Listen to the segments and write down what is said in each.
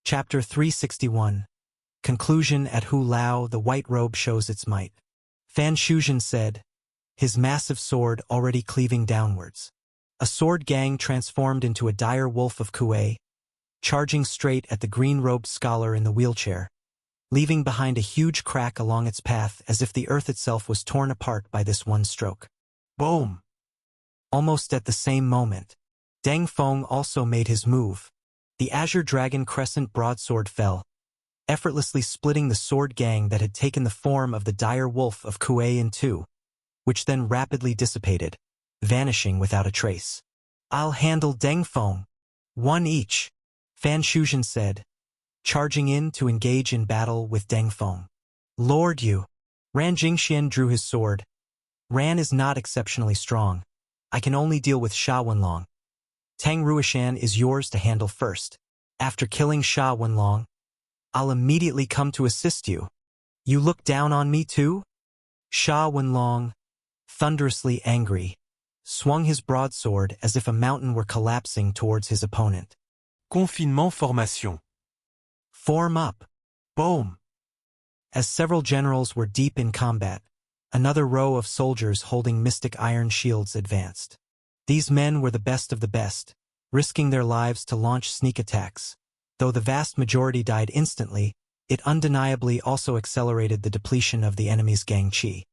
Chapter 361. Conclusion. At Hu Lao, the white robe shows its might. Fan Shuzhen said, his massive sword already cleaving downwards. A sword gang transformed into a dire wolf of Kuei, charging straight at the green-robed scholar in the wheelchair, leaving behind a huge crack along its path as if the earth itself was torn apart by this one stroke. Boom! Almost at the same moment, Deng Feng also made his move. The Azure Dragon Crescent broadsword fell, effortlessly splitting the sword gang that had taken the form of the dire wolf of Kuei in two, which then rapidly dissipated, vanishing without a trace. I'll handle Deng Feng. One each, Fan Shuzhen said, charging in to engage in battle with Deng Feng. Lord Yu. Ran Jingxian drew his sword. Ran is not exceptionally strong. I can only deal with Sha Wenlong. Tang Ruishan is yours to handle first. After killing Sha Wenlong, I'll immediately come to assist you. You look down on me too? Sha Wenlong, thunderously angry, swung his broadsword as if a mountain were collapsing towards his opponent. Confinement formation. Form up. Boom! As several generals were deep in combat, another row of soldiers holding mystic iron shields advanced. These men were the best of the best, risking their lives to launch sneak attacks. Though the vast majority died instantly, it undeniably also accelerated the depletion of the enemy's gang chi.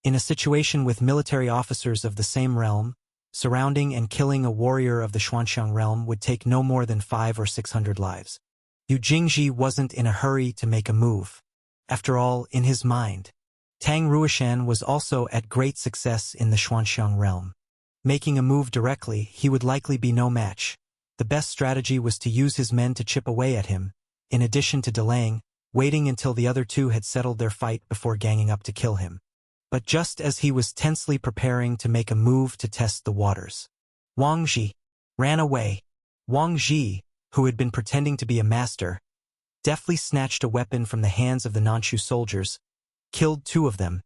In a situation with military officers of the same realm, surrounding and killing a warrior of the Xuanxiang realm would take no more than 500 or 600 lives. Yu Jingji wasn't in a hurry to make a move. After all, in his mind, Tang Ruishan was also at great success in the Xuanxiang realm. Making a move directly, he would likely be no match. The best strategy was to use his men to chip away at him, in addition to delaying, waiting until the other two had settled their fight before ganging up to kill him. But just as he was tensely preparing to make a move to test the waters, Wang Ji ran away. Wang Ji, who had been pretending to be a master, deftly snatched a weapon from the hands of the Nanchu soldiers, killed 2 of them,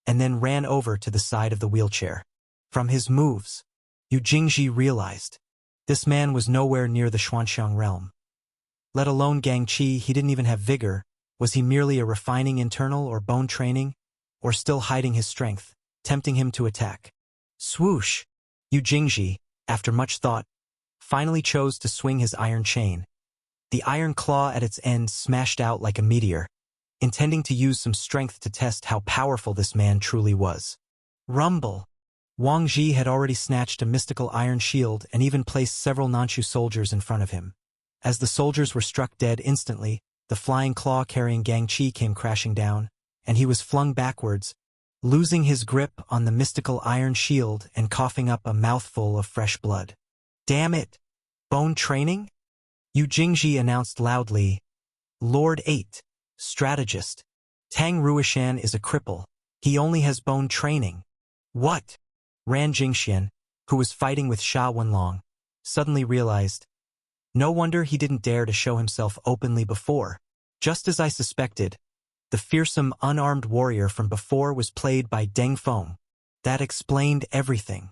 and then ran over to the side of the wheelchair. From his moves, Yu Jingji realized this man was nowhere near the Xuanxiang realm. Let alone gang chi, he didn't even have vigor. Was he merely a refining internal or bone training, or still hiding his strength, tempting him to attack? Swoosh! Yu Jingji, after much thought, finally chose to swing his iron chain. The iron claw at its end smashed out like a meteor, intending to use some strength to test how powerful this man truly was. Rumble! Wang Ji had already snatched a mystical iron shield and even placed several Nanchu soldiers in front of him. As the soldiers were struck dead instantly, the flying claw carrying Gang Chi came crashing down, and he was flung backwards, losing his grip on the mystical iron shield and coughing up a mouthful of fresh blood. Damn it! Bone training? Yu Jingji announced loudly. Lord 8, strategist. Tang Ruishan is a cripple. He only has bone training. What? Ran Jingxian, who was fighting with Sha Wenlong, suddenly realized. No wonder he didn't dare to show himself openly before. Just as I suspected, the fearsome unarmed warrior from before was played by Deng Feng. That explained everything.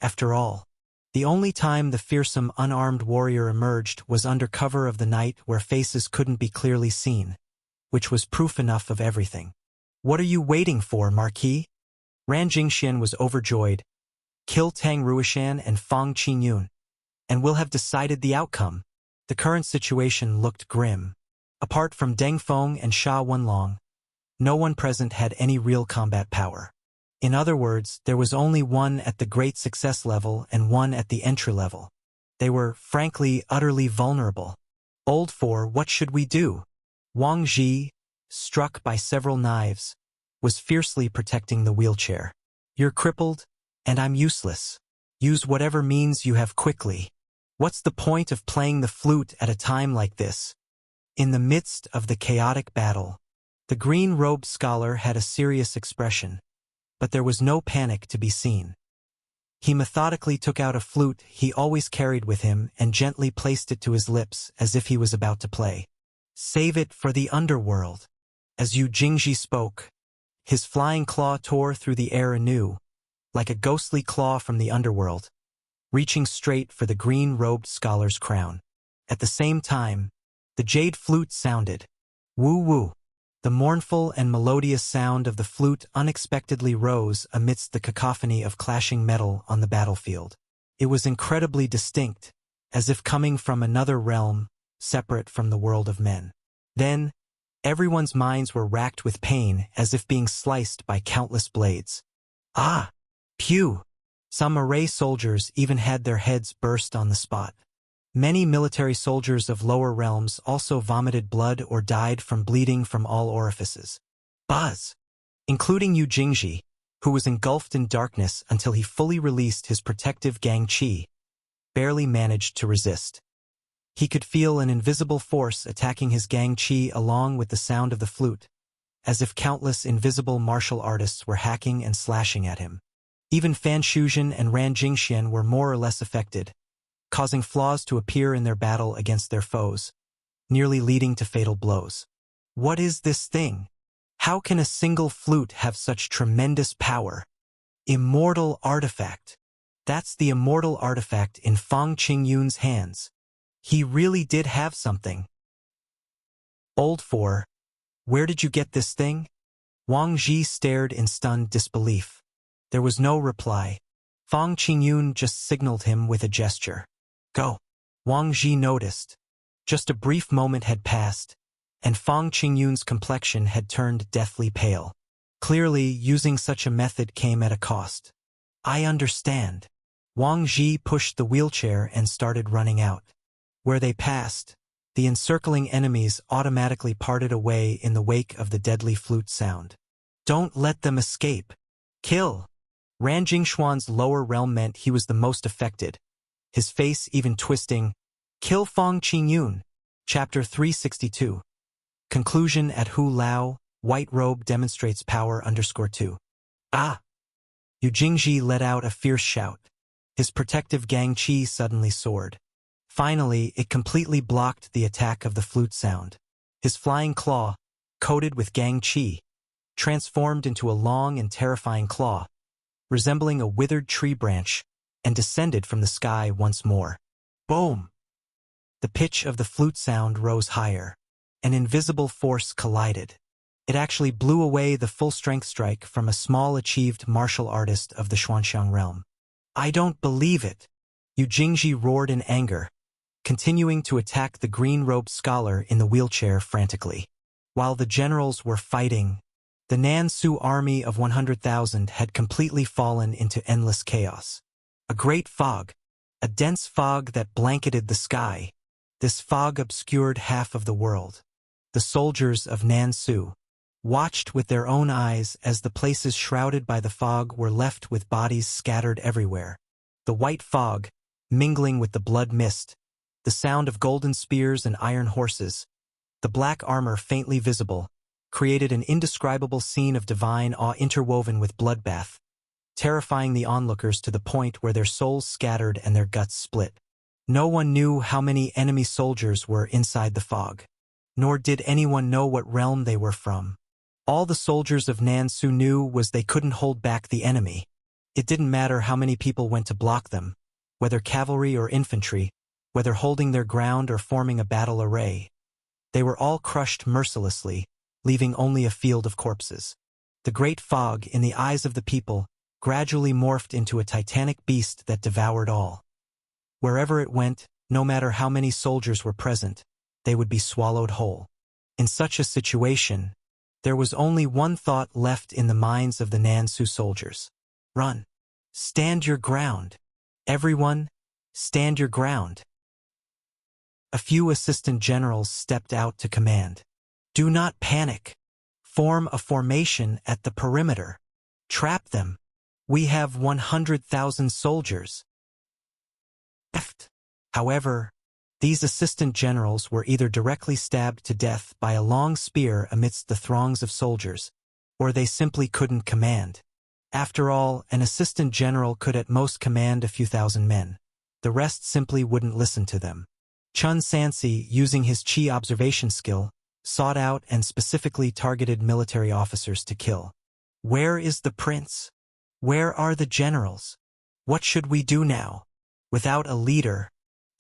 After all, the only time the fearsome unarmed warrior emerged was under cover of the night where faces couldn't be clearly seen, which was proof enough of everything. What are you waiting for, Marquis? Ran Jingxian was overjoyed. Kill Tang Ruishan and Fang Qingyun, and we'll have decided the outcome. The current situation looked grim. Apart from Deng Feng and Sha Wenlong, no one present had any real combat power. In other words, there was only one at the great success level and one at the entry level. They were, frankly, utterly vulnerable. Old 4, what should we do? Wang Ji, struck by several knives, was fiercely protecting the wheelchair. You're crippled, and I'm useless. Use whatever means you have quickly. What's the point of playing the flute at a time like this? In the midst of the chaotic battle, the green-robed scholar had a serious expression, but there was no panic to be seen. He methodically took out a flute he always carried with him and gently placed it to his lips as if he was about to play. Save it for the underworld. As Yu Jingji spoke, his flying claw tore through the air anew, like a ghostly claw from the underworld, reaching straight for the green-robed scholar's crown. At the same time, The jade flute sounded. Woo-woo. The mournful and melodious sound of the flute unexpectedly rose amidst the cacophony of clashing metal on the battlefield. It was incredibly distinct, as if coming from another realm, separate from the world of men. Then, everyone's minds were racked with pain as if being sliced by countless blades. Ah! Pew! Some array soldiers even had their heads burst on the spot. Many military soldiers of lower realms also vomited blood or died from bleeding from all orifices. Buzz! Including Yu Jingji, who was engulfed in darkness until he fully released his protective gang qi, barely managed to resist. He could feel an invisible force attacking his gang qi along with the sound of the flute, as if countless invisible martial artists were hacking and slashing at him. Even Fan Shuzhen and Ran Jingxian were more or less affected, causing flaws to appear in their battle against their foes, nearly leading to fatal blows. What is this thing? How can a single flute have such tremendous power? Immortal artifact. That's the immortal artifact in Fang Qingyun's hands. He really did have something. Old Four, where did you get this thing? Wang Ji stared in stunned disbelief. There was no reply. Fang Qingyun just signaled him with a gesture. Go. Wang Ji noticed. Just a brief moment had passed, and Fang Qingyun's complexion had turned deathly pale. Clearly, using such a method came at a cost. I understand. Wang Ji pushed the wheelchair and started running out. Where they passed, the encircling enemies automatically parted away in the wake of the deadly flute sound. Don't let them escape. Kill! Ran Jingxuan's lower realm meant he was the most affected, his face even twisting. Kill Fang Qingyun. Chapter 362. Conclusion at Hu Lao, White Robe demonstrates power _2. Ah! Yu Jingji let out a fierce shout. His protective gang qi suddenly soared. Finally, it completely blocked the attack of the flute sound. His flying claw, coated with gang qi, transformed into a long and terrifying claw, resembling a withered tree branch, and descended from the sky once more. Boom! The pitch of the flute sound rose higher. An invisible force collided. It actually blew away the full-strength strike from a small achieved martial artist of the Xuanxiang realm. I don't believe it! Yu Jingji roared in anger, continuing to attack the green-robed scholar in the wheelchair frantically. While the generals were fighting, the Nansu army of 100,000 had completely fallen into endless chaos. A great fog, a dense fog that blanketed the sky. This fog obscured half of the world. The soldiers of Nansu watched with their own eyes as the places shrouded by the fog were left with bodies scattered everywhere. The white fog, mingling with the blood mist, the sound of golden spears and iron horses, the black armor faintly visible, created an indescribable scene of divine awe interwoven with bloodbath, terrifying the onlookers to the point where their souls scattered and their guts split. No one knew how many enemy soldiers were inside the fog, nor did anyone know what realm they were from. All the soldiers of Nansu knew was they couldn't hold back the enemy. It didn't matter how many people went to block them, whether cavalry or infantry, whether holding their ground or forming a battle array. They were all crushed mercilessly, leaving only a field of corpses. The great fog, in the eyes of the people, gradually morphed into a titanic beast that devoured all. Wherever it went, no matter how many soldiers were present, they would be swallowed whole. In such a situation, there was only one thought left in the minds of the Nansu soldiers. Run. Stand your ground. Everyone, stand your ground. A few assistant generals stepped out to command. Do not panic. Form a formation at the perimeter. Trap them. We have 100,000 soldiers. However, these assistant generals were either directly stabbed to death by a long spear amidst the throngs of soldiers, or they simply couldn't command. After all, an assistant general could at most command a few thousand men. The rest simply wouldn't listen to them. Chun Sansi, using his Qi observation skill, sought out and specifically targeted military officers to kill. Where is the prince? Where are the generals? What should we do now? Without a leader,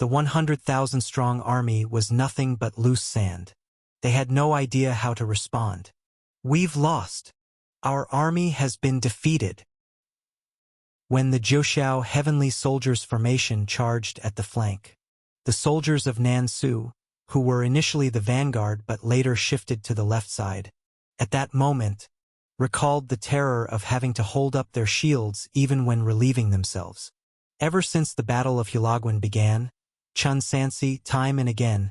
The 100,000-strong army was nothing but loose sand. They had no idea how to respond. "We've lost. Our army has been defeated." When the Jiuxiao Heavenly Soldiers formation charged at the flank, the soldiers of Nansu, who were initially the vanguard but later shifted to the left side, at that moment, recalled the terror of having to hold up their shields even when relieving themselves. Ever since the Battle of Hulaguin began, Chun Sansi, time and again,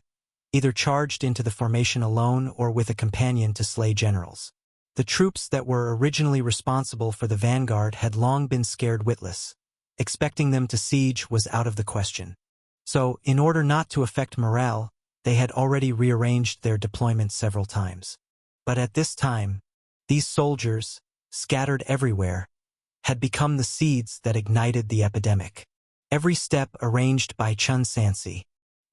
either charged into the formation alone or with a companion to slay generals. The troops that were originally responsible for the vanguard had long been scared witless. Expecting them to siege was out of the question. So, in order not to affect morale, they had already rearranged their deployment several times. But at this time, these soldiers, scattered everywhere, had become the seeds that ignited the epidemic. Every step arranged by Chun Sansi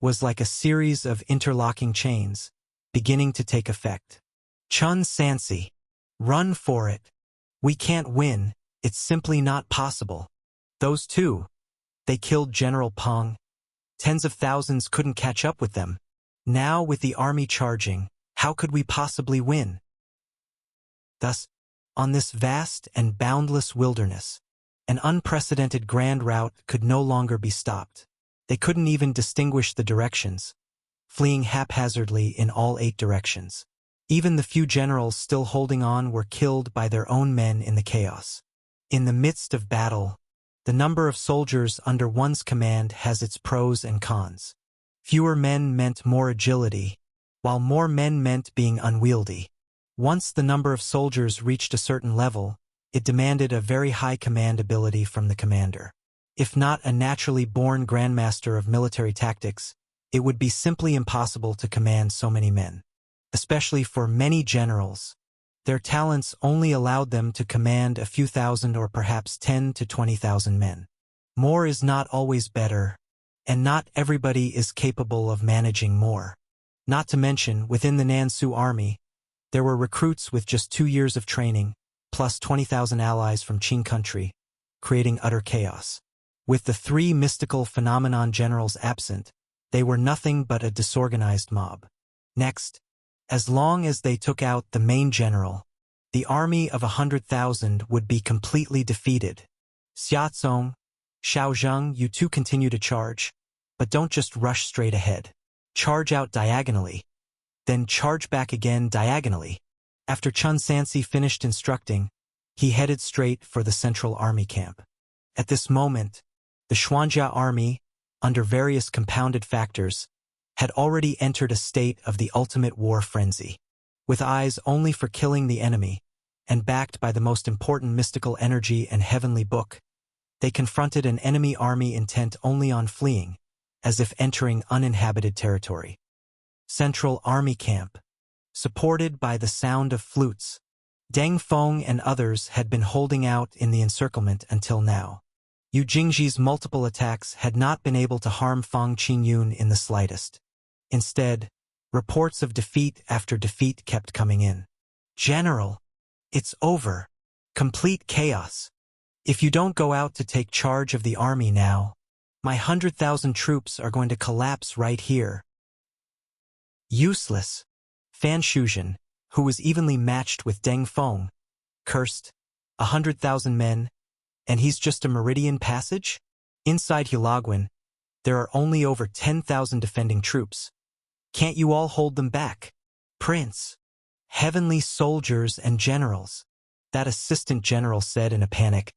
was like a series of interlocking chains, beginning to take effect. "Chun Sansi, run for it. We can't win, it's simply not possible." Those two, they killed General Peng. Tens of thousands couldn't catch up with them. Now with the army charging, how could we possibly win? Thus, on this vast and boundless wilderness, an unprecedented grand rout could no longer be stopped. They couldn't even distinguish the directions, fleeing haphazardly in all 8 directions. Even the few generals still holding on were killed by their own men in the chaos. In the midst of battle, the number of soldiers under one's command has its pros and cons. Fewer men meant more agility, while more men meant being unwieldy. Once the number of soldiers reached a certain level, it demanded a very high command ability from the commander. If not a naturally born grandmaster of military tactics, it would be simply impossible to command so many men. Especially for many generals, their talents only allowed them to command a few thousand or perhaps 10 to 20,000 men. More is not always better, and not everybody is capable of managing more. Not to mention, within the Nansu army, there were recruits with just 2 years of training, plus 20,000 allies from Qing country, creating utter chaos. With the 3 mystical phenomenon generals absent, they were nothing but a disorganized mob. Next, as long as they took out the main general, the army of 100,000 would be completely defeated. Xiaozong, Shaozheng, you two continue to charge, but don't just rush straight ahead. Charge out diagonally, then charge back again diagonally. After Chun Sansi finished instructing, he headed straight for the central army camp. At this moment, the Xuanjia army, under various compounded factors, had already entered a state of the ultimate war frenzy. With eyes only for killing the enemy, and backed by the most important mystical energy and heavenly book, they confronted an enemy army intent only on fleeing, as if entering uninhabited territory. Central Army Camp. Supported by the sound of flutes, Deng Feng and others had been holding out in the encirclement until now. Yu Jingji's multiple attacks had not been able to harm Fang Qingyun in the slightest. Instead, reports of defeat after defeat kept coming in. "General, it's over. Complete chaos. If you don't go out to take charge of the army now, my 100,000 troops are going to collapse right here." "Useless." Fan Shuzhen, who was evenly matched with Deng Feng, cursed. 100,000 men, and he's just a meridian passage? Inside Hulaguin, there are only over 10,000 defending troops. Can't you all hold them back? "Prince, heavenly soldiers and generals," that assistant general said in a panic.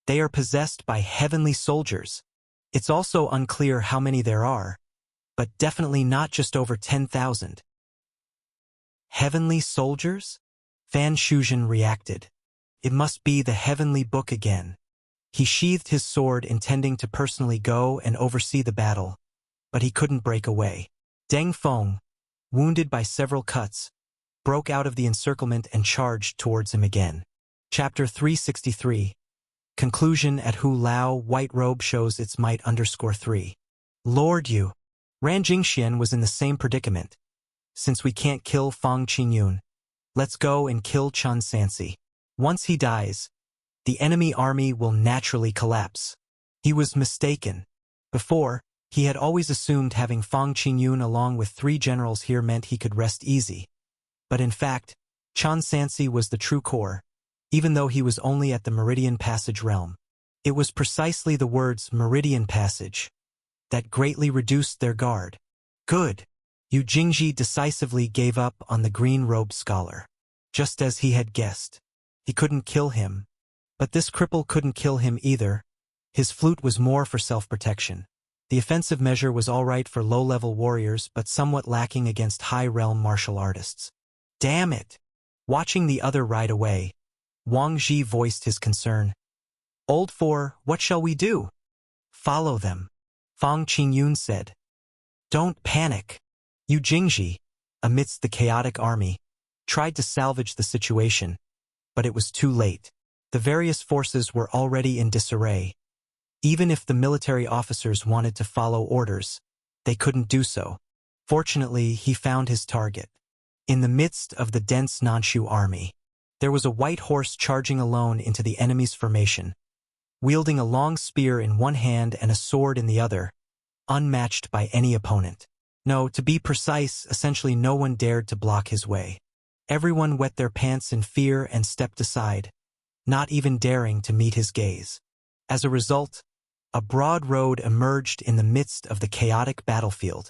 "They are possessed by heavenly soldiers. It's also unclear how many there are, but definitely not just over 10,000. "Heavenly soldiers?" Fan Shuzhen reacted. It must be the heavenly book again. He sheathed his sword intending to personally go and oversee the battle, but he couldn't break away. Deng Feng, wounded by several cuts, broke out of the encirclement and charged towards him again. Chapter 363. Conclusion at Hu Lao White Robe shows its might _3. "Lord Yu." Ran Jingxian was in the same predicament. "Since we can't kill Fang Qingyun, let's go and kill Chun Sansi. Once he dies, the enemy army will naturally collapse." He was mistaken. Before, He had always assumed having Fang Qingyun along with 3 generals here meant he could rest easy. But in fact, Chen Sansi was the true core, even though he was only at the Meridian Passage realm. It was precisely the words Meridian Passage that greatly reduced their guard. Good. Yu Jingji decisively gave up on the green-robed scholar. Just as he had guessed. He couldn't kill him. But this cripple couldn't kill him either. His flute was more for self-protection. The offensive measure was all right for low-level warriors, but somewhat lacking against high-realm martial artists. Damn it! Watching the other ride away, Wang Ji voiced his concern. Old Four, what shall we do? Follow them. Fang Qingyun said. Don't panic. Yu Jingji, amidst the chaotic army, tried to salvage the situation, but it was too late. The various forces were already in disarray. Even if the military officers wanted to follow orders, they couldn't do so. Fortunately, he found his target. In the midst of the dense Nanshu army, there was a white horse charging alone into the enemy's formation, wielding a long spear in one hand and a sword in the other, unmatched by any opponent. No, to be precise, essentially no one dared to block his way. Everyone wet their pants in fear and stepped aside, not even daring to meet his gaze. As a result, a broad road emerged in the midst of the chaotic battlefield.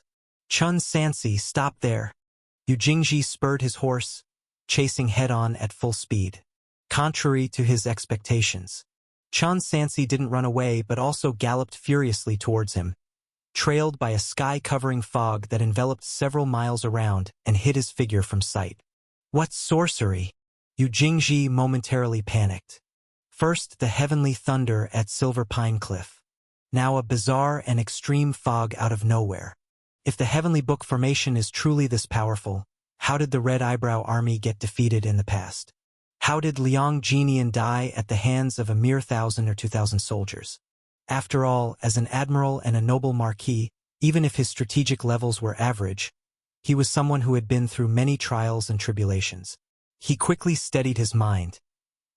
Chen Sansi stopped there. Yu Jingji spurred his horse, chasing head-on at full speed. Contrary to his expectations, Chen Sansi didn't run away but also galloped furiously towards him, trailed by a sky-covering fog that enveloped several miles around and hid his figure from sight. What sorcery! Yu Jingji momentarily panicked. First the heavenly thunder at Silver Pine Cliff. Now a bizarre and extreme fog out of nowhere. If the Heavenly Book formation is truly this powerful, how did the Red Eyebrow army get defeated in the past? How did Liang Jinian die at the hands of a mere 1,000 or 2,000 soldiers? After all, as an admiral and a noble marquis, even if his strategic levels were average, he was someone who had been through many trials and tribulations. He quickly steadied his mind.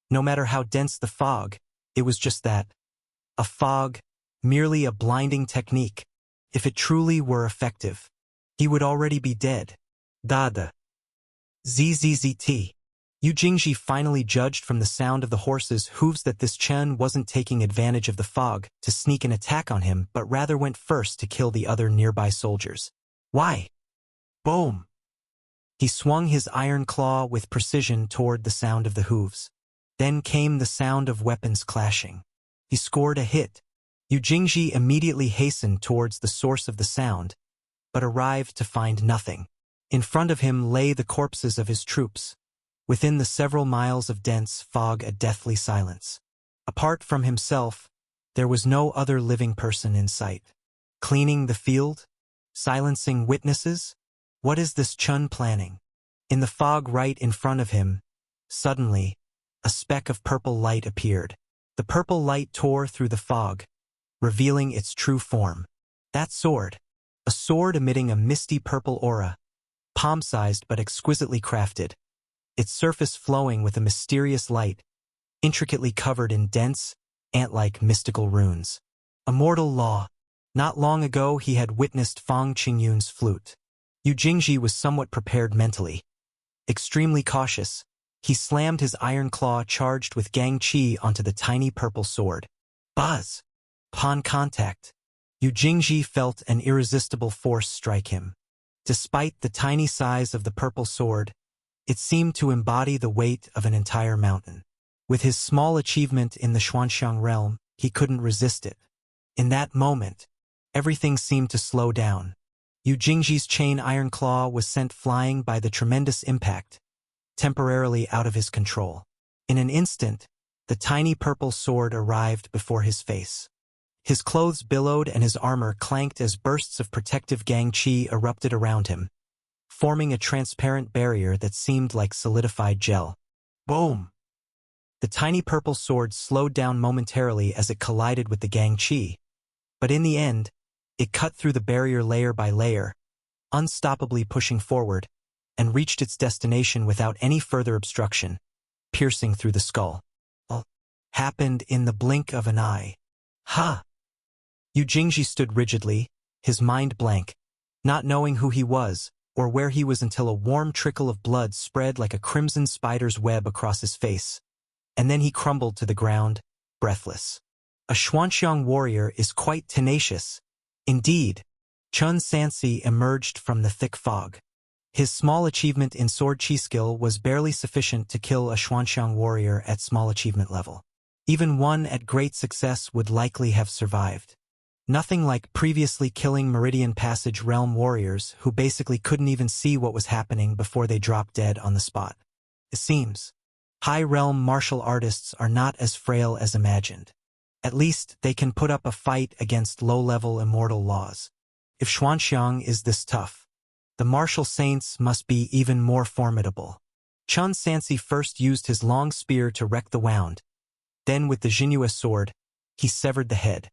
No matter how dense the fog, it was just that. A fog, merely a blinding technique. If it truly were effective, he would already be dead. Dada. ZZZT. Yu Jingji finally judged from the sound of the horse's hooves that this Chen wasn't taking advantage of the fog to sneak an attack on him, but rather went first to kill the other nearby soldiers. Why? Boom! He swung his iron claw with precision toward the sound of the hooves. Then came the sound of weapons clashing. He scored a hit. Yu Jingji immediately hastened towards the source of the sound, but arrived to find nothing. In front of him lay the corpses of his troops. Within the several miles of dense fog, a deathly silence. Apart from himself, there was no other living person in sight. Cleaning the field? Silencing witnesses? What is this Chen planning? In the fog right in front of him, suddenly, a speck of purple light appeared. The purple light tore through the fog, revealing its true form. That sword. A sword emitting a misty purple aura, palm-sized but exquisitely crafted. Its surface flowing with a mysterious light, intricately covered in dense, ant-like mystical runes. A mortal law. Not long ago he had witnessed Fang Qingyun's flute. Yu Jingji was somewhat prepared mentally. Extremely cautious, he slammed his iron claw charged with Gang Qi onto the tiny purple sword. Buzz! Upon contact, Yu Jingji felt an irresistible force strike him. Despite the tiny size of the purple sword, it seemed to embody the weight of an entire mountain. With his small achievement in the Xuanxiang realm, he couldn't resist it. In that moment, everything seemed to slow down. Yu Jingji's chain iron claw was sent flying by the tremendous impact, temporarily out of his control. In an instant, the tiny purple sword arrived before his face. His clothes billowed and his armor clanked as bursts of protective Gang Qi erupted around him, forming a transparent barrier that seemed like solidified gel. Boom! The tiny purple sword slowed down momentarily as it collided with the Gang Qi, but in the end, it cut through the barrier layer by layer, unstoppably pushing forward, and reached its destination without any further obstruction, piercing through the skull. All happened in the blink of an eye. Ha! Yu Jingji stood rigidly, his mind blank, not knowing who he was or where he was until a warm trickle of blood spread like a crimson spider's web across his face, and then he crumbled to the ground, breathless. A Xuanxiang warrior is quite tenacious. Indeed, Chun Sansi emerged from the thick fog. His small achievement in sword chi skill was barely sufficient to kill a Xuanxiang warrior at small achievement level. Even one at great success would likely have survived. Nothing like previously killing Meridian Passage realm warriors who basically couldn't even see what was happening before they dropped dead on the spot. It seems high realm martial artists are not as frail as imagined. At least they can put up a fight against low-level immortal laws. If Xuanxiang is this tough, the martial saints must be even more formidable. Chun Sansi first used his long spear to wreck the wound. Then with the Jinhua sword, he severed the head.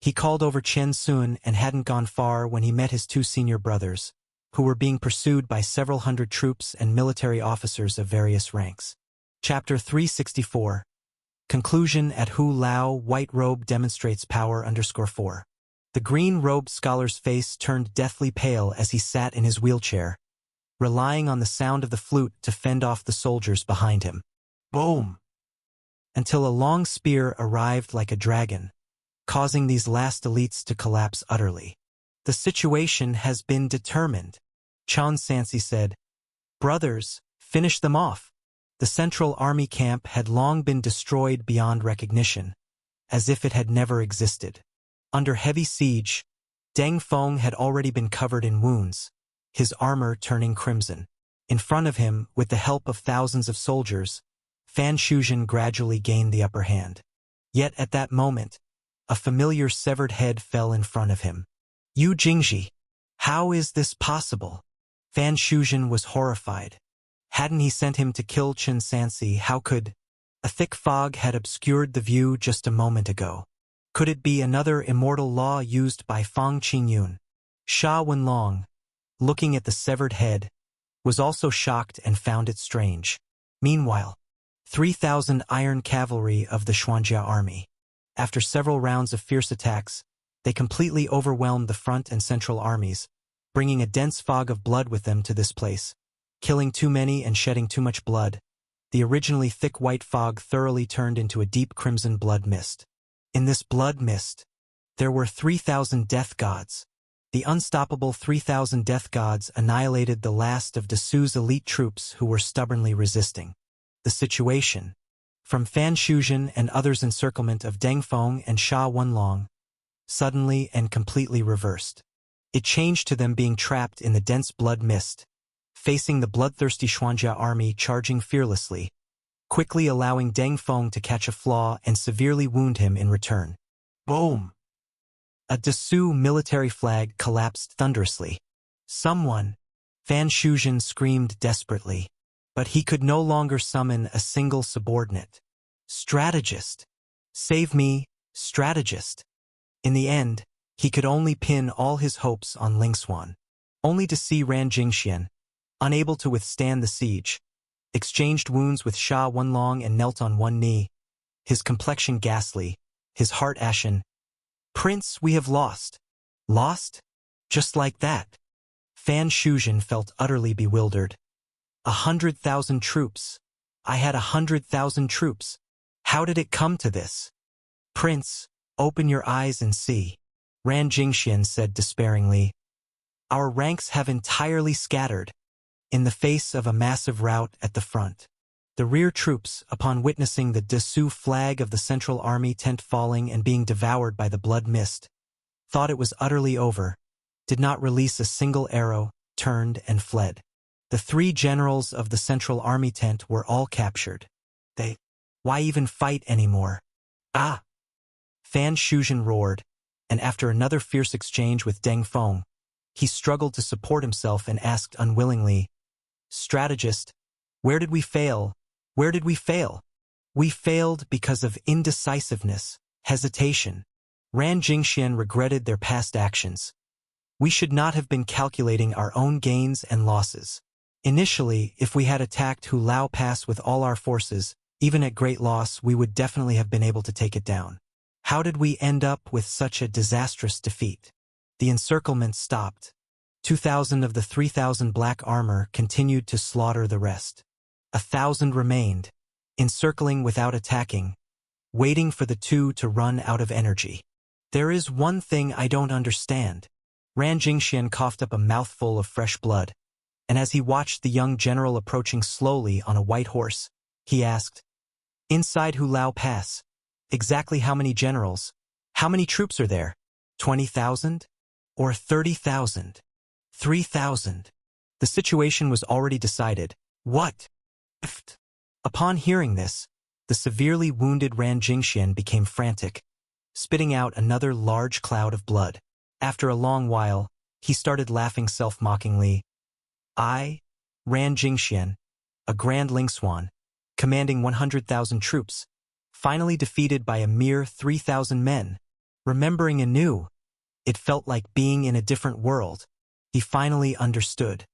He called over Chen Sun and hadn't gone far when he met his two senior brothers, who were being pursued by several hundred troops and military officers of various ranks. Chapter 364. Conclusion at Hu Lao White Robe demonstrates power _4. The green-robed scholar's face turned deathly pale as he sat in his wheelchair, relying on the sound of the flute to fend off the soldiers behind him. Boom! Until a long spear arrived like a dragon, causing these last elites to collapse utterly. The situation has been determined, Chun Sansi said. Brothers, finish them off. The Central Army camp had long been destroyed beyond recognition, as if it had never existed. Under heavy siege, Deng Feng had already been covered in wounds, his armor turning crimson. In front of him, with the help of thousands of soldiers, Fan Shuzhen gradually gained the upper hand. Yet at that moment, a familiar severed head fell in front of him. Yu Jingji, how is this possible? Fan Shuzhen was horrified. Hadn't he sent him to kill Chun Sansi? How could? A thick fog had obscured the view just a moment ago. Could it be another immortal law used by Fang Qingyun? Sha Wenlong, looking at the severed head, was also shocked and found it strange. Meanwhile, 3,000 iron cavalry of the Xuanjia army. After several rounds of fierce attacks, they completely overwhelmed the front and central armies, bringing a dense fog of blood with them to this place. Killing too many and shedding too much blood, the originally thick white fog thoroughly turned into a deep crimson blood mist. In this blood mist, there were 3,000 death gods. The unstoppable 3,000 death gods annihilated the last of Dasu's elite troops who were stubbornly resisting. The situation, from Fan Shuzhen and others' encirclement of Deng Feng and Sha Wenlong, suddenly and completely reversed. It changed to them being trapped in the dense blood mist, facing the bloodthirsty Xuanjia army charging fearlessly, quickly allowing Deng Feng to catch a flaw and severely wound him in return. Boom! A Dasu military flag collapsed thunderously. Someone, Fan Shuzhen screamed desperately, but he could no longer summon a single subordinate. Strategist! Save me, strategist! In the end, he could only pin all his hopes on Lingshuan, only to see Ran Jingxian, unable to withstand the siege, exchanged wounds with Sha Wenlong and knelt on one knee, his complexion ghastly, his heart ashen. Prince, we have lost. Lost? Just like that. Fan Shuzhen felt utterly bewildered. 100,000 troops. I had 100,000 troops. How did it come to this? Prince, open your eyes and see. Ran Jingxian said despairingly. Our ranks have entirely scattered. In the face of a massive rout at the front, the rear troops, upon witnessing the Dasu flag of the Central Army tent falling and being devoured by the blood mist, thought it was utterly over, did not release a single arrow, turned and fled. The 3 generals of the Central Army tent were all captured. Why even fight anymore? Ah! Fan Shuzhen roared, and after another fierce exchange with Deng Feng, he struggled to support himself and asked unwillingly, Strategist, where did we fail? Where did we fail? We failed because of indecisiveness, hesitation. Ran Jingxian regretted their past actions. We should not have been calculating our own gains and losses. Initially, if we had attacked Hu Lao Pass with all our forces, even at great loss, we would definitely have been able to take it down. How did we end up with such a disastrous defeat? The encirclement stopped. 2,000 of the 3,000 black armor continued to slaughter the rest. 1,000 remained, encircling without attacking, waiting for the two to run out of energy. There is one thing I don't understand. Ran Jingxian coughed up a mouthful of fresh blood, and as he watched the young general approaching slowly on a white horse, he asked, "Inside Hulao Pass, exactly how many generals, how many troops are there? 20,000? Or 30,000? 3,000? The situation was already decided. What if? Upon hearing this, the severely wounded Ran Jingxian became frantic, spitting out another large cloud of blood. After a long while, he started laughing self-mockingly. I, Ran Jingxian, a Grand Lingswan, commanding 100,000 troops, finally defeated by a mere 3,000 men. Remembering anew, it felt like being in a different world. He finally understood.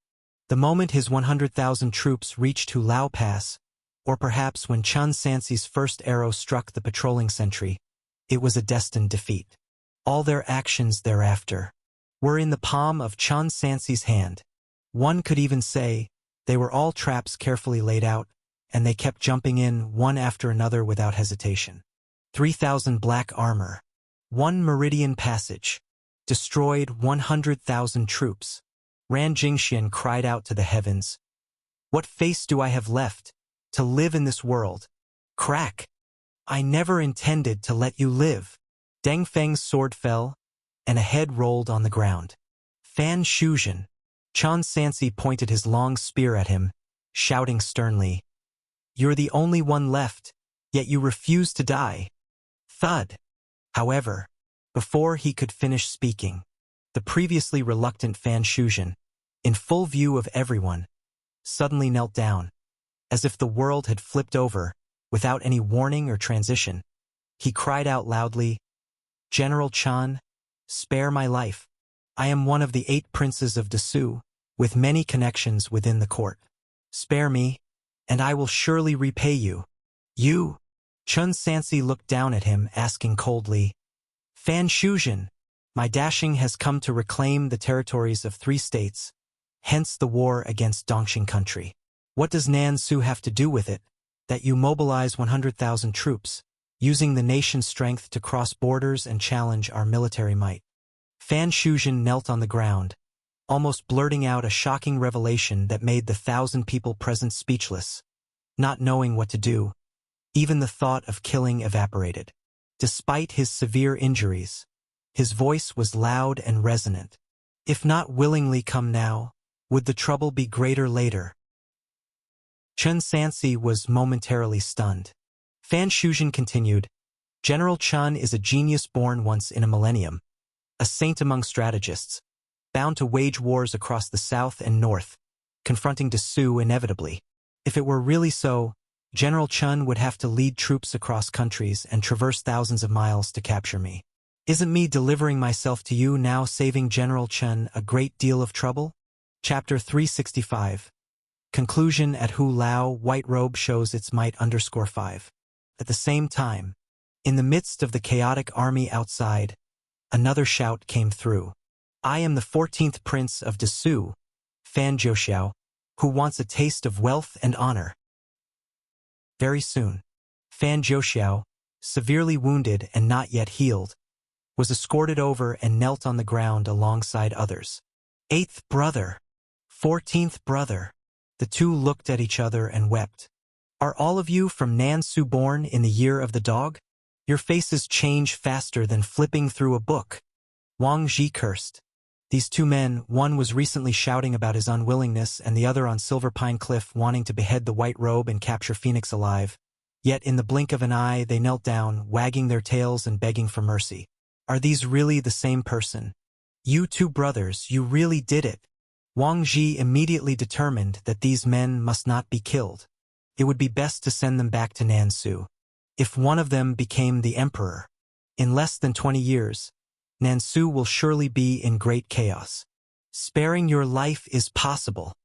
The moment his 100,000 troops reached Hulao Pass, or perhaps when Chun Sansi's first arrow struck the patrolling sentry, it was a destined defeat. All their actions thereafter were in the palm of Chun Sansi's hand. One could even say they were all traps carefully laid out, and they kept jumping in one after another without hesitation. 3,000 black armor, 1 meridian passage, destroyed 100,000 troops. Ran Jingxian cried out to the heavens, "What face do I have left to live in this world? Crack! I never intended to let you live." Deng Feng's sword fell, and a head rolled on the ground. Fan Shuzhen. Chun Sansi pointed his long spear at him, shouting sternly, "You're the only one left, yet you refuse to die." Thud. However, before he could finish speaking, the previously reluctant Fan Shuzhen, in full view of everyone, suddenly knelt down, as if the world had flipped over, without any warning or transition. He cried out loudly, "General Chun, spare my life. I am one of the 8 princes of Desu, with many connections within the court. Spare me, and I will surely repay you." "You?" Chun Sansi looked down at him, asking coldly, "Fan Shuzhen, my dashing has come to reclaim the territories of 3 states, hence the war against Dongxing country. What does Nansu have to do with it, that you mobilize 100,000 troops, using the nation's strength to cross borders and challenge our military might?" Fan Shuzhen knelt on the ground, almost blurting out a shocking revelation that made the 1,000 people present speechless. Not knowing what to do, even the thought of killing evaporated. Despite his severe injuries, his voice was loud and resonant. "If not willingly come now, would the trouble be greater later?" Chun Sansi was momentarily stunned. Fan Shuzhen continued, "General Chun is a genius born once in a millennium, a saint among strategists, bound to wage wars across the south and north, confronting Desu inevitably. If it were really so, General Chun would have to lead troops across countries and traverse thousands of miles to capture me. Isn't me delivering myself to you now saving General Chun a great deal of trouble?" Chapter 365. Conclusion at Hulao, White Robe shows its might _5. At the same time, in the midst of the chaotic army outside, another shout came through. "I am the 14th prince of Desu, Fan Zhouxiao, who wants a taste of wealth and honor." Very soon, Fan Zhouxiao, severely wounded and not yet healed, was escorted over and knelt on the ground alongside others. 8th brother, 14th brother. The two looked at each other and wept. "Are all of you from Nansu born in the year of the dog? Your faces change faster than flipping through a book." Wang Ji cursed. These 2 men, one was recently shouting about his unwillingness and the other on Silver Pine Cliff wanting to behead the White Robe and capture Phoenix alive. Yet in the blink of an eye they knelt down, wagging their tails and begging for mercy. Are these really the same person? "You 2 brothers, you really did it." Wang Ji immediately determined that these men must not be killed. It would be best to send them back to Nansu. If one of them became the emperor, in less than 20 years, Nansu will surely be in great chaos. "Sparing your life is possible,"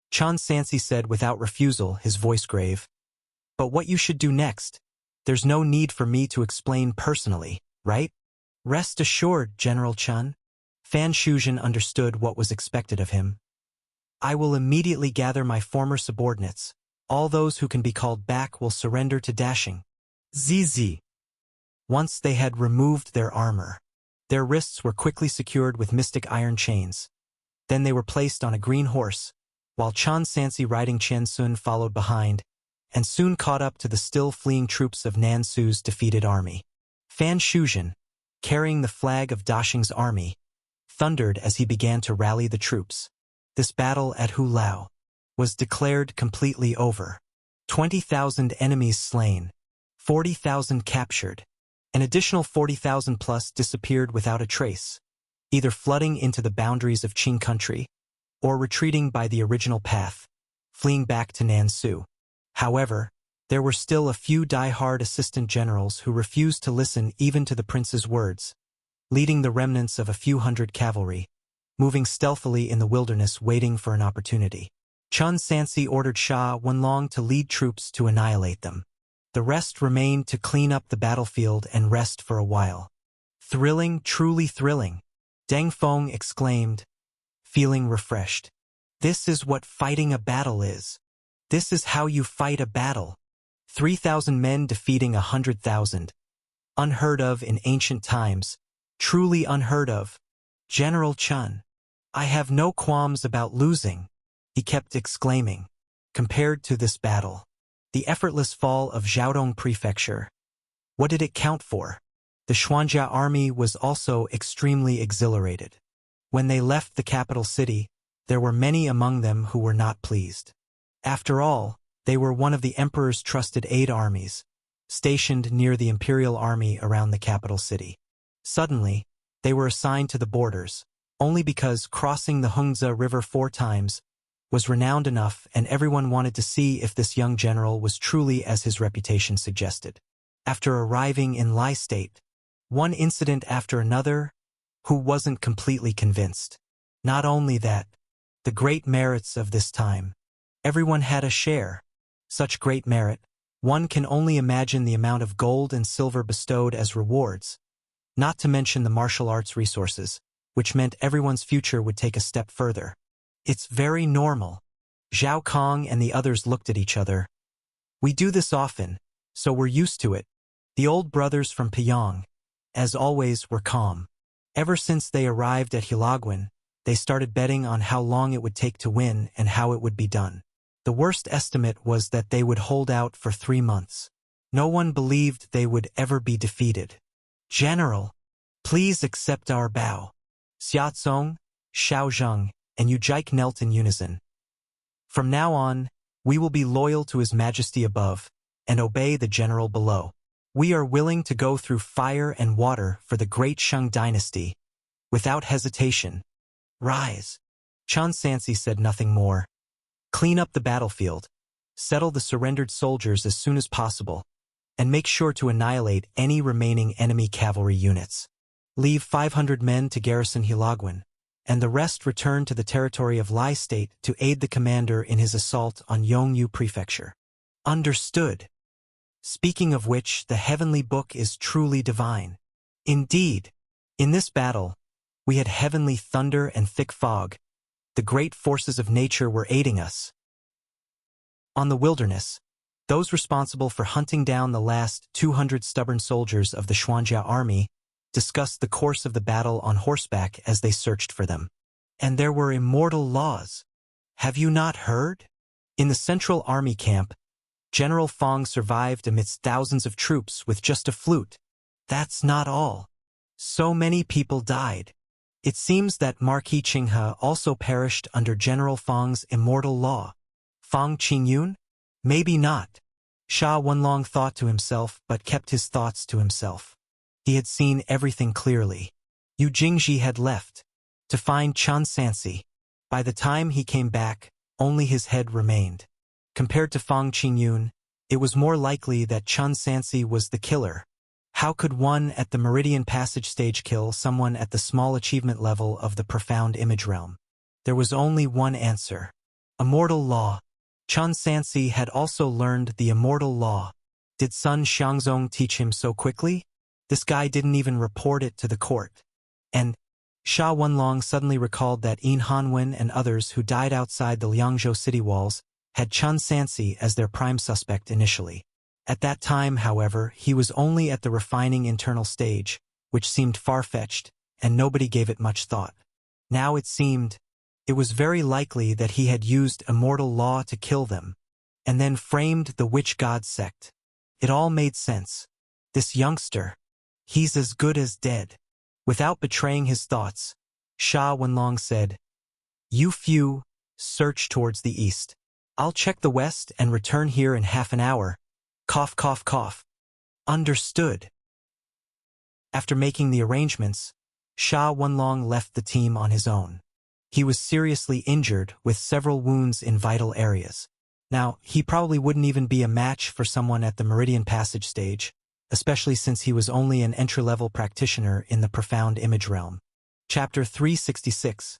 Chun Sansi said without refusal, his voice grave. "But what you should do next, there's no need for me to explain personally, right? Rest assured, General Chun, Fan Shuzhen understood what was expected of him. I will immediately gather my former subordinates. All those who can be called back will surrender to dashing. ZZ. Once they had removed their armor, their wrists were quickly secured with mystic iron chains. Then they were placed on a green horse, while Chan Sansi riding Chen Sun followed behind, and soon caught up to the still fleeing troops of Nan Su's defeated army. Fan Shuzhen, carrying the flag of Dashing's army, thundered as he began to rally the troops. This battle at Hulao was declared completely over. 20,000 enemies slain, 40,000 captured. An additional 40,000 plus disappeared without a trace, either flooding into the boundaries of Qing country or retreating by the original path, fleeing back to Nansu. However, there were still a few die-hard assistant generals who refused to listen even to the prince's words, leading the remnants of a few hundred cavalry, moving stealthily in the wilderness waiting for an opportunity. Chun Sansi ordered Sha Wenlong to lead troops to annihilate them. The rest remained to clean up the battlefield and rest for a while. Thrilling, truly thrilling, Deng Feng exclaimed, feeling refreshed. This is what fighting a battle is. This is how you fight a battle. 3,000 men defeating 100,000. Unheard of in ancient times. Truly unheard of. General Chun. I have no qualms about losing, he kept exclaiming. Compared to this battle, the effortless fall of Jiaodong Prefecture, what did it count for? The Xuanjia army was also extremely exhilarated. When they left the capital city, there were many among them who were not pleased. After all, they were one of the emperor's trusted aid armies, stationed near the imperial army around the capital city. Suddenly, they were assigned to the borders, only because crossing the Hongze River 4 times was renowned enough and everyone wanted to see if this young general was truly as his reputation suggested. After arriving in Lai State, one incident after another, who wasn't completely convinced? Not only that, the great merits of this time. Everyone had a share. Such great merit, one can only imagine the amount of gold and silver bestowed as rewards, not to mention the martial arts resources, which meant everyone's future would take a step further. It's very normal. Zhao Kong and the others looked at each other. We do this often, so we're used to it. The old brothers from Pyong, as always, were calm. Ever since they arrived at Hilagwan, they started betting on how long it would take to win and how it would be done. The worst estimate was that they would hold out for 3 months. No one believed they would ever be defeated. General, please accept our bow. Xiaozong, Xiaozheng, and Yujike knelt in unison. From now on, we will be loyal to His Majesty above and obey the general below. We are willing to go through fire and water for the great Shang dynasty. Without hesitation. Rise. Chan Sansi said nothing more. Clean up the battlefield, settle the surrendered soldiers as soon as possible, and make sure to annihilate any remaining enemy cavalry units. Leave 500 men to garrison Hilagwan, and the rest return to the territory of Lai State to aid the commander in his assault on Yongyu Prefecture. Understood. Speaking of which, the heavenly book is truly divine. Indeed, in this battle, we had heavenly thunder and thick fog. The great forces of nature were aiding us. On the wilderness, those responsible for hunting down the last 200 stubborn soldiers of the Xuanjia army discussed the course of the battle on horseback as they searched for them. And there were immortal laws. Have you not heard? In the central army camp, General Fong survived amidst thousands of troops with just a flute. That's not all. So many people died. It seems that Marquis Qinghe also perished under General Fong's immortal law. Fong Qingyun? Maybe not. Sha Wenlong thought to himself but kept his thoughts to himself. He had seen everything clearly. Yu Jingji had left to find Chan Sansi. By the time he came back, only his head remained. Compared to Fong Qingyun, it was more likely that Chan Sansi was the killer. How could one at the Meridian Passage stage kill someone at the small achievement level of the Profound Image Realm? There was only one answer. Immortal Law. Chan Sansi had also learned the Immortal Law. Did Sun Xiangzong teach him so quickly? This guy didn't even report it to the court. And Sha Wenlong suddenly recalled that Yin Hanwen and others who died outside the Liangzhou city walls had Chun Sansi as their prime suspect initially. At that time, however, he was only at the refining internal stage, which seemed far-fetched, and nobody gave it much thought. Now it was very likely that he had used immortal law to kill them, and then framed the witch god sect. It all made sense. This youngster, he's as good as dead. Without betraying his thoughts, Sha Wenlong said, "You few, search towards the east. I'll check the west and return here in half an hour. Cough, cough, cough." Understood. After making the arrangements, Sha Wenlong left the team on his own. He was seriously injured with several wounds in vital areas. Now, he probably wouldn't even be a match for someone at the Meridian Passage stage, especially since he was only an entry-level practitioner in the profound image realm. Chapter 366.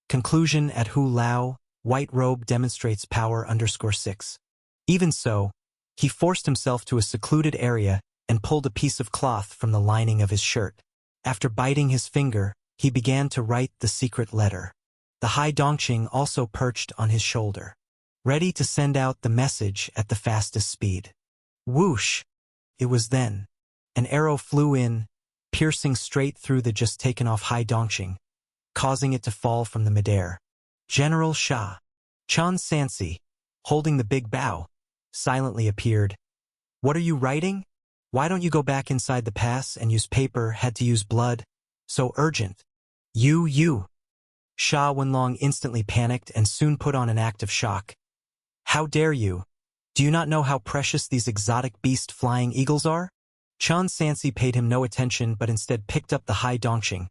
Conclusion at Hu Lao, White Robe demonstrates power _6. Even so, he forced himself to a secluded area and pulled a piece of cloth from the lining of his shirt. After biting his finger, he began to write the secret letter. The Hai Dongqing also perched on his shoulder, ready to send out the message at the fastest speed. Whoosh! It was then. An arrow flew in, piercing straight through the just taken off Hai Dongqing, causing it to fall from the midair. General Sha, Chun Sansi, holding the big bow, silently appeared. "What are you writing? Why don't you go back inside the pass and use paper? Had to use blood? So urgent." You. Sha Wenlong instantly panicked and soon put on an act of shock. "How dare you? Do you not know how precious these exotic beast flying eagles are?" Chun Sansi paid him no attention but instead picked up the Hai Dongqing,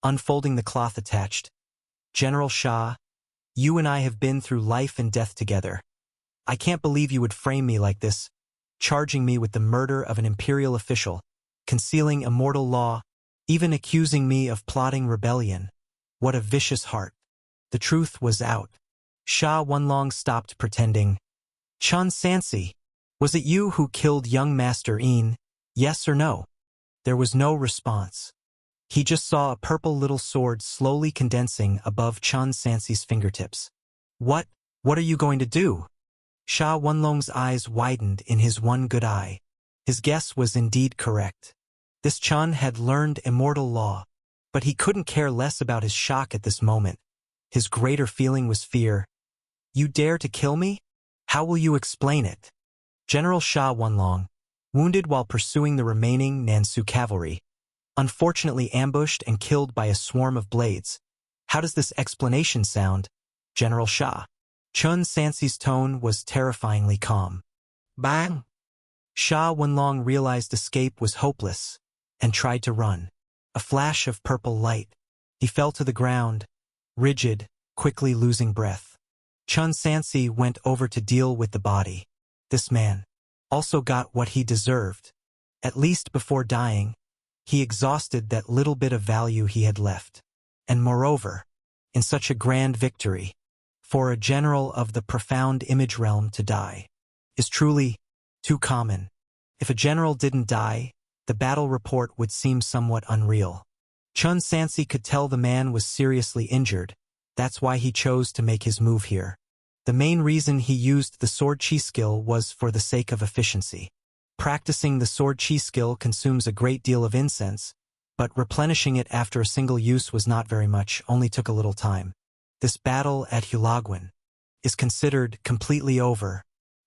unfolding the cloth attached. "General Sha, you and I have been through life and death together. I can't believe you would frame me like this, charging me with the murder of an imperial official, concealing immortal law, even accusing me of plotting rebellion. What a vicious heart." The truth was out. Sha Wenlong stopped pretending. "Chun Sansi, was it you who killed young Master Yin? Yes or no?" There was no response. He just saw a purple little sword slowly condensing above Chun Sansi's fingertips. What are you going to do?" Sha Wenlong's eyes widened in his one good eye. His guess was indeed correct. This Chun had learned immortal law, but he couldn't care less about his shock at this moment. His greater feeling was fear. "You dare to kill me? How will you explain it?" General Sha Wenlong, wounded while pursuing the remaining Nansu cavalry, unfortunately ambushed and killed by a swarm of blades. "How does this explanation sound, General Sha?" Chun Sansi's tone was terrifyingly calm. "Bang!" Sha Wenlong realized escape was hopeless and tried to run. A flash of purple light. He fell to the ground, rigid, quickly losing breath. Chun Sansi went over to deal with the body. This man also got what he deserved. At least before dying, he exhausted that little bit of value he had left. And moreover, in such a grand victory, for a general of the profound image realm to die is truly too common. If a general didn't die, the battle report would seem somewhat unreal. Chun Sansi could tell the man was seriously injured. That's why he chose to make his move here. The main reason he used the sword chi skill was for the sake of efficiency. Practicing the sword chi skill consumes a great deal of incense, but replenishing it after a single use was not very much, only took a little time. This battle at Hulagwan is considered completely over.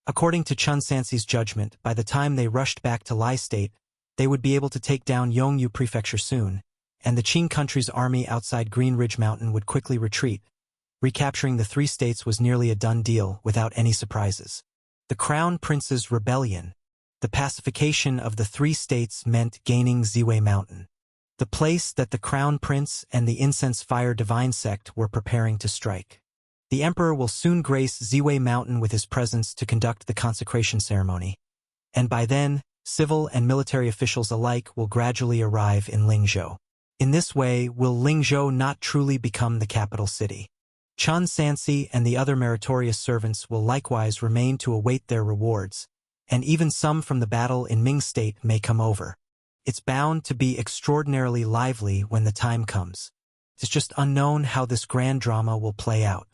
According to Chun Sansi's judgment, by the time they rushed back to Lai State, they would be able to take down Yongyu Prefecture soon, and the Qing country's army outside Green Ridge Mountain would quickly retreat. Recapturing the three states was nearly a done deal without any surprises. The Crown Prince's rebellion. The pacification of the three states meant gaining Ziwei Mountain, the place that the Crown Prince and the Incense Fire Divine sect were preparing to strike. The Emperor will soon grace Ziwei Mountain with his presence to conduct the consecration ceremony, and by then, civil and military officials alike will gradually arrive in Lingzhou. In this way, will Lingzhou not truly become the capital city. Chun Sansi and the other meritorious servants will likewise remain to await their rewards, and even some from the battle in Ming State may come over. It's bound to be extraordinarily lively when the time comes. It's just unknown how this grand drama will play out.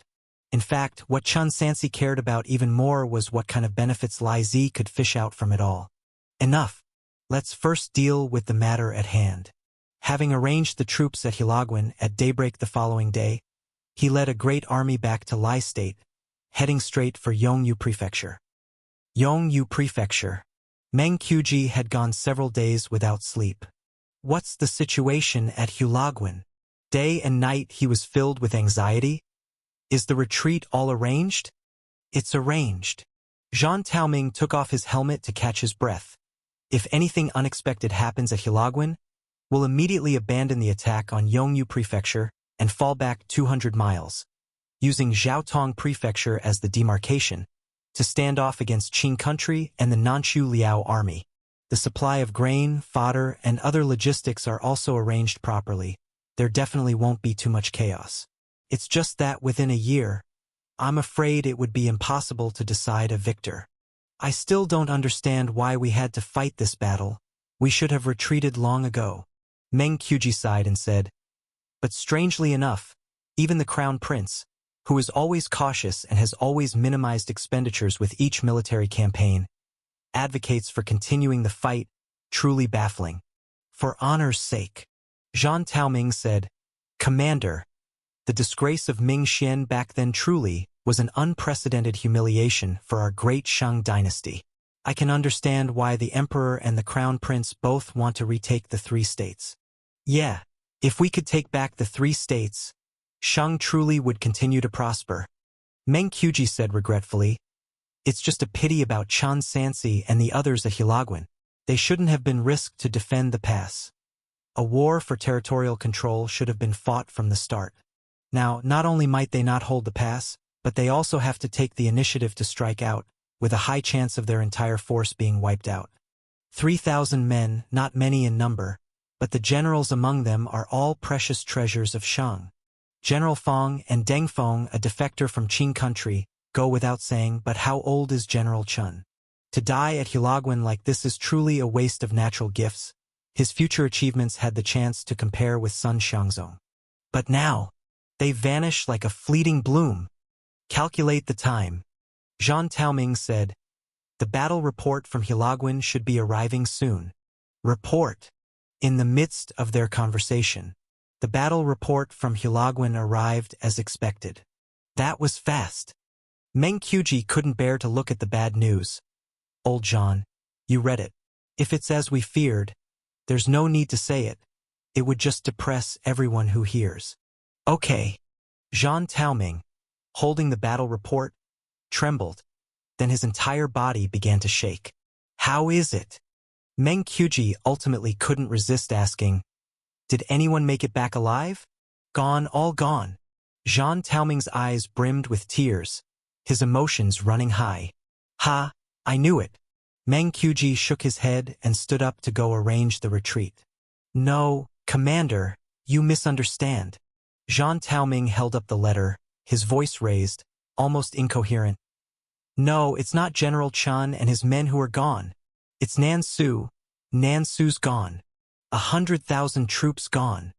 In fact, what Chun Sansi cared about even more was what kind of benefits Lai Zi could fish out from it all. Enough. Let's first deal with the matter at hand. Having arranged the troops at Hilagwan at daybreak the following day, he led a great army back to Lai State, heading straight for Yongyu Prefecture. Yongyu Prefecture. Meng Qiuji had gone several days without sleep. What's the situation at Hilagwan? Day and night he was filled with anxiety. Is the retreat all arranged? It's arranged. Zhang Taoming took off his helmet to catch his breath. If anything unexpected happens at Hilagwan, we'll immediately abandon the attack on Yongyu Prefecture and fall back 200 miles, using Zhaotong Prefecture as the demarcation, to stand off against Qing country and the Nanchu Liao army. The supply of grain, fodder, and other logistics are also arranged properly. There definitely won't be too much chaos. It's just that within a year, I'm afraid it would be impossible to decide a victor. I still don't understand why we had to fight this battle. We should have retreated long ago. Meng Qiuji sighed and said, but strangely enough, even the Crown Prince, who is always cautious and has always minimized expenditures with each military campaign, advocates for continuing the fight, truly baffling. For honor's sake. Zhang Taoming said, Commander, the disgrace of Ming Xian back then truly was an unprecedented humiliation for our great Shang dynasty. I can understand why the Emperor and the Crown Prince both want to retake the 3 states. Yeah, if we could take back the 3 states, Shang truly would continue to prosper. Meng Qiuji said regretfully, it's just a pity about Chun Sansi and the others at Hilagwan. They shouldn't have been risked to defend the pass. A war for territorial control should have been fought from the start. Now, not only might they not hold the pass, but they also have to take the initiative to strike out, with a high chance of their entire force being wiped out. 3,000 men, not many in number, but the generals among them are all precious treasures of Shang. General Feng and Deng Feng, a defector from Qing country, go without saying, but how old is General Chun? To die at Hilagwan like this is truly a waste of natural gifts. His future achievements had the chance to compare with Sun Xiangzong. But now, they vanish like a fleeting bloom. Calculate the time. Zhang Taoming said, the battle report from Hilagwan should be arriving soon. Report. In the midst of their conversation, the battle report from Hilagwan arrived as expected. That was fast. Meng Qiuji couldn't bear to look at the bad news. Old Zhang, you read it. If it's as we feared, there's no need to say it. It would just depress everyone who hears. Okay. Zhang Taoming, holding the battle report, trembled. Then his entire body began to shake. How is it? Meng Qiuji ultimately couldn't resist asking, did anyone make it back alive? Gone, all gone. Zhang Taoming's eyes brimmed with tears, his emotions running high. Ha, I knew it. Meng Qiuji shook his head and stood up to go arrange the retreat. No, Commander, you misunderstand. Zhang Taoming held up the letter, his voice raised, almost incoherent. No, it's not General Chun and his men who are gone. It's Nansu. Nansu's gone. 100,000 troops gone.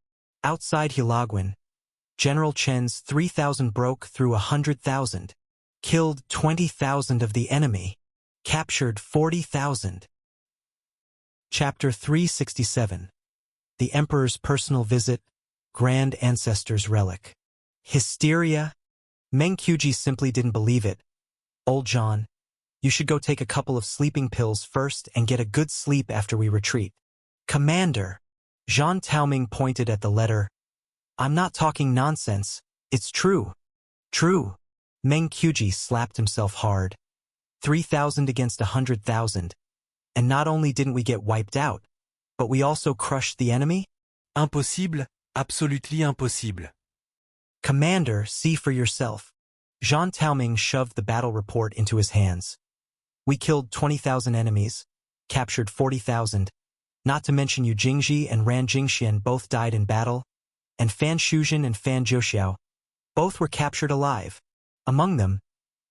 Outside Hilagwan, General Chen's 3,000 broke through 100,000. Killed 20,000 of the enemy. Captured 40,000. Chapter 367. The Emperor's Personal Visit, Grand Ancestor's Relic. Hysteria? Meng Qiuji simply didn't believe it. Old Zhang, you should go take a couple of sleeping pills first and get a good sleep after we retreat. Commander. Zhang Taoming pointed at the letter. I'm not talking nonsense. It's true. True. Meng Qiuji slapped himself hard. 3,000 against 100,000. And not only didn't we get wiped out, but we also crushed the enemy? Impossible, absolutely impossible. Commander, see for yourself. Zhang Taoming shoved the battle report into his hands. We killed 20,000 enemies, captured 40,000, not to mention Yu Jingji and Ran Jingxian both died in battle, and Fan Shuzhen and Fan Zhouxiao, both were captured alive. Among them,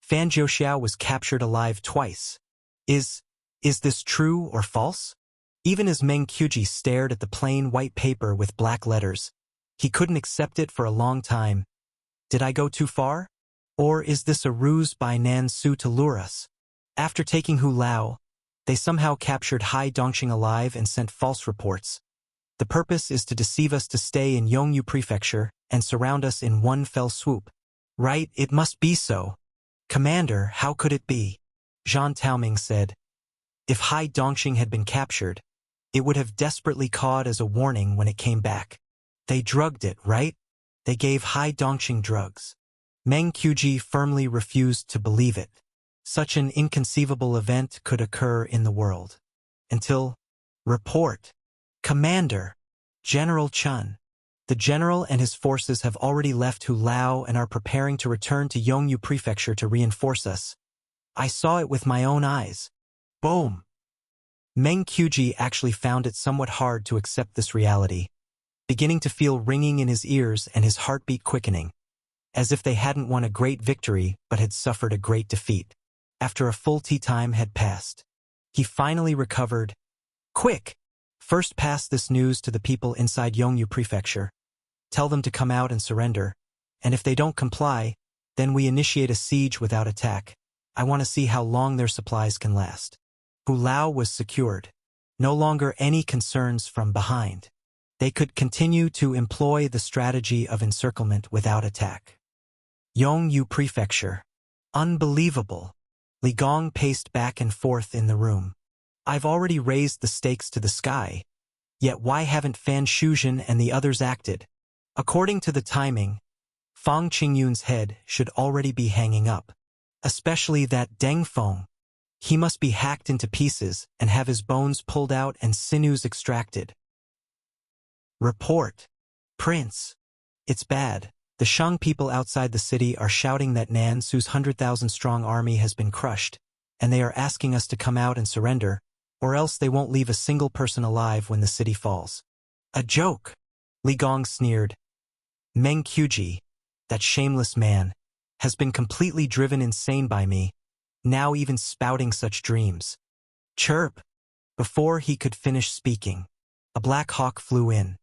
Fan Zhouxiao was captured alive twice. Is this true or false? Even as Meng Qiuji stared at the plain white paper with black letters, He couldn't accept it for a long time. Did I go too far? Or is this a ruse by Nan Su to lure us? After taking Hu Lao, they somehow captured Hai Dongxing alive and sent false reports. The purpose is to deceive us to stay in Yongyu Prefecture and surround us in one fell swoop. Right, it must be so. Commander, how could it be? Zhang Taoming said. If Hai Dongxing had been captured, it would have desperately called as a warning when it came back. They drugged it, right? They gave Hai Dongxing drugs. Meng Qiuji firmly refused to believe it. Such an inconceivable event could occur in the world. Until, report. Commander, General Chun. The general and his forces have already left Hu Lao and are preparing to return to Yongyu Prefecture to reinforce us. I saw it with my own eyes. Boom! Meng Qiuji actually found it somewhat hard to accept this reality, beginning to feel ringing in his ears and his heartbeat quickening, as if they hadn't won a great victory but had suffered a great defeat. After a full tea time had passed, he finally recovered. Quick! First pass this news to the people inside Yongyu Prefecture. Tell them to come out and surrender, and if they don't comply, then we initiate a siege without attack. I want to see how long their supplies can last. Hu Lao was secured. No longer any concerns from behind. They could continue to employ the strategy of encirclement without attack. Yongyu Prefecture. Unbelievable. Li Gong paced back and forth in the room. I've already raised the stakes to the sky. Yet why haven't Fan Shuzhen and the others acted? According to the timing, Fang Qingyun's head should already be hanging up. Especially that Deng Feng. He must be hacked into pieces and have his bones pulled out and sinews extracted. Report. Prince. It's bad. The Shang people outside the city are shouting that Nan Su's 100,000-strong army has been crushed, and they are asking us to come out and surrender, or else they won't leave a single person alive when the city falls. A joke. Li Gong sneered. Meng Qiuji, that shameless man, has been completely driven insane by me, now even spouting such dreams. Chirp. Before he could finish speaking, a black hawk flew in.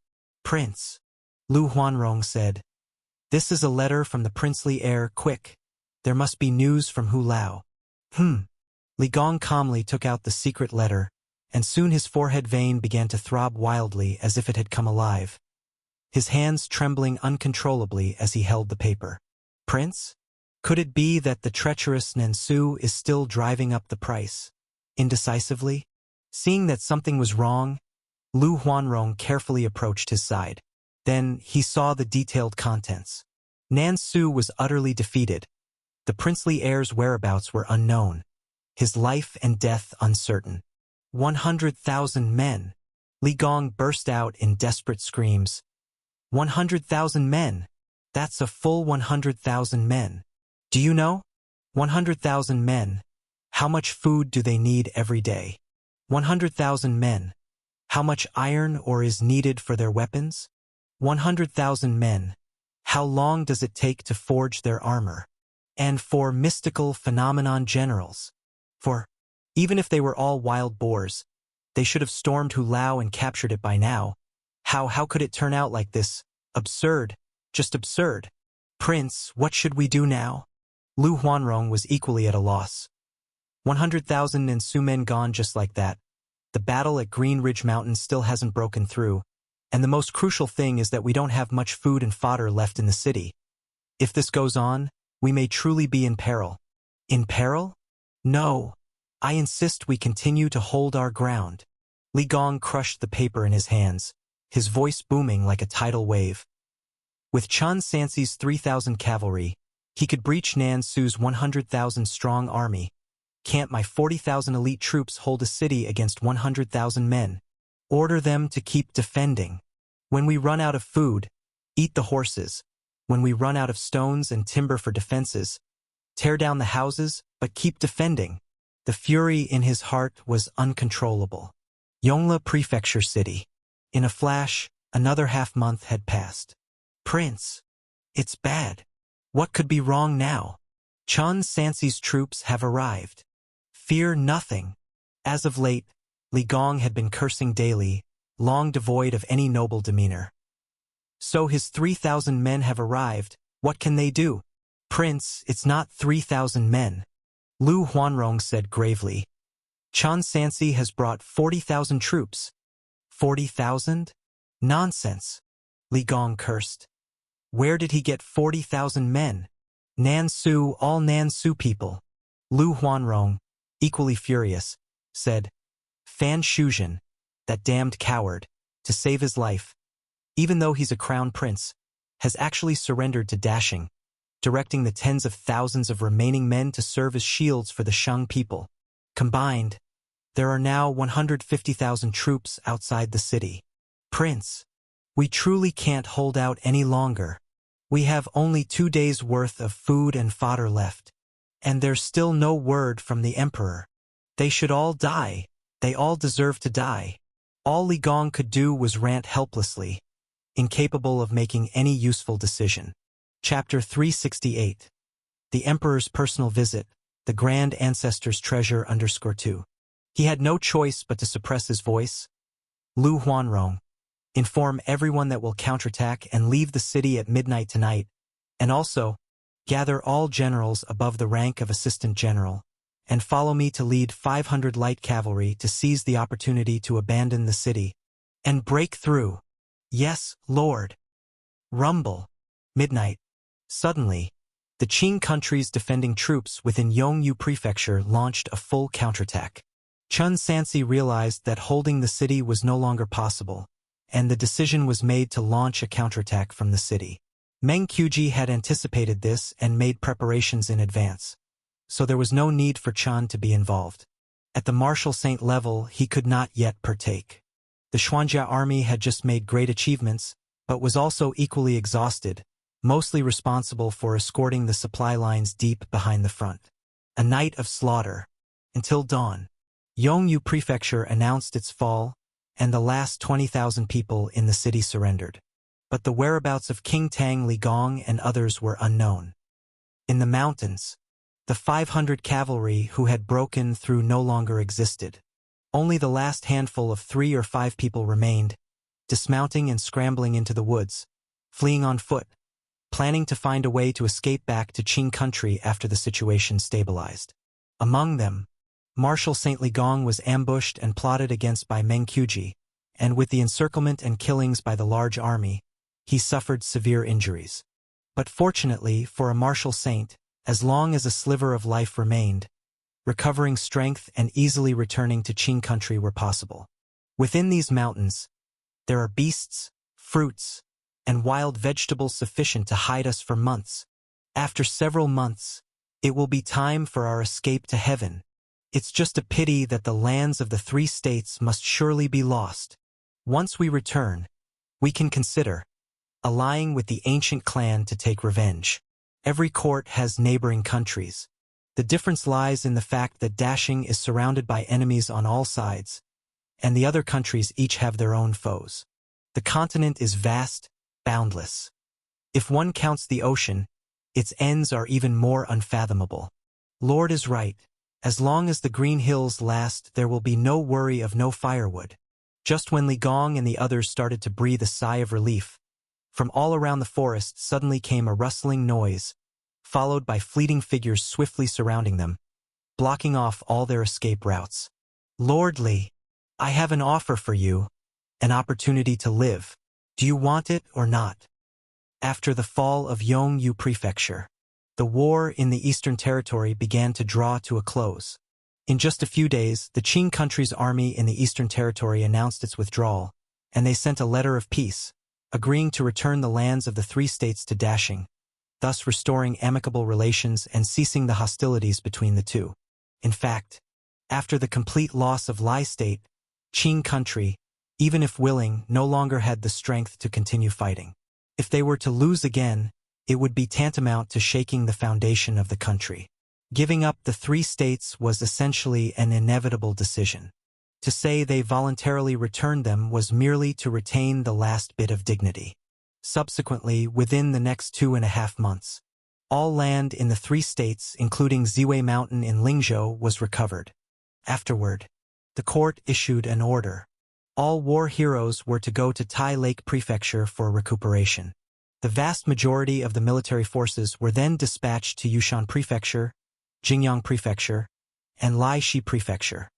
Prince. Lu Huanrong said. This is a letter from the princely heir, quick. There must be news from Hu Lao. Li Gong calmly took out the secret letter, and soon his forehead vein began to throb wildly as if it had come alive, his hands trembling uncontrollably as he held the paper. Prince? Could it be that the treacherous Nan Su is still driving up the price? Indecisively? Seeing that something was wrong, Lu Huanrong carefully approached his side. Then he saw the detailed contents. Nan Su was utterly defeated. The princely heir's whereabouts were unknown. His life and death uncertain. 100,000 men. Li Gong burst out in desperate screams. 100,000 men. That's a full 100,000 men. Do you know? 100,000 men. How much food do they need every day? 100,000 men. How much iron ore is needed for their weapons? 100,000 men. How long does it take to forge their armor? And for mystical phenomenon generals. For, even if they were all wild boars, they should have stormed Hu Lao and captured it by now. How could it turn out like this? Absurd. Just absurd. Prince, what should we do now? Lu Huanrong was equally at a loss. 100,000 Nan Su men gone just like that. The battle at Green Ridge Mountain still hasn't broken through, and the most crucial thing is that we don't have much food and fodder left in the city. If this goes on, we may truly be in peril. In peril? No. I insist we continue to hold our ground. Li Gong crushed the paper in his hands, his voice booming like a tidal wave. With Chun Sanxi's 3,000 cavalry, he could breach Nan Su's 100,000-strong army. Can't my 40,000 elite troops hold a city against 100,000 men? Order them to keep defending. When we run out of food, eat the horses. When we run out of stones and timber for defenses, tear down the houses, but keep defending. The fury in his heart was uncontrollable. Yongla Prefecture City. In a flash, another half-month had passed. Prince. It's bad. What could be wrong now? Chun Sanxi's troops have arrived. Fear nothing. As of late, Li Gong had been cursing daily, long devoid of any noble demeanor. So his 3,000 men have arrived. What can they do? Prince, it's not 3,000 men, Lu Huanrong said gravely. Chen Sansi has brought 40,000 troops. 40,000? Nonsense, Li Gong cursed. Where did he get 40,000 men? Nansu, all Nansu people. Lu Huanrong, equally furious, said, Fan Shuzhen, that damned coward, to save his life, even though he's a crown prince, has actually surrendered to Dashing, directing the tens of thousands of remaining men to serve as shields for the Shang people. Combined, there are now 150,000 troops outside the city. Prince, we truly can't hold out any longer. We have only 2 days' worth of food and fodder left. And there's still no word from the emperor. They should all die. They all deserve to die. All Li Gong could do was rant helplessly, incapable of making any useful decision. Chapter 368. The Emperor's Personal Visit, the Grand Ancestor's Treasure _2. He had no choice but to suppress his voice. Lu Huanrong, inform everyone that we'll counterattack and leave the city at midnight tonight, and also, gather all generals above the rank of assistant general, and follow me to lead 500 light cavalry to seize the opportunity to abandon the city and break through. Yes, Lord. Rumble. Midnight. Suddenly, the Qing country's defending troops within Yongyu Prefecture launched a full counterattack. Chen Sansi realized that holding the city was no longer possible, and the decision was made to launch a counterattack from the city. Meng Qiuji had anticipated this and made preparations in advance, so there was no need for Chen to be involved. At the Marshal Saint level, he could not yet partake. The Xuanjia army had just made great achievements, but was also equally exhausted, mostly responsible for escorting the supply lines deep behind the front. A night of slaughter. Until dawn, Yongyu Prefecture announced its fall, and the last 20,000 people in the city surrendered. But the whereabouts of King Tang Li Gong and others were unknown. In the mountains, the 500 cavalry who had broken through no longer existed. Only the last handful of 3 or 5 people remained, dismounting and scrambling into the woods, fleeing on foot, planning to find a way to escape back to Qing country after the situation stabilized. Among them, Marshal Saint Li Gong was ambushed and plotted against by Meng Qiuji, and with the encirclement and killings by the large army, he suffered severe injuries. But fortunately for a Marshal Saint, as long as a sliver of life remained, recovering strength and easily returning to Qing country were possible. Within these mountains, there are beasts, fruits, and wild vegetables sufficient to hide us for months. After several months, it will be time for our escape to heaven. It's just a pity that the lands of the 3 states must surely be lost. Once we return, we can consider allying with the ancient clan to take revenge. Every court has neighboring countries. The difference lies in the fact that Dashing is surrounded by enemies on all sides, and the other countries each have their own foes. The continent is vast, boundless. If one counts the ocean, its ends are even more unfathomable. Lord is right. As long as the green hills last, there will be no worry of no firewood. Just when Li Gong and the others started to breathe a sigh of relief, from all around the forest suddenly came a rustling noise, followed by fleeting figures swiftly surrounding them, blocking off all their escape routes. Lord Li, I have an offer for you, an opportunity to live. Do you want it or not? After the fall of Yongyu Prefecture, the war in the Eastern Territory began to draw to a close. In just a few days, the Qing country's army in the Eastern Territory announced its withdrawal, and they sent a letter of peace, agreeing to return the lands of the 3 states to Dashing, thus restoring amicable relations and ceasing the hostilities between the two. In fact, after the complete loss of Lai State, Qing country, even if willing, no longer had the strength to continue fighting. If they were to lose again, it would be tantamount to shaking the foundation of the country. Giving up the 3 states was essentially an inevitable decision. To say they voluntarily returned them was merely to retain the last bit of dignity. Subsequently, within the next 2.5 months, all land in the 3 states, including Ziwei Mountain in Lingzhou, was recovered. Afterward, the court issued an order. All war heroes were to go to Tai Lake Prefecture for recuperation. The vast majority of the military forces were then dispatched to Yushan Prefecture, Jingyang Prefecture, and Laishi Prefecture.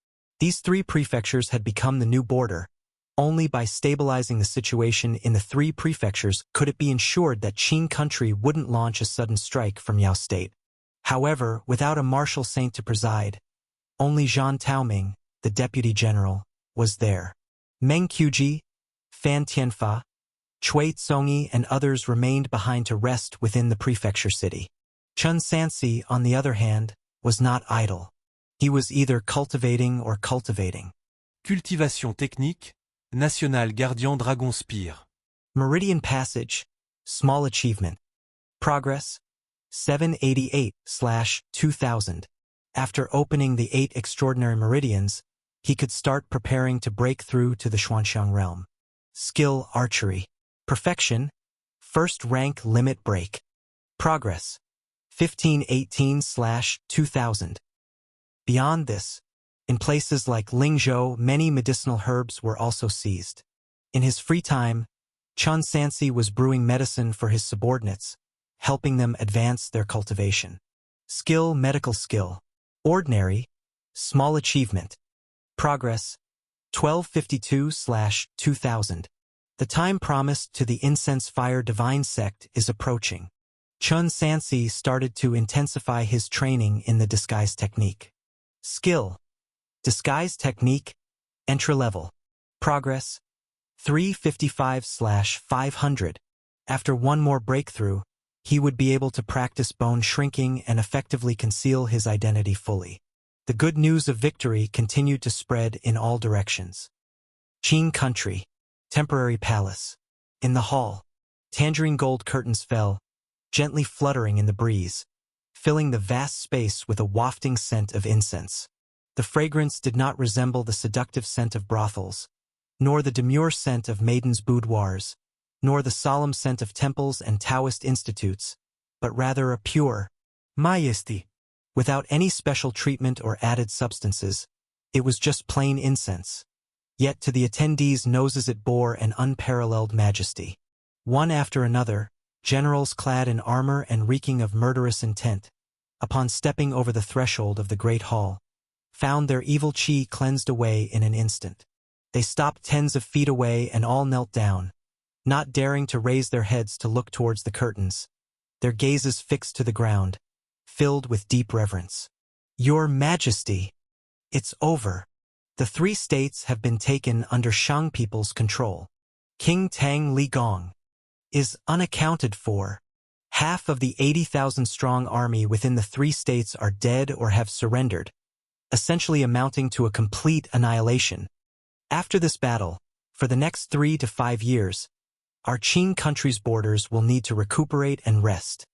These three prefectures had become the new border. Only by stabilizing the situation in the three prefectures could it be ensured that Qing country wouldn't launch a sudden strike from Yao State. However, without a martial saint to preside, only Zhang Taoming, the deputy general, was there. Meng Qiuji, Fan Tianfa, Cui Tsongyi and others remained behind to rest within the prefecture city. Chun Sansi, on the other hand, was not idle. He was either cultivating or cultivating. Cultivation technique, National Gardien Dragon Spear. Meridian Passage, small achievement. Progress, 788/2000. After opening the 8 extraordinary meridians, he could start preparing to break through to the Xuanxiang realm. Skill Archery. Perfection, first rank limit break. Progress, 1518/2000. Beyond this, in places like Lingzhou, many medicinal herbs were also seized. In his free time, Chun Sansi was brewing medicine for his subordinates, helping them advance their cultivation. Skill Medical Skill. Ordinary, small achievement. Progress, 1252/2000. The time promised to the incense fire divine sect is approaching. Chun Sansi started to intensify his training in the disguise technique. Skill, disguise technique, entry level. Progress, 355/500. After one more breakthrough, he would be able to practice bone shrinking and effectively conceal his identity fully. The good news of victory continued to spread in all directions. Qing country, temporary palace. In the hall, tangerine gold curtains fell, gently fluttering in the breeze, filling the vast space with a wafting scent of incense. The fragrance did not resemble the seductive scent of brothels, nor the demure scent of maidens' boudoirs, nor the solemn scent of temples and Taoist institutes, but rather a pure majesty. Without any special treatment or added substances, it was just plain incense. Yet to the attendees' noses it bore an unparalleled majesty. One after another, generals clad in armor and reeking of murderous intent, upon stepping over the threshold of the great hall, found their evil qi cleansed away in an instant. They stopped tens of feet away and all knelt down, not daring to raise their heads to look towards the curtains, their gazes fixed to the ground, filled with deep reverence. Your Majesty, it's over. The 3 states have been taken under Shang people's control. King Tang Li Gong is unaccounted for. Half of the 80,000-strong army within the 3 states are dead or have surrendered, essentially amounting to a complete annihilation. After this battle, for the next 3 to 5 years, our Qing country's borders will need to recuperate and rest.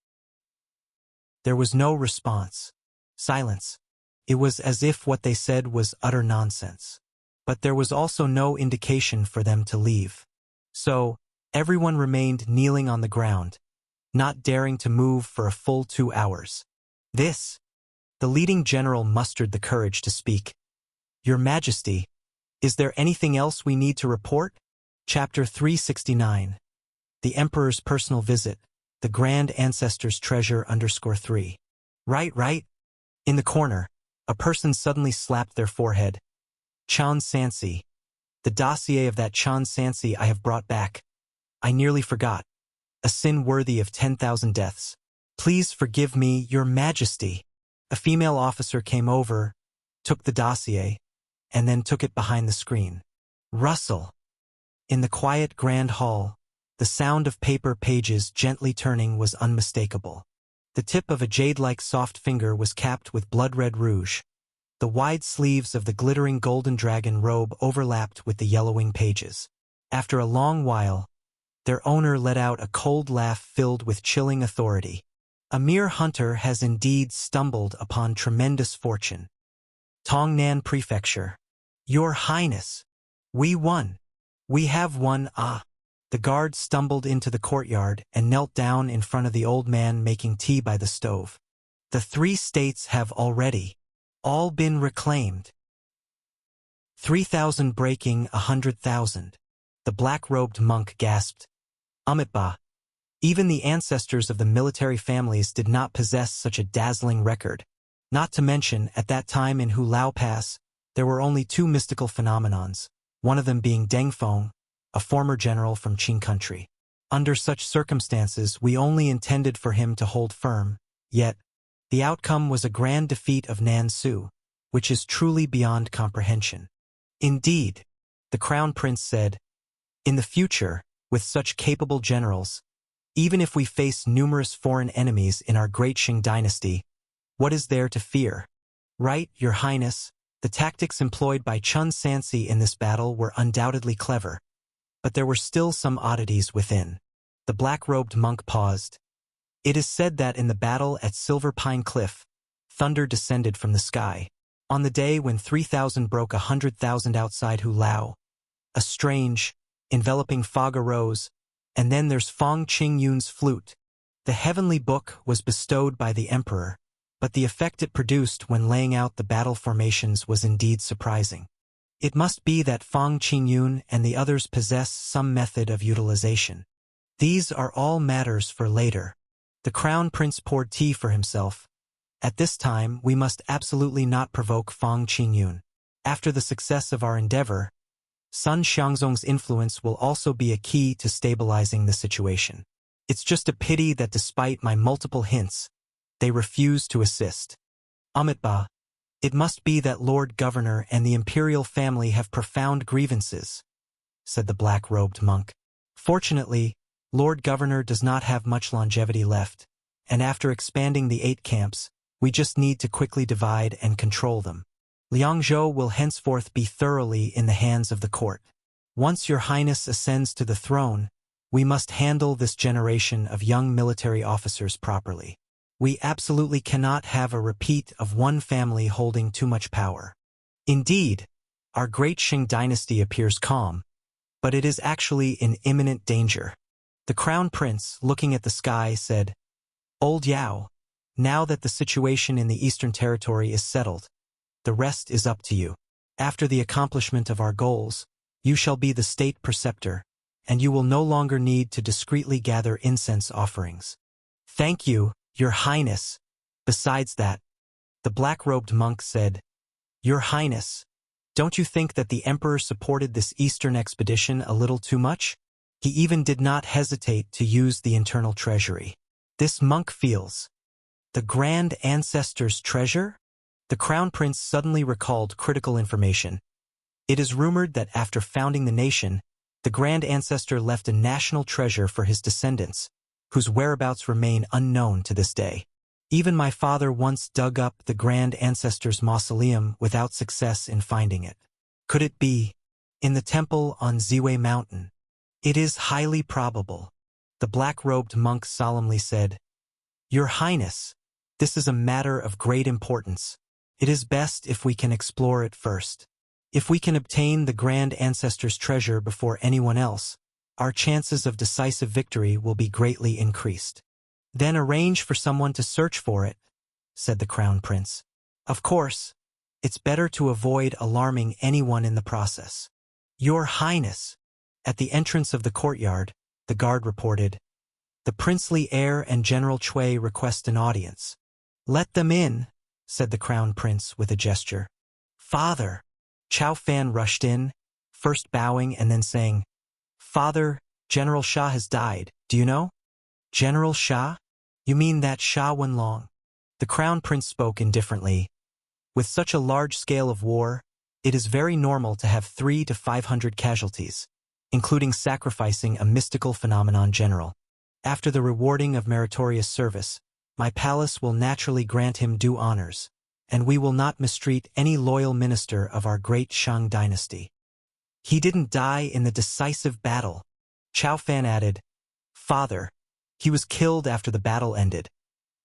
There was no response. Silence. It was as if what they said was utter nonsense. But there was also no indication for them to leave. So, everyone remained kneeling on the ground, not daring to move for a full 2 hours. The leading general mustered the courage to speak. Your Majesty, is there anything else we need to report? Chapter 369. The Emperor's Personal Visit. The Grand Ancestors Treasure _3. Right. In the corner, a person suddenly slapped their forehead. Chun Sansi. The dossier of that Chun Sansi I have brought back. I nearly forgot. A sin worthy of 10,000 deaths. Please forgive me, Your Majesty. A female officer came over, took the dossier, and then took it behind the screen. Rustle. In the quiet grand hall, the sound of paper pages gently turning was unmistakable. The tip of a jade-like soft finger was capped with blood-red rouge. The wide sleeves of the glittering golden dragon robe overlapped with the yellowing pages. After a long while, their owner let out a cold laugh filled with chilling authority. A mere hunter has indeed stumbled upon tremendous fortune. Tongnan Prefecture. Your Highness, we won. We have won. The guard stumbled into the courtyard and knelt down in front of the old man making tea by the stove. The 3 states have already all been reclaimed. 3,000 breaking 100,000. The black-robed monk gasped. Amitba. Even the ancestors of the military families did not possess such a dazzling record. Not to mention, at that time in Hulao Pass, there were only two mystical phenomenons, one of them being Deng Feng, a former general from Qing country. Under such circumstances, we only intended for him to hold firm, yet, the outcome was a grand defeat of Nan Su, which is truly beyond comprehension. Indeed, the Crown Prince said, in the future, with such capable generals, even if we face numerous foreign enemies in our great Qing dynasty, what is there to fear? Right, Your Highness, the tactics employed by Chun Sansi in this battle were undoubtedly clever, but there were still some oddities within. The black-robed monk paused. It is said that in the battle at Silver Pine Cliff, thunder descended from the sky. On the day when 3,000 broke 100,000 outside Hulao, a strange, enveloping fog arose, and then there's Fong Qingyun's flute. The heavenly book was bestowed by the emperor, but the effect it produced when laying out the battle formations was indeed surprising. It must be that Fong Qingyun and the others possess some method of utilization. These are all matters for later. The Crown Prince poured tea for himself. At this time, we must absolutely not provoke Fong Qingyun. After the success of our endeavor, Sun Xiangzong's influence will also be a key to stabilizing the situation. It's just a pity that despite my multiple hints, they refuse to assist. Amitba, it must be that Lord Governor and the imperial family have profound grievances, said the black-robed monk. Fortunately, Lord Governor does not have much longevity left, and after expanding the 8 camps, we just need to quickly divide and control them. Liangzhou will henceforth be thoroughly in the hands of the court. Once Your Highness ascends to the throne, we must handle this generation of young military officers properly. We absolutely cannot have a repeat of one family holding too much power. Indeed, our great Qing dynasty appears calm, but it is actually in imminent danger. The Crown Prince, looking at the sky, said, Old Yao, now that the situation in the Eastern Territory is settled, the rest is up to you. After the accomplishment of our goals, you shall be the state preceptor, and you will no longer need to discreetly gather incense offerings. Thank you, Your Highness. Besides that, the black-robed monk said, Your Highness, don't you think that the Emperor supported this Eastern expedition a little too much? He even did not hesitate to use the internal treasury. This monk feels. The Grand Ancestor's treasure? The Crown Prince suddenly recalled critical information. It is rumored that after founding the nation, the Grand Ancestor left a national treasure for his descendants, whose whereabouts remain unknown to this day. Even my father once dug up the Grand Ancestor's mausoleum without success in finding it. Could it be in the temple on Ziwei Mountain? It is highly probable. The black-robed monk solemnly said, Your Highness, this is a matter of great importance. It is best if we can explore it first. If we can obtain the Grand Ancestor's treasure before anyone else, our chances of decisive victory will be greatly increased. Then arrange for someone to search for it, said the Crown Prince. Of course, it's better to avoid alarming anyone in the process. Your Highness, at the entrance of the courtyard, the guard reported, the princely heir and General Cui request an audience. Let them in, said the Crown Prince with a gesture. Father! Chao Fan rushed in, first bowing and then saying, Father, General Shah has died, do you know? General Shah? You mean that Shah Wenlong? The Crown Prince spoke indifferently. With such a large scale of war, it is very normal to have 300 to 500 casualties, including sacrificing a mystical phenomenon general. After the rewarding of meritorious service, my palace will naturally grant him due honors, and we will not mistreat any loyal minister of our great Shang dynasty. He didn't die in the decisive battle, Chao Fan added. Father, he was killed after the battle ended.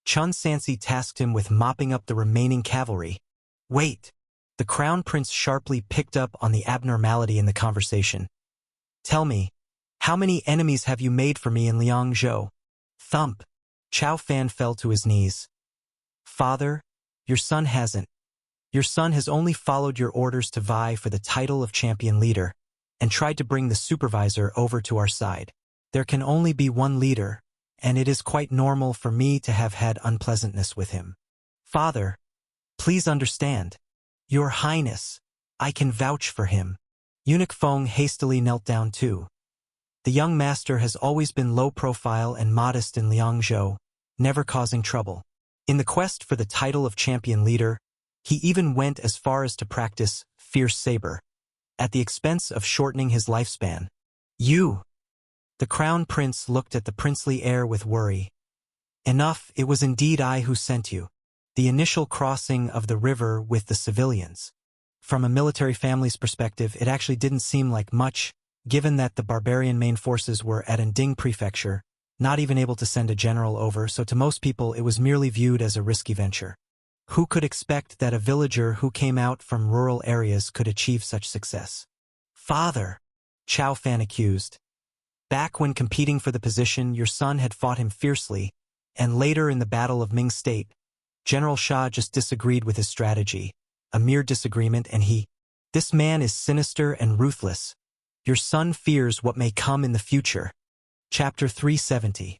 Chun Sansi tasked him with mopping up the remaining cavalry. Wait! The Crown Prince sharply picked up on the abnormality in the conversation. Tell me, how many enemies have you made for me in Liangzhou? Thump! Chao Fan fell to his knees. Father, your son hasn't. Your son has only followed your orders to vie for the title of champion leader and tried to bring the supervisor over to our side. There can only be one leader, and it is quite normal for me to have had unpleasantness with him. Father, please understand. Your Highness, I can vouch for him. Eunuch Feng hastily knelt down too. The young master has always been low profile and modest in Liangzhou, never causing trouble. In the quest for the title of champion leader, he even went as far as to practice fierce saber, at the expense of shortening his lifespan. You! The crown prince looked at the princely heir with worry. Enough, it was indeed I who sent you. The initial crossing of the river with the civilians. From a military family's perspective, it actually didn't seem like much, given that the barbarian main forces were at Anding Prefecture, not even able to send a general over, so to most people it was merely viewed as a risky venture. Who could expect that a villager who came out from rural areas could achieve such success? Father, Chao Fan accused. Back when competing for the position, your son had fought him fiercely, and later in the Battle of Ming State, General Shah just disagreed with his strategy, a mere disagreement, and this man is sinister and ruthless. Your son fears what may come in the future. Chapter 370.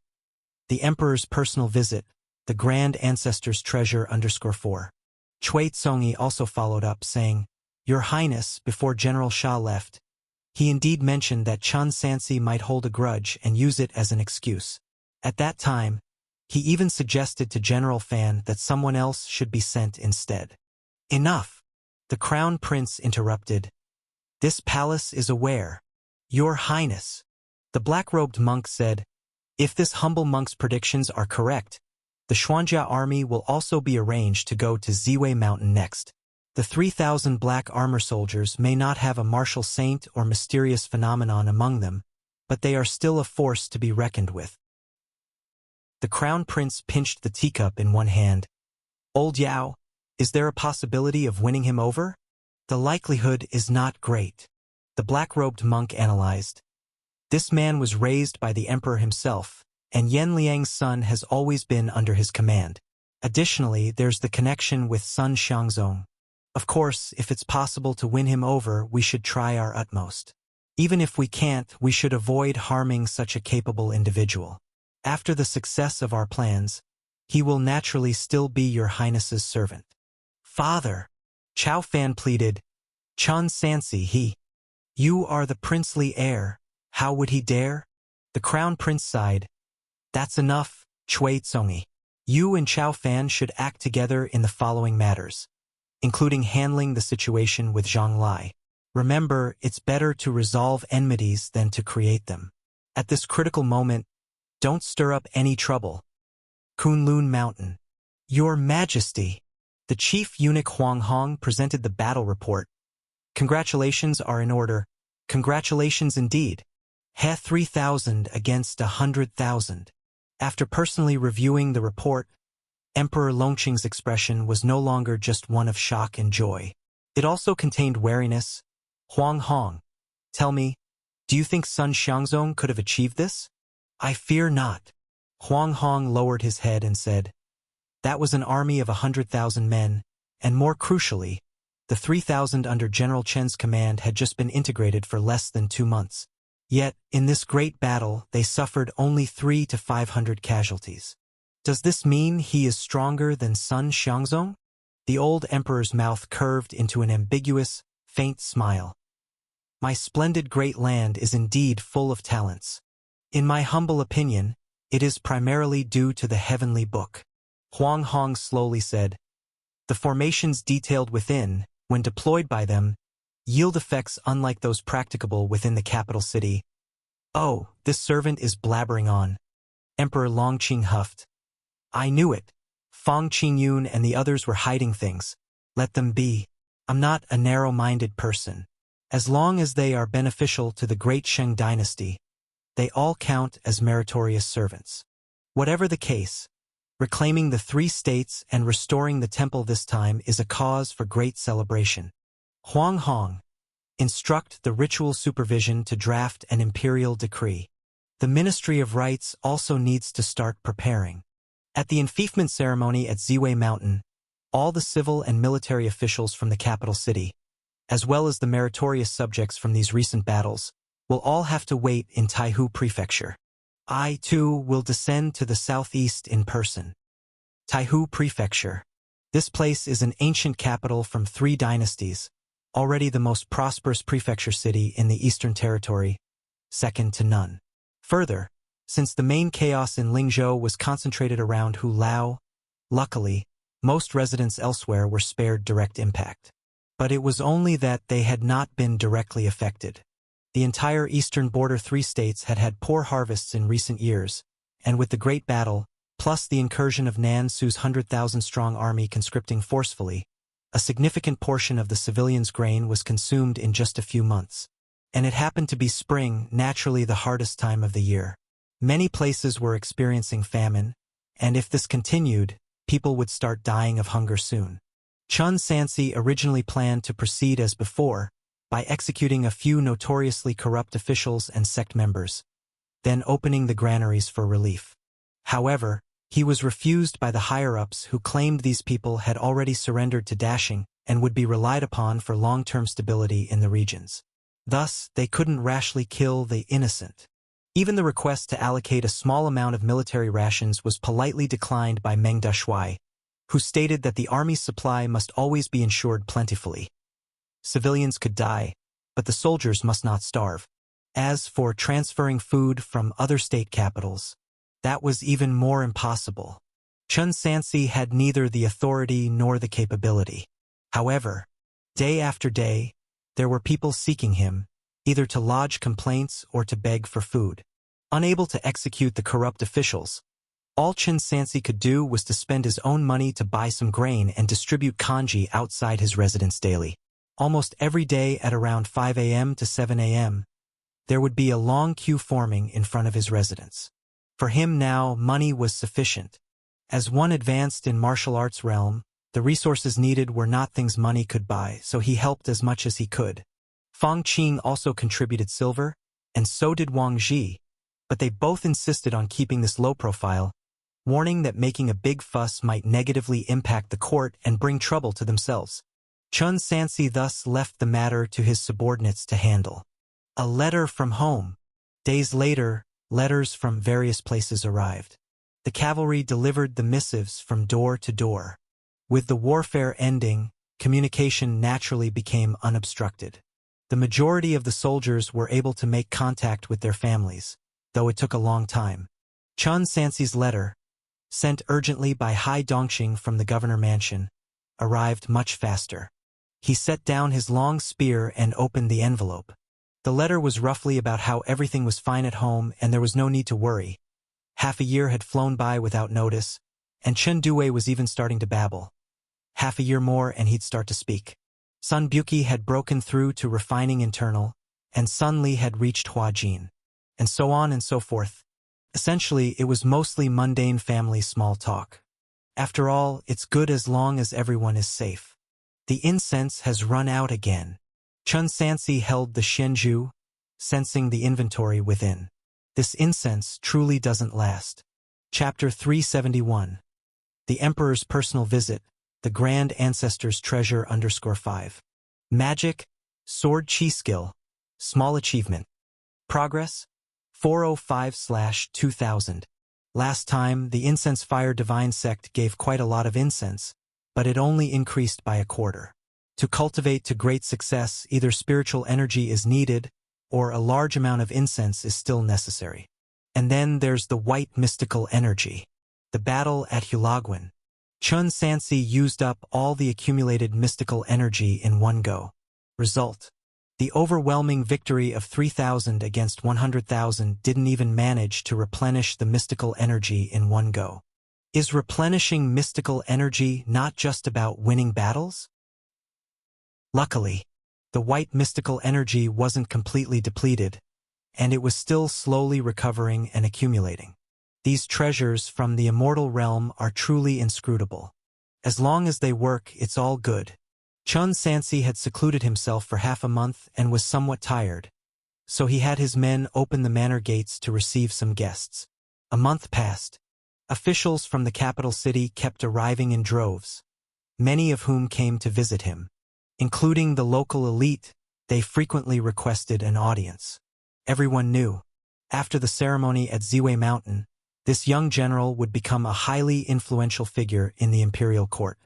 The Emperor's Personal Visit, the Grand Ancestor's Treasure _4. Cui Tsongi also followed up, saying, Your Highness, before General Shah left, he indeed mentioned that Chun Sansi might hold a grudge and use it as an excuse. At that time, he even suggested to General Fan that someone else should be sent instead. Enough! The Crown Prince interrupted. This palace is aware. Your Highness. The black-robed monk said, If this humble monk's predictions are correct, the Xuanjia army will also be arranged to go to Ziwei Mountain next. The 3,000 black armor soldiers may not have a martial saint or mysterious phenomenon among them, but they are still a force to be reckoned with. The Crown Prince pinched the teacup in one hand. Old Yao, is there a possibility of winning him over? The likelihood is not great. The black-robed monk analyzed. This man was raised by the emperor himself, and Yan Liang's son has always been under his command. Additionally, there's the connection with Sun Xiangzong. Of course, if it's possible to win him over, we should try our utmost. Even if we can't, we should avoid harming such a capable individual. After the success of our plans, he will naturally still be your Highness's servant. Father, Chao Fan pleaded, Chun Sansi, you are the princely heir. How would he dare? The Crown Prince sighed. That's enough, Cui Tsongi. You and Chao Fan should act together in the following matters, including handling the situation with Zhang Lai. Remember, it's better to resolve enmities than to create them. At this critical moment, don't stir up any trouble. Kunlun Mountain. Your Majesty. The chief eunuch Huang Hong presented the battle report. Congratulations are in order. Congratulations indeed. He 3,000 against 100,000. After personally reviewing the report, Emperor Longqing's expression was no longer just one of shock and joy. It also contained wariness. Huang Hong, tell me, do you think Sun Xiangzong could have achieved this? I fear not. Huang Hong lowered his head and said, That was an army of 100,000 men, and more crucially, the 3,000 under General Chen's command had just been integrated for less than 2 months. Yet, in this great battle, they suffered only 300 to 500 casualties. Does this mean he is stronger than Sun Xiangzong? The old emperor's mouth curved into an ambiguous, faint smile. My splendid great land is indeed full of talents. In my humble opinion, it is primarily due to the heavenly book. Huang Hong slowly said, The formations detailed within, when deployed by them, yield effects unlike those practicable within the capital city. Oh, this servant is blabbering on. Emperor Longqing huffed. I knew it. Fang Qingyun and the others were hiding things. Let them be. I'm not a narrow-minded person. As long as they are beneficial to the great Sheng dynasty, they all count as meritorious servants. Whatever the case, reclaiming the 3 states and restoring the temple this time is a cause for great celebration. Huang Hong, instruct the ritual supervision to draft an imperial decree. The Ministry of Rites also needs to start preparing. At the enfeoffment ceremony at Ziwei Mountain, All the civil and military officials from the capital city, as well as the meritorious subjects from these recent battles, will all have to wait in Taihu Prefecture. I, too, will descend to the southeast in person. Taihu Prefecture. This place is an ancient capital from 3 dynasties, already the most prosperous prefecture city in the Eastern Territory, second to none. Further, since the main chaos in Lingzhou was concentrated around Hulao, luckily, most residents elsewhere were spared direct impact. But it was only that they had not been directly affected. The entire eastern border 3 states had had poor harvests in recent years, and with the Great Battle, plus the incursion of Nan Su's 100,000-strong army conscripting forcefully, a significant portion of the civilians' grain was consumed in just a few months. And it happened to be spring, naturally the hardest time of the year. Many places were experiencing famine, and if this continued, people would start dying of hunger soon. Chun Sansi originally planned to proceed as before, by executing a few notoriously corrupt officials and sect members, then opening the granaries for relief. However, he was refused by the higher-ups who claimed these people had already surrendered to Dashing and would be relied upon for long-term stability in the regions. Thus, they couldn't rashly kill the innocent. Even the request to allocate a small amount of military rations was politely declined by Meng Dashui, who stated that the army's supply must always be ensured plentifully. Civilians could die, but the soldiers must not starve. As for transferring food from other state capitals, that was even more impossible. Chun Sansi had neither the authority nor the capability. However, day after day, there were people seeking him, either to lodge complaints or to beg for food. Unable to execute the corrupt officials, all Chun Sansi could do was to spend his own money to buy some grain and distribute kanji outside his residence daily. Almost every day at around 5 a.m. to 7 a.m., there would be a long queue forming in front of his residence. For him now, money was sufficient. As one advanced in martial arts realm, the resources needed were not things money could buy, so he helped as much as he could. Fang Qing also contributed silver, and so did Wang Ji, but they both insisted on keeping this low profile, warning that making a big fuss might negatively impact the court and bring trouble to themselves. Chun Sansi thus left the matter to his subordinates to handle. A letter from home. Days later, letters from various places arrived. The cavalry delivered the missives from door to door. With the warfare ending, communication naturally became unobstructed. The majority of the soldiers were able to make contact with their families, though it took a long time. Chun Sansi's letter, sent urgently by Hai Dongxing from the governor mansion, arrived much faster. He set down his long spear and opened the envelope. The letter was roughly about how everything was fine at home and there was no need to worry. Half a year had flown by without notice, and Chen Due was even starting to babble. Half a year more and he'd start to speak. Sun Buki had broken through to refining internal, and Sun Li had reached Huajin, and so on and so forth. Essentially, it was mostly mundane family small talk. After all, it's good as long as everyone is safe. The incense has run out again. Chun Sansi held the Shenju, sensing the inventory within. This incense truly doesn't last. Chapter 371. The Emperor's Personal Visit, the Grand Ancestor's Treasure _5. Magic, Sword Chi Skill, Small Achievement. Progress, 405/2000. Last time, the Incense Fire Divine Sect gave quite a lot of incense, but it only increased by 1/4. To cultivate to great success, either spiritual energy is needed, or a large amount of incense is still necessary. And then there's the white mystical energy. The battle at Hulaguin. Chun Sansi used up all the accumulated mystical energy in one go. Result. The overwhelming victory of 3,000 against 100,000 didn't even manage to replenish the mystical energy in one go. Is replenishing mystical energy not just about winning battles? Luckily, the white mystical energy wasn't completely depleted, and it was still slowly recovering and accumulating. These treasures from the immortal realm are truly inscrutable. As long as they work, it's all good. Chun Sansi had secluded himself for half a month and was somewhat tired, so he had his men open the manor gates to receive some guests. A month passed. Officials from the capital city kept arriving in droves. many of whom came to visit him. Including the local elite, they frequently requested an audience. Everyone knew, after the ceremony at Ziwei Mountain, this young general would become a highly influential figure in the imperial court.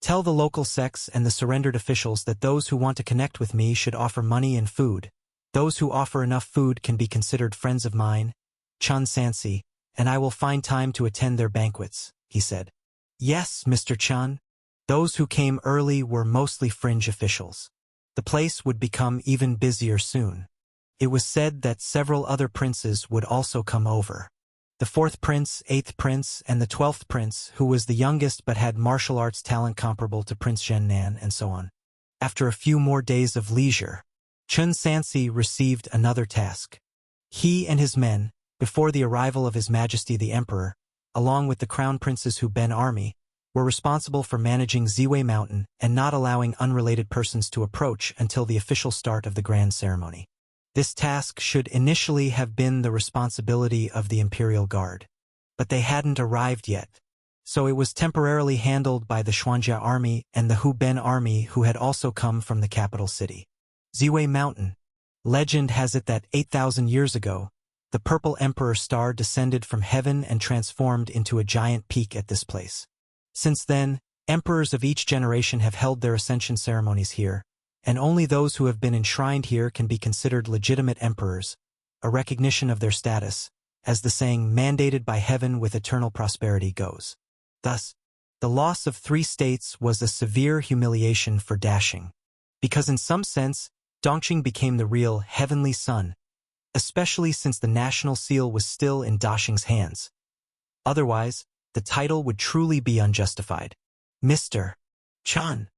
Tell the local sects and the surrendered officials that those who want to connect with me should offer money and food. Those who offer enough food can be considered friends of mine, Chun Sansi, and I will find time to attend their banquets, he said. Yes, Mr. Chun. Those who came early were mostly fringe officials. The place would become even busier soon. It was said that several other princes would also come over. The 4th prince, 8th prince, and the 12th prince, who was the youngest but had martial arts talent comparable to Prince Zhennan, and so on. After a few more days of leisure, Chun Sansi received another task. He and his men, before the arrival of His Majesty the Emperor, along with the crown prince's Hu-Ben army, were responsible for managing Ziwei Mountain and not allowing unrelated persons to approach until the official start of the grand ceremony. This task should initially have been the responsibility of the Imperial Guard. But they hadn't arrived yet, so it was temporarily handled by the Xuanjia army and the Hu-Ben army who had also come from the capital city. Ziwei Mountain. Legend has it that 8,000 years ago, the Purple Emperor star descended from heaven and transformed into a giant peak at this place. Since then, emperors of each generation have held their ascension ceremonies here, and only those who have been enshrined here can be considered legitimate emperors, a recognition of their status, as the saying mandated by heaven with eternal prosperity goes. Thus, the loss of 3 states was a severe humiliation for Dashing, because in some sense, Dongqing became the real heavenly son, especially since the national seal was still in Dashing's hands. Otherwise, the title would truly be unjustified. Mr. Chun,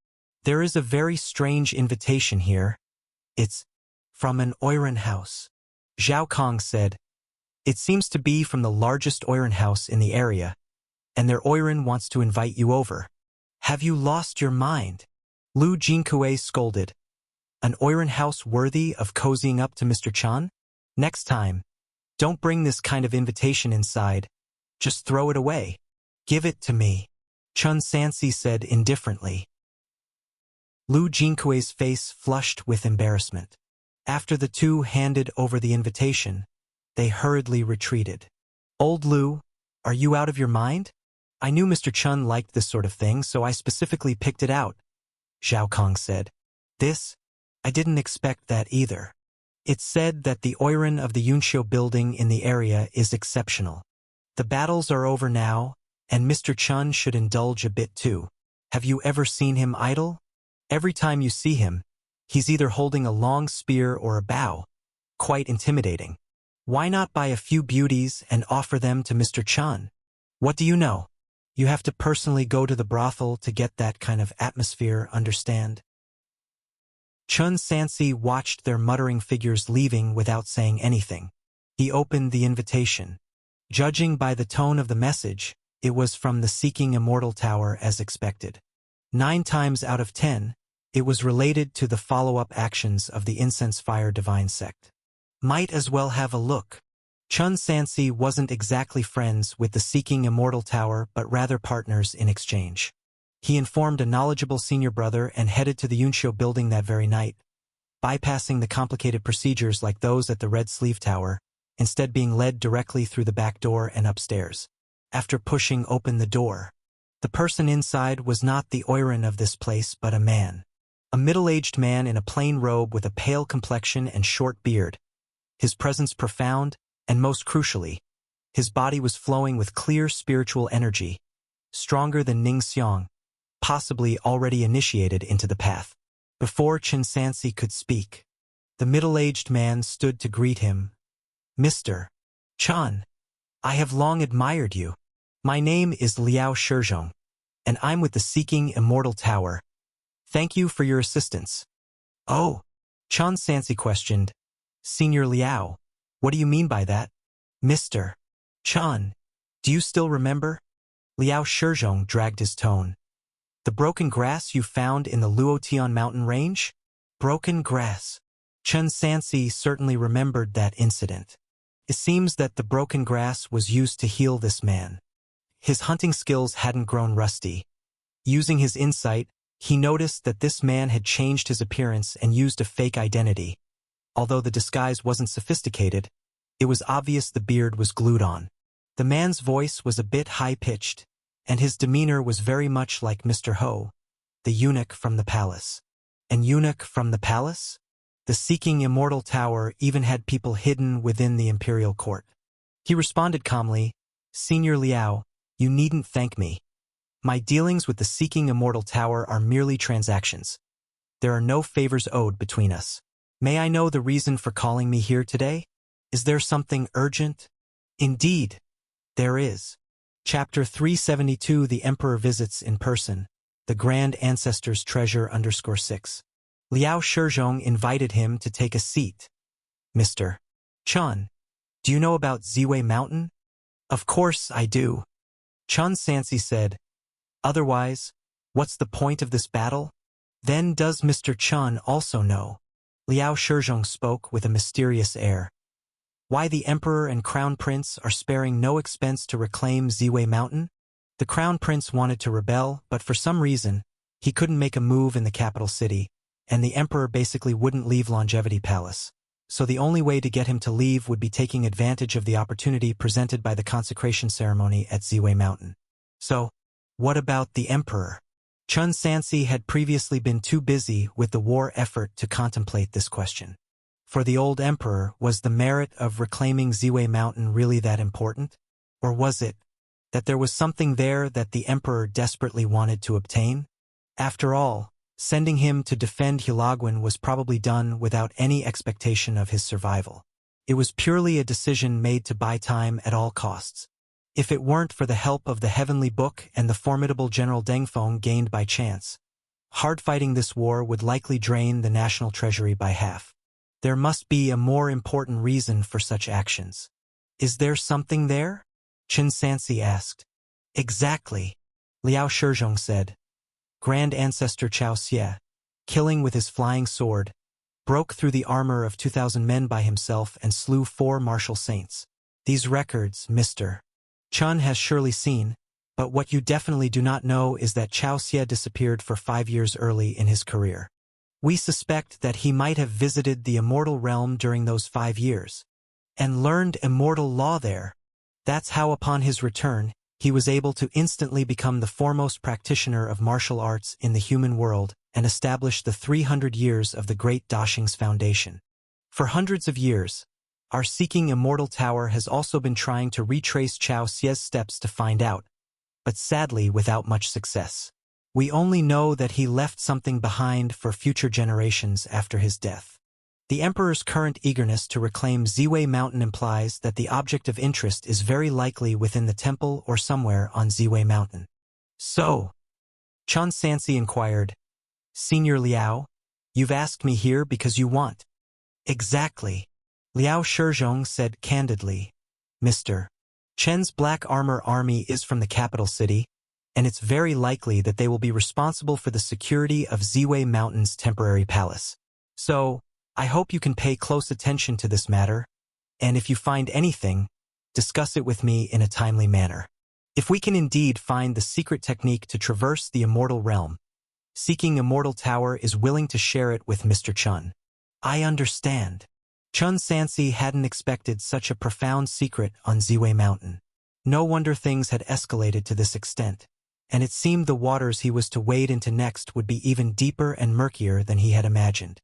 there is a very strange invitation here. It's from an Oiran house. Zhao Kong said. It seems to be from the largest Oiran house in the area, and their Oiran wants to invite you over. Have you lost your mind? Lu Jinkue scolded. An Oiran house worthy of cozying up to Mr. Chun? Next time, don't bring this kind of invitation inside. Just throw it away. Give it to me, Chun Sansi said indifferently. Lu Jinkue's face flushed with embarrassment. After the two handed over the invitation, they hurriedly retreated. Old Lu, are you out of your mind? I knew Mr. Chun liked this sort of thing, so I specifically picked it out, Zhao Kong said. I didn't expect that either. It's said that the Oiran of the Yunxiu building in the area is exceptional. The battles are over now, and Mr. Chun should indulge a bit too. Have you ever seen him idle? Every time you see him, he's either holding a long spear or a bow. Quite intimidating. Why not buy a few beauties and offer them to Mr. Chun? What do you know? You have to personally go to the brothel to get that kind of atmosphere, understand? Chun Sansi watched their muttering figures leaving without saying anything. He opened the invitation. Judging by the tone of the message, it was from the Seeking Immortal Tower as expected. 9 times out of 10, it was related to the follow-up actions of the Incense Fire Divine Sect. Might as well have a look. Chun Sansi wasn't exactly friends with the Seeking Immortal Tower but rather partners in exchange. He informed a knowledgeable senior brother and headed to the Yunxiu building that very night, bypassing the complicated procedures like those at the Red Sleeve Tower, instead being led directly through the back door and upstairs. After pushing open the door, the person inside was not the Oiran of this place but a man. A middle-aged man in a plain robe with a pale complexion and short beard. His presence profound, and most crucially, his body was flowing with clear spiritual energy, stronger than Ning Xiang, possibly already initiated into the path. Before Chun Sansi could speak, the middle-aged man stood to greet him. Mr. Chun, I have long admired you. My name is Liao Shizhong, and I'm with the Seeking Immortal Tower. Thank you for your assistance. Oh, Chun Sansi questioned. Senior Liao, what do you mean by that? Mr. Chun, do you still remember? Liao Shizhong dragged his tone. The broken grass you found in the Luotian mountain range? Broken grass. Chun Sansi certainly remembered that incident. It seems that the broken grass was used to heal this man. His hunting skills hadn't grown rusty, Using his insight, he noticed that this man had changed his appearance and used a fake identity. Although the disguise wasn't sophisticated, it was obvious the beard was glued on. The man's voice was a bit high-pitched, and his demeanor was very much like Mr. Ho, the eunuch from the palace. An eunuch from the palace? The Seeking Immortal Tower even had people hidden within the imperial court. He responded calmly, "Senior Liao, you needn't thank me. My dealings with the Seeking Immortal Tower are merely transactions. There are no favors owed between us. May I know the reason for calling me here today? Is there something urgent?" "Indeed, there is." Chapter 372 The Emperor Visits in Person. The Grand Ancestors Treasure _6. Liao Shizhong invited him to take a seat. "Mr. Chun, do you know about Ziwei Mountain?" "Of course I do," Chun Sansi said. "Otherwise, what's the point of this battle?" "Then does Mr. Chun also know?" Liao Shizhong spoke with a mysterious air. "Why the Emperor and Crown Prince are sparing no expense to reclaim Ziwei Mountain?" The Crown Prince wanted to rebel, but for some reason, he couldn't make a move in the capital city, and the Emperor basically wouldn't leave Longevity Palace. So the only way to get him to leave would be taking advantage of the opportunity presented by the consecration ceremony at Ziwei Mountain. So, what about the Emperor? Chun Sansi had previously been too busy with the war effort to contemplate this question. For the old Emperor, was the merit of reclaiming Ziwei Mountain really that important? Or was it that there was something there that the Emperor desperately wanted to obtain? After all, sending him to defend Hulaguin was probably done without any expectation of his survival. It was purely a decision made to buy time at all costs. If it weren't for the help of the Heavenly Book and the formidable General Dengfeng gained by chance, hard fighting this war would likely drain the national treasury by half. There must be a more important reason for such actions. "Is there something there?" Chun Sansi asked. "Exactly," Liao Shizhong said. Grand Ancestor Chao Xie, killing with his flying sword, broke through the armor of 2,000 men by himself and slew 4 martial saints. These records, Mr. Chun has surely seen, but what you definitely do not know is that Chao Xie disappeared for 5 years early in his career. We suspect that he might have visited the immortal realm during those 5 years, and learned immortal law there. That's how upon his return, he was able to instantly become the foremost practitioner of martial arts in the human world and establish the 300 years of the Great Dashing's foundation. For hundreds of years, our Seeking Immortal Tower has also been trying to retrace Chao Xie's steps to find out, but sadly without much success. We only know that he left something behind for future generations after his death. The Emperor's current eagerness to reclaim Ziwei Mountain implies that the object of interest is very likely within the temple or somewhere on Ziwei Mountain. "So," Chun Sansi inquired, "Senior Liao, you've asked me here because you want." "Exactly," Liao Shizhong said candidly. "Mr. Chen's Black Armor Army is from the capital city, and it's very likely that they will be responsible for the security of Ziwei Mountain's temporary palace. So, I hope you can pay close attention to this matter, and if you find anything, discuss it with me in a timely manner. If we can indeed find the secret technique to traverse the immortal realm, Seeking Immortal Tower is willing to share it with Mr. Chun." "I understand." Chun Sansi hadn't expected such a profound secret on Ziwei Mountain. No wonder things had escalated to this extent, and it seemed the waters he was to wade into next would be even deeper and murkier than he had imagined.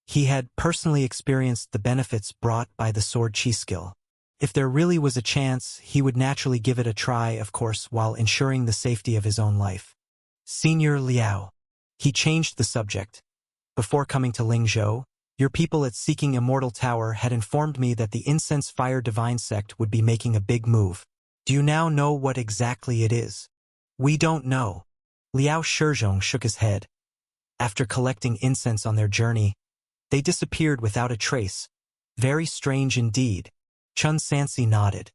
He had personally experienced the benefits brought by the sword chi skill. If there really was a chance, he would naturally give it a try, of course, while ensuring the safety of his own life. "Senior Liao." He changed the subject. "Before coming to Lingzhou, your people at Seeking Immortal Tower had informed me that the Incense Fire Divine Sect would be making a big move. Do you now know what exactly it is?" "We don't know." Liao Shizhong shook his head. After collecting incense on their journey, they disappeared without a trace. Very strange indeed. Chun Sansi nodded.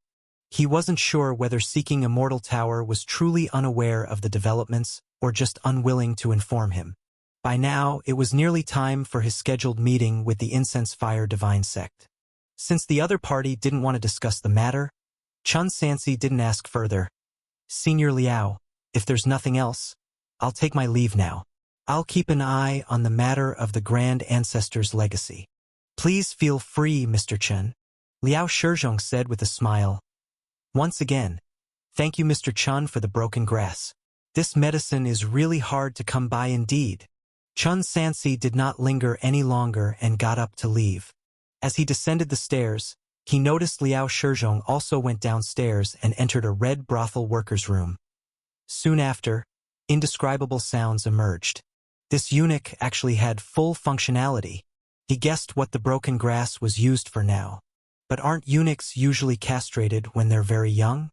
He wasn't sure whether Seeking Immortal Tower was truly unaware of the developments or just unwilling to inform him. By now, it was nearly time for his scheduled meeting with the Incense Fire Divine Sect. Since the other party didn't want to discuss the matter, Chun Sansi didn't ask further. "Senior Liao, if there's nothing else, I'll take my leave now. I'll keep an eye on the matter of the grand ancestor's legacy. Please feel free, Mr. Chen, Liao Shizhong said with a smile. Once again, thank you, Mr. Chen, for the broken grass. This medicine is really hard to come by indeed. Chun Sansi did not linger any longer and got up to leave. As he descended the stairs, he noticed Liao Shizhong also went downstairs and entered a red brothel worker's room. Soon after, indescribable sounds emerged. This eunuch actually had full functionality. He guessed what the broken grass was used for now. But aren't eunuchs usually castrated when they're very young?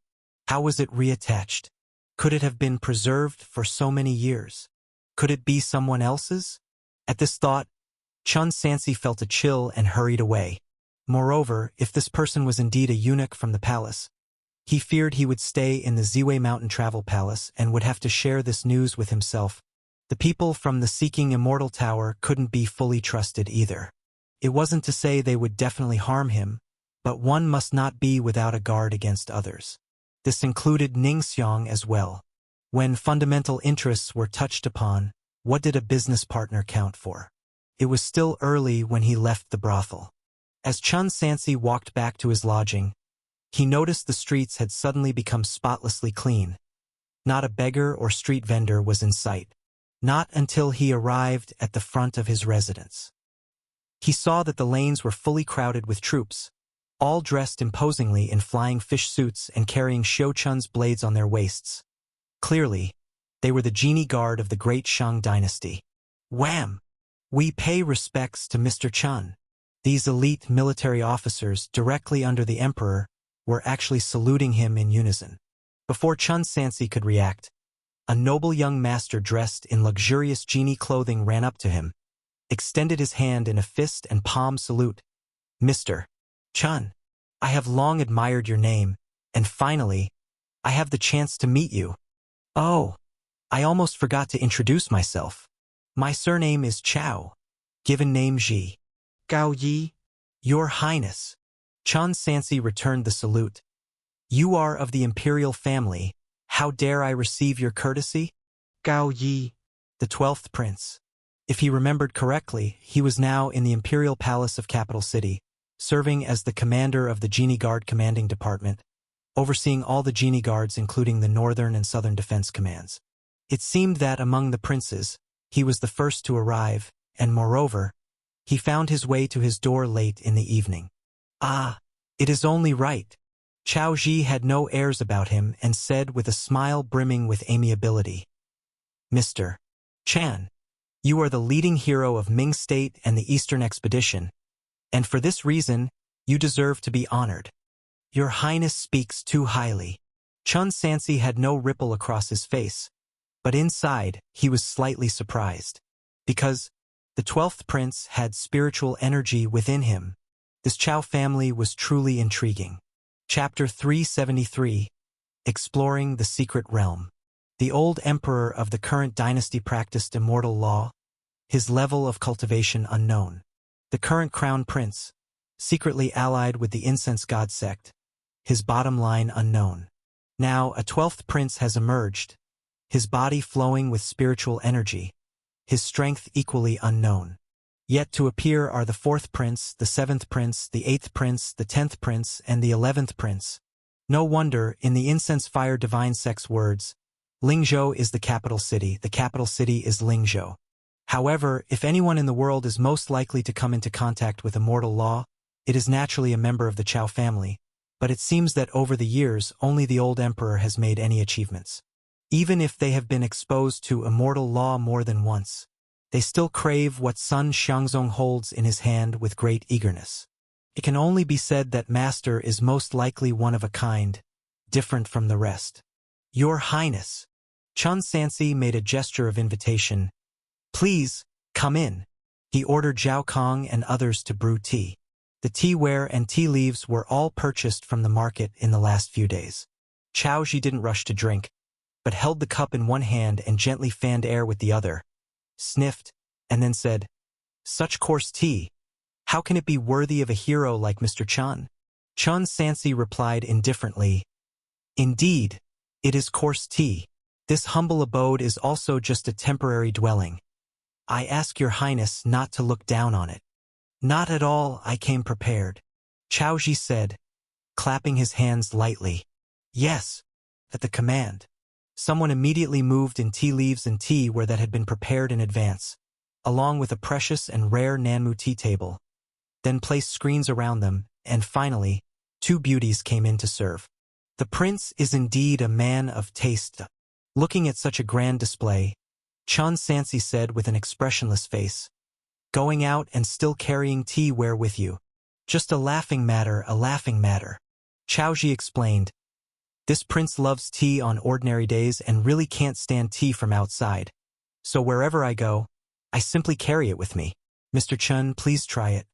How was it reattached? Could it have been preserved for so many years? Could it be someone else's? At this thought, Chun Sansi felt a chill and hurried away. Moreover, if this person was indeed a eunuch from the palace, he feared he would stay in the Ziwei Mountain Travel Palace and would have to share this news with himself. The people from the Seeking Immortal Tower couldn't be fully trusted either. It wasn't to say they would definitely harm him, but one must not be without a guard against others. This included Ningxiang as well. When fundamental interests were touched upon, what did a business partner count for? It was still early when he left the brothel. As Chun Sansi walked back to his lodging, he noticed the streets had suddenly become spotlessly clean. Not a beggar or street vendor was in sight. Not until he arrived at the front of his residence. He saw that the lanes were fully crowded with troops, all dressed imposingly in flying fish suits and carrying Xiu Chun's blades on their waists. Clearly, they were the genie guard of the great Shang dynasty. Wham! We pay respects to Mr. Chun. These elite military officers, directly under the emperor, were actually saluting him in unison. Before Chun Sansi could react, a noble young master dressed in luxurious genie clothing ran up to him, extended his hand in a fist and palm salute. Mr. Chun, I have long admired your name, and finally, I have the chance to meet you. Oh, I almost forgot to introduce myself. My surname is Chao, given name Ji. Gao Yi, Your Highness. Chun Sansi returned the salute. You are of the imperial family. How dare I receive your courtesy? Gao Yi, the 12th prince. If he remembered correctly, he was now in the imperial palace of capital city, serving as the commander of the Genie Guard Commanding Department, overseeing all the Genie Guards including the northern and southern defense commands. It seemed that among the princes, he was the first to arrive, and moreover, he found his way to his door late in the evening. Ah, it is only right. Chao Ji had no airs about him and said with a smile brimming with amiability. Mr. Chan, you are the leading hero of Ming State and the Eastern Expedition, and for this reason, you deserve to be honored. Your Highness speaks too highly. Chun Sansi had no ripple across his face, but inside he was slightly surprised. Because the 12th prince had spiritual energy within him. This Chao family was truly intriguing. Chapter 373, Exploring the Secret Realm. The old emperor of the current dynasty practiced immortal law, his level of cultivation unknown. The current crown prince, secretly allied with the incense god sect, his bottom line unknown. Now a 12th prince has emerged, his body flowing with spiritual energy, his strength equally unknown. Yet to appear are the 4th prince, the 7th prince, the 8th prince, the 10th prince, and the 11th prince. No wonder, in the incense fire divine sect's words, Lingzhou is the capital city is Lingzhou. However, if anyone in the world is most likely to come into contact with immortal law, it is naturally a member of the Chao family, but it seems that over the years only the old emperor has made any achievements. Even if they have been exposed to immortal law more than once, they still crave what Sun Xiangzong holds in his hand with great eagerness. It can only be said that Master is most likely one of a kind, different from the rest. Your Highness. Chun Sansi made a gesture of invitation. Please, come in. He ordered Zhao Kong and others to brew tea. The teaware and tea leaves were all purchased from the market in the last few days. Chao Ji didn't rush to drink, but held the cup in one hand and gently fanned air with the other, sniffed, and then said, Such coarse tea. How can it be worthy of a hero like Mr. Chun? Chun Sansi replied indifferently, Indeed, it is coarse tea. This humble abode is also just a temporary dwelling. I ask your highness not to look down on it. Not at all, I came prepared. Chao Ji said, clapping his hands lightly. Yes. At the command. Someone immediately moved in tea leaves and tea where that had been prepared in advance, along with a precious and rare Nanmu tea table. Then placed screens around them, and finally, 2 beauties came in to serve. The prince is indeed a man of taste. Looking at such a grand display, Chun Sansi said with an expressionless face, going out and still carrying tea where with you. Just a laughing matter, a laughing matter. Chao Ji explained, this prince loves tea on ordinary days and really can't stand tea from outside. So wherever I go, I simply carry it with me. Mr. Chun, please try it.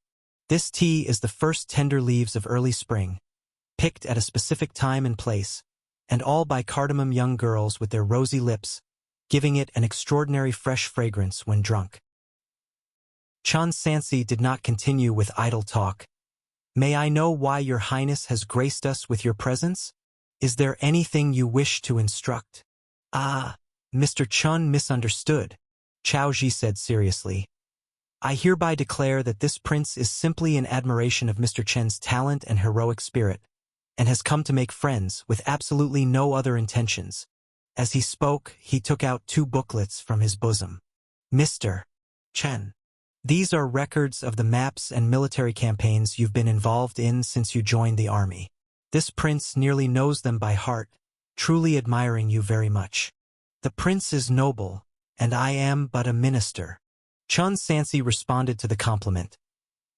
This tea is the first tender leaves of early spring, picked at a specific time and place, and all by cardamom young girls with their rosy lips, giving it an extraordinary fresh fragrance when drunk. Chun Sansi did not continue with idle talk. May I know why your highness has graced us with your presence? Is there anything you wish to instruct? Ah, Mr. Chun misunderstood, Chao Ji said seriously. I hereby declare that this prince is simply in admiration of Mr. Chen's talent and heroic spirit, and has come to make friends with absolutely no other intentions. As he spoke, he took out 2 booklets from his bosom. Mr. Chen. These are records of the maps and military campaigns you've been involved in since you joined the army. This prince nearly knows them by heart, truly admiring you very much. The prince is noble, and I am but a minister. Chun Sansi responded to the compliment.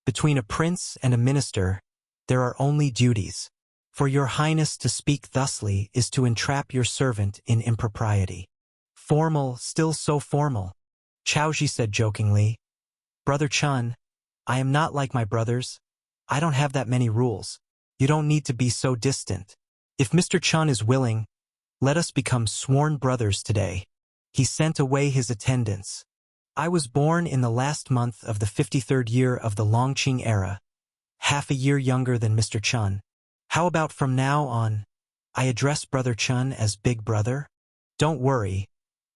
Between a prince and a minister, there are only duties. For your highness to speak thusly is to entrap your servant in impropriety. Formal, still so formal, Chao Ji said jokingly. Brother Chun, I am not like my brothers. I don't have that many rules. You don't need to be so distant. If Mr. Chun is willing, let us become sworn brothers today. He sent away his attendants. I was born in the last month of the 53rd year of the Longqing era, half a year younger than Mr. Chun. How about from now on, I address Brother Chun as Big Brother? Don't worry,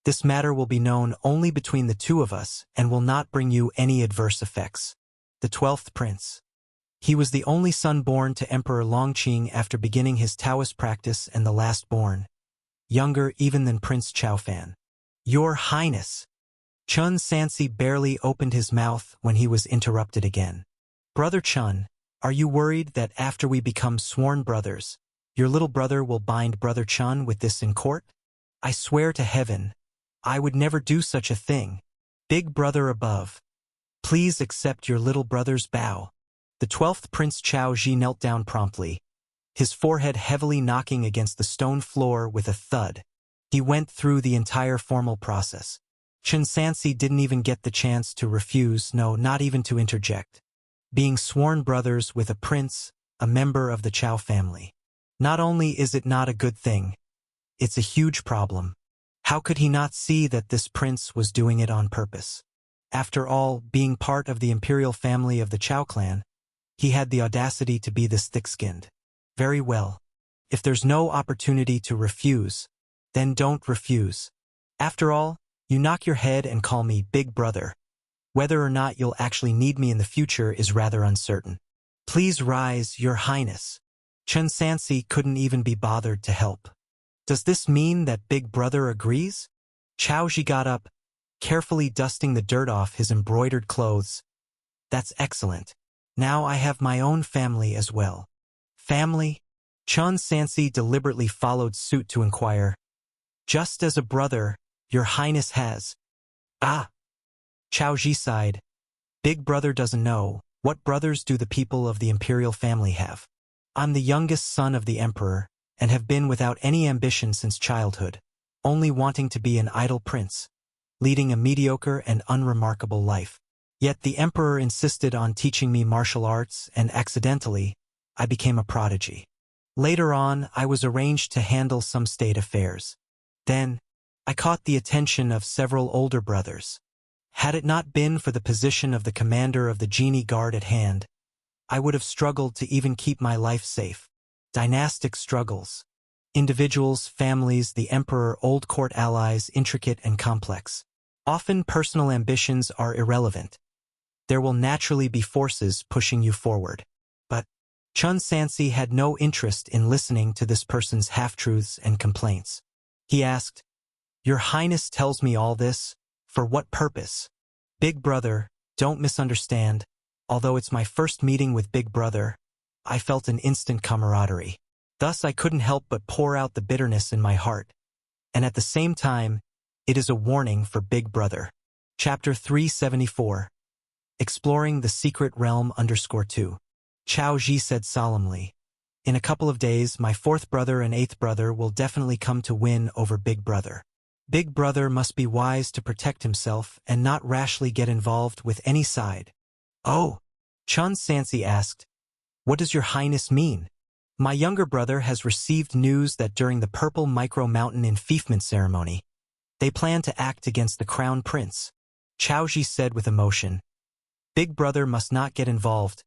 this matter will be known only between the 2 of us and will not bring you any adverse effects. The 12th Prince. He was the only son born to Emperor Longqing after beginning his Taoist practice and the last born, younger even than Prince Chaofan. Your Highness! Chun Sansi barely opened his mouth when he was interrupted again. Brother Chun, are you worried that after we become sworn brothers, your little brother will bind Brother Chun with this in court? I swear to heaven, I would never do such a thing. Big brother above, please accept your little brother's bow. The 12th Prince Chao Ji knelt down promptly, his forehead heavily knocking against the stone floor with a thud. He went through the entire formal process. Chun Sansi didn't even get the chance to refuse, no, not even to interject. Being sworn brothers with a prince, a member of the Chao family. Not only is it not a good thing, it's a huge problem. How could he not see that this prince was doing it on purpose? After all, being part of the imperial family of the Chao clan, he had the audacity to be this thick-skinned. Very well. If there's no opportunity to refuse, then don't refuse. After all, you knock your head and call me Big Brother. Whether or not you'll actually need me in the future is rather uncertain. Please rise, Your Highness. Chun Sansi couldn't even be bothered to help. Does this mean that Big Brother agrees? Chao Ji got up, carefully dusting the dirt off his embroidered clothes. That's excellent. Now I have my own family as well. Family? Chun Sansi deliberately followed suit to inquire. Just as a brother, Your Highness has. Ah! Chao Ji sighed. Big Brother doesn't know. What brothers do the people of the imperial family have? I'm the youngest son of the emperor, and have been without any ambition since childhood, only wanting to be an idle prince, leading a mediocre and unremarkable life. Yet the emperor insisted on teaching me martial arts, and accidentally, I became a prodigy. Later on, I was arranged to handle some state affairs. Then, I caught the attention of several older brothers. Had it not been for the position of the commander of the Genie Guard at hand, I would have struggled to even keep my life safe. Dynastic struggles. Individuals, families, the emperor, old court allies, intricate and complex. Often personal ambitions are irrelevant. There will naturally be forces pushing you forward. But Chun Sansi had no interest in listening to this person's half-truths and complaints. He asked, "Your Highness tells me all this, for what purpose?" "Big Brother, don't misunderstand. Although it's my first meeting with Big Brother, I felt an instant camaraderie. Thus I couldn't help but pour out the bitterness in my heart. And at the same time, it is a warning for Big Brother." Chapter 374. Exploring the Secret Realm _2. Chao Ji said solemnly, "In a couple of days, my fourth brother and eighth brother will definitely come to win over Big Brother. Big Brother must be wise to protect himself and not rashly get involved with any side." "Oh," Chun Sansi asked, "what does your Highness mean?" "My younger brother has received news that during the Purple Micro Mountain enfeoffment ceremony, they plan to act against the Crown Prince," Chao Ji said with emotion. "Big Brother must not get involved.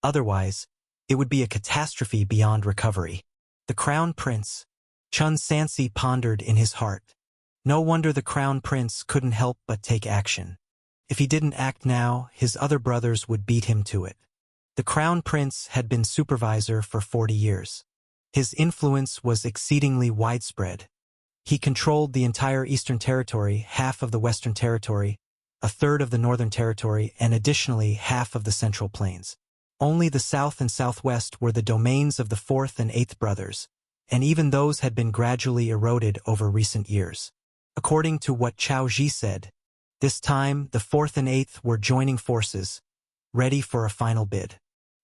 Otherwise, it would be a catastrophe beyond recovery." The Crown Prince, Chun Sansi pondered in his heart. No wonder the Crown Prince couldn't help but take action. If he didn't act now, his other brothers would beat him to it. The Crown Prince had been supervisor for 40 years. His influence was exceedingly widespread. He controlled the entire Eastern Territory, half of the Western Territory, a third of the Northern Territory, and additionally half of the Central Plains. Only the South and Southwest were the domains of the fourth and eighth brothers, and even those had been gradually eroded over recent years. According to what Chao Ji said, this time the fourth and eighth were joining forces, ready for a final bid.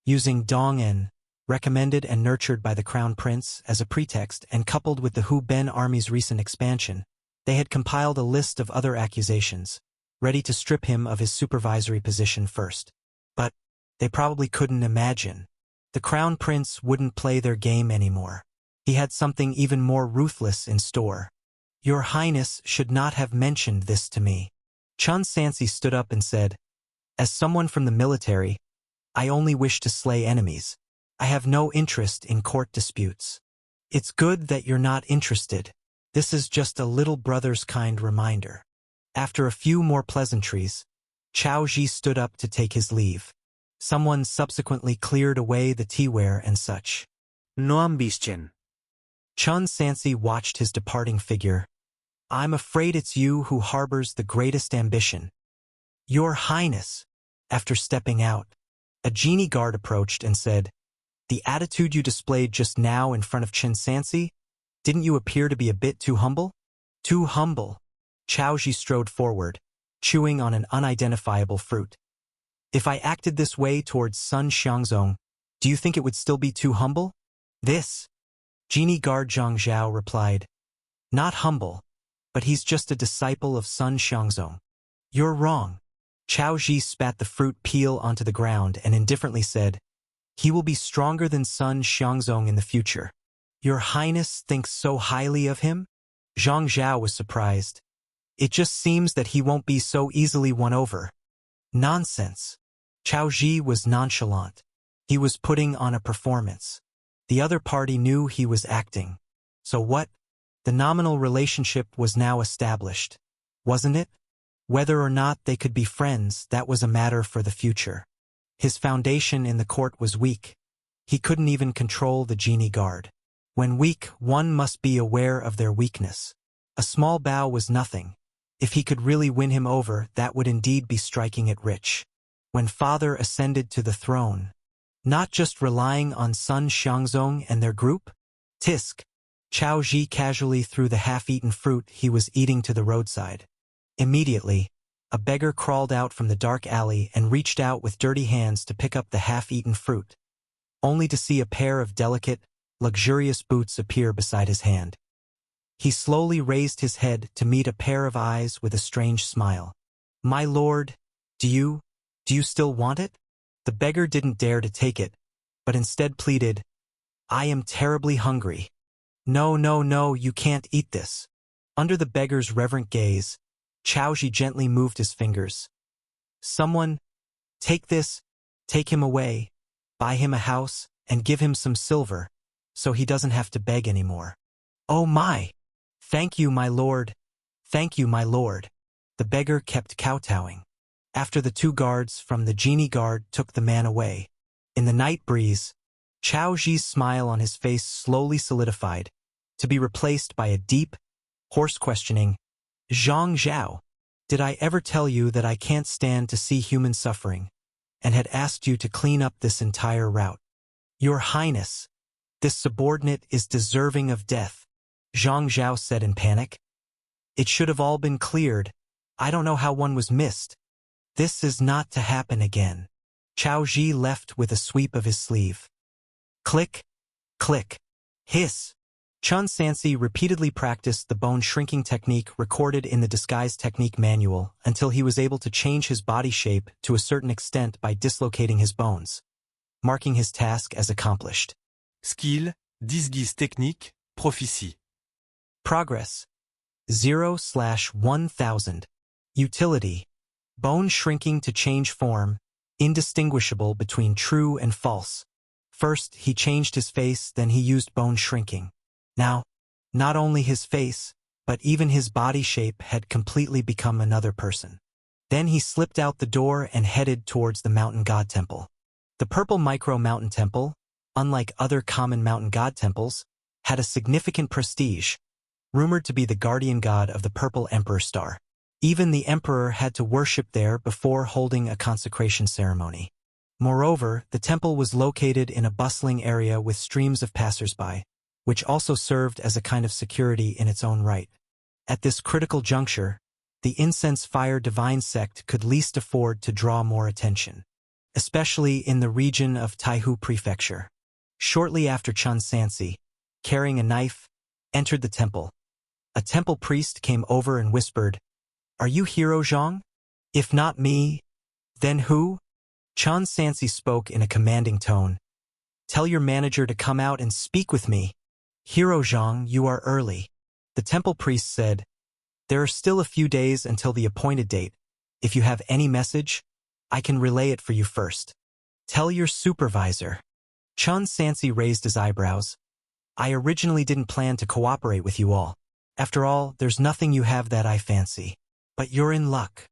Using Dong-en, recommended and nurtured by the Crown Prince, as a pretext and coupled with the Hu Ben army's recent expansion, they had compiled a list of other accusations, ready to strip him of his supervisory position first. But they probably couldn't imagine. The Crown Prince wouldn't play their game anymore. He had something even more ruthless in store. "Your Highness should not have mentioned this to me." Chun Sansi stood up and said, "As someone from the military, I only wish to slay enemies. I have no interest in court disputes." "It's good that you're not interested. This is just a little brother's kind reminder." After a few more pleasantries, Chao Ji stood up to take his leave. Someone subsequently cleared away the teaware and such. No ambition. Chun Sansi watched his departing figure. "I'm afraid it's you who harbors the greatest ambition." "Your Highness." After stepping out, a genie guard approached and said, "The attitude you displayed just now in front of Chun Sansi, didn't you appear to be a bit too humble?" "Too humble?" Chao Ji strode forward, chewing on an unidentifiable fruit. "If I acted this way towards Sun Xiangzong, do you think it would still be too humble?" "This," Genie Guard Zhang Zhao replied, "not humble, but he's just a disciple of Sun Xiangzong." "You're wrong." Chao Ji spat the fruit peel onto the ground and indifferently said, "He will be stronger than Sun Xiangzong in the future." "Your Highness thinks so highly of him?" Zhang Zhao was surprised. "It just seems that he won't be so easily won over." "Nonsense." Chao Ji was nonchalant. He was putting on a performance. The other party knew he was acting. So what? The nominal relationship was now established, wasn't it? Whether or not they could be friends, that was a matter for the future. His foundation in the court was weak. He couldn't even control the genie guard. When weak, one must be aware of their weakness. A small bow was nothing. If he could really win him over, that would indeed be striking it rich. When father ascended to the throne, not just relying on Sun Xiangzong and their group? Tisk. Chao Ji casually threw the half-eaten fruit he was eating to the roadside. Immediately, a beggar crawled out from the dark alley and reached out with dirty hands to pick up the half-eaten fruit, only to see a pair of delicate, luxurious boots appear beside his hand. He slowly raised his head to meet a pair of eyes with a strange smile. "My lord, do you still want it?" The beggar didn't dare to take it, but instead pleaded, "I am terribly hungry." "No, no, no, you can't eat this." Under the beggar's reverent gaze, Chao Ji gently moved his fingers. "Someone, take this, take him away, buy him a house, and give him some silver, so he doesn't have to beg anymore." "Oh my! Thank you, my lord. Thank you, my lord." The beggar kept kowtowing. After the two guards from the genie guard took the man away, in the night breeze, Chao Ji's smile on his face slowly solidified, to be replaced by a deep, hoarse questioning, "Zhang Zhao, did I ever tell you that I can't stand to see human suffering, and had asked you to clean up this entire route? Your Highness, this subordinate is deserving of death," Zhang Zhao said in panic. "It should have all been cleared. I don't know how one was missed. This is not to happen again." Chao Ji left with a sweep of his sleeve. Click, click, hiss. Chun Sansi repeatedly practiced the bone shrinking technique recorded in the disguise technique manual until he was able to change his body shape to a certain extent by dislocating his bones, marking his task as accomplished. Skill, disguise technique, prophétie. Progress 0/1000. Utility: bone shrinking to change form, indistinguishable between true and false. First, he changed his face, then he used bone shrinking. Now, not only his face, but even his body shape had completely become another person. Then he slipped out the door and headed towards the mountain god temple. The purple micro mountain temple, unlike other common mountain god temples, had a significant prestige, rumored to be the guardian god of the purple emperor star. Even the emperor had to worship there before holding a consecration ceremony. Moreover, the temple was located in a bustling area with streams of passers-by, which also served as a kind of security in its own right. At this critical juncture, the incense fire divine sect could least afford to draw more attention, especially in the region of Taihu Prefecture. Shortly after Chun Sansi, carrying a knife, entered the temple. A temple priest came over and whispered, "Are you Hero Zhang? If not me, then who?" Chun Sansi spoke in a commanding tone. "Tell your manager to come out and speak with me." "Hero Zhang, you are early," the temple priest said. "There are still a few days until the appointed date. If you have any message, I can relay it for you first. Tell your supervisor." Chun Sansi raised his eyebrows. "I originally didn't plan to cooperate with you all. After all, there's nothing you have that I fancy. But you're in luck.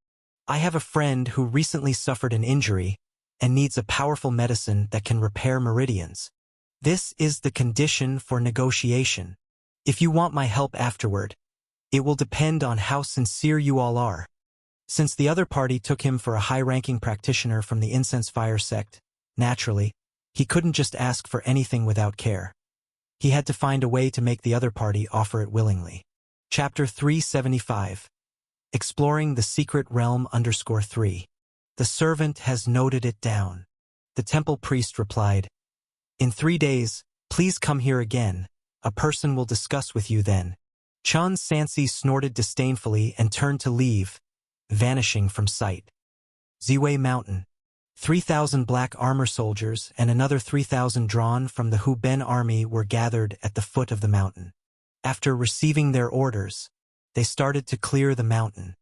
I have a friend who recently suffered an injury and needs a powerful medicine that can repair meridians. This is the condition for negotiation. If you want my help afterward, it will depend on how sincere you all are." Since the other party took him for a high-ranking practitioner from the incense fire sect, naturally, he couldn't just ask for anything without care. He had to find a way to make the other party offer it willingly. Chapter 375. Exploring the Secret Realm _3. The servant has noted it down. The temple priest replied, "In 3 days, please come here again. A person will discuss with you then." Chun Sansi snorted disdainfully and turned to leave, vanishing from sight. Ziwei Mountain. 3,000 black armor soldiers and another 3,000 drawn from the Hu Ben army were gathered at the foot of the mountain. After receiving their orders, they started to clear the mountain.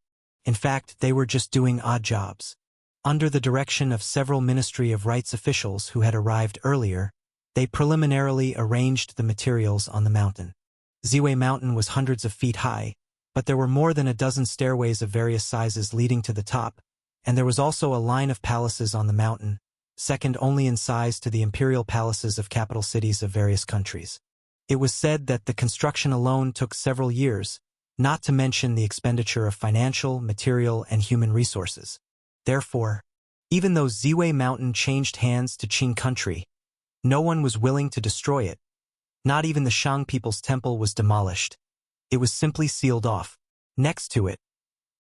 In fact, they were just doing odd jobs. Under the direction of several Ministry of Rights officials who had arrived earlier, they preliminarily arranged the materials on the mountain. Ziwei Mountain was hundreds of feet high, but there were more than a dozen stairways of various sizes leading to the top, and there was also a line of palaces on the mountain, second only in size to the imperial palaces of capital cities of various countries. It was said that the construction alone took several years, not to mention the expenditure of financial, material, and human resources. Therefore, even though Ziwei Mountain changed hands to Qing country, no one was willing to destroy it. Not even the Shang people's temple was demolished. It was simply sealed off. Next to it,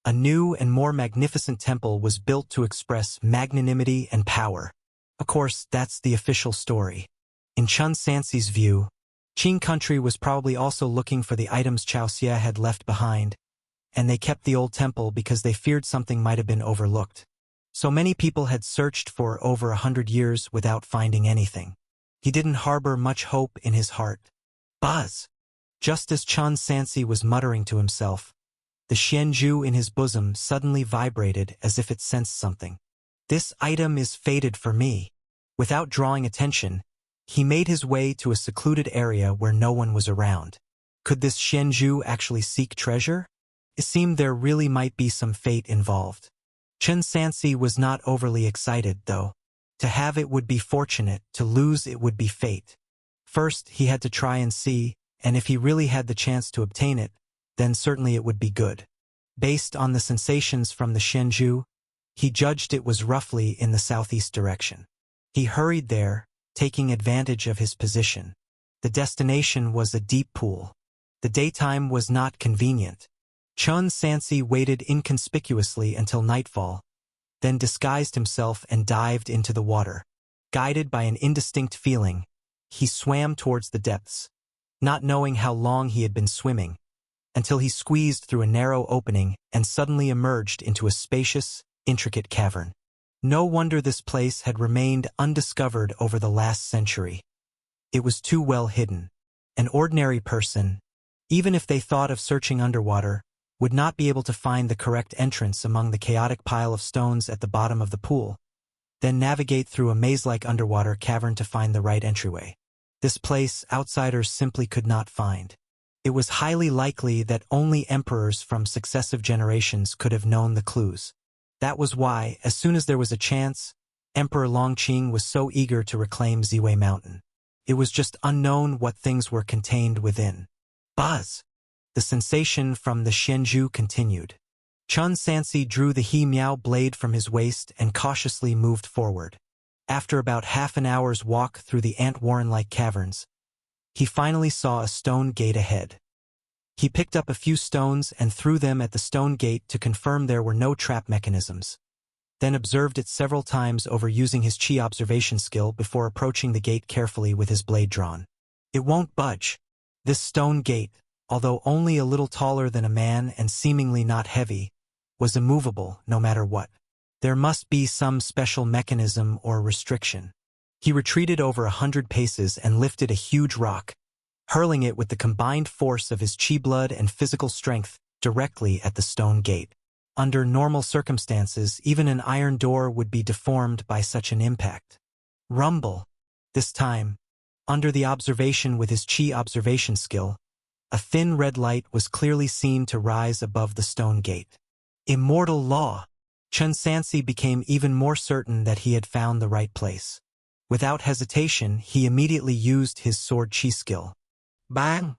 a new and more magnificent temple was built to express magnanimity and power. Of course, that's the official story. In Chun Sansi's view, Qing country was probably also looking for the items Chao Xia had left behind, and they kept the old temple because they feared something might have been overlooked. So many people had searched for over 100 years without finding anything. He didn't harbor much hope in his heart. Buzz! Just as Chun Sansi was muttering to himself, the Xianzhu in his bosom suddenly vibrated as if it sensed something. "This item is fated for me." Without drawing attention, he made his way to a secluded area where no one was around. Could this Xianzhu actually seek treasure? It seemed there really might be some fate involved. Chen Sansi was not overly excited, though. To have it would be fortunate, to lose it would be fate. First, he had to try and see, and if he really had the chance to obtain it, then certainly it would be good. Based on the sensations from the Xianzhu, he judged it was roughly in the southeast direction. He hurried there, taking advantage of his position. The destination was a deep pool. The daytime was not convenient. Chen Sansi waited inconspicuously until nightfall, then disguised himself and dived into the water. Guided by an indistinct feeling, he swam towards the depths, not knowing how long he had been swimming, until he squeezed through a narrow opening and suddenly emerged into a spacious, intricate cavern. No wonder this place had remained undiscovered over the last century. It was too well hidden. An ordinary person, even if they thought of searching underwater, would not be able to find the correct entrance among the chaotic pile of stones at the bottom of the pool, then navigate through a maze-like underwater cavern to find the right entryway. This place outsiders simply could not find. It was highly likely that only emperors from successive generations could have known the clues. That was why, as soon as there was a chance, Emperor Longqing was so eager to reclaim Ziwei Mountain. It was just unknown what things were contained within. Buzz! The sensation from the Xianzhu continued. Chen Sansi drew the He Miao blade from his waist and cautiously moved forward. After about half an hour's walk through the ant-warren-like caverns, he finally saw a stone gate ahead. He picked up a few stones and threw them at the stone gate to confirm there were no trap mechanisms, then observed it several times over using his chi observation skill before approaching the gate carefully with his blade drawn. It won't budge. This stone gate, although only a little taller than a man and seemingly not heavy, was immovable no matter what. There must be some special mechanism or restriction. He retreated over 100 paces and lifted a huge rock, hurling it with the combined force of his chi blood and physical strength directly at the stone gate. Under normal circumstances, even an iron door would be deformed by such an impact. Rumble. This time, under the observation with his chi observation skill, a thin red light was clearly seen to rise above the stone gate. Immortal law! Chen Sansi became even more certain that he had found the right place. Without hesitation, he immediately used his sword chi skill. Bang!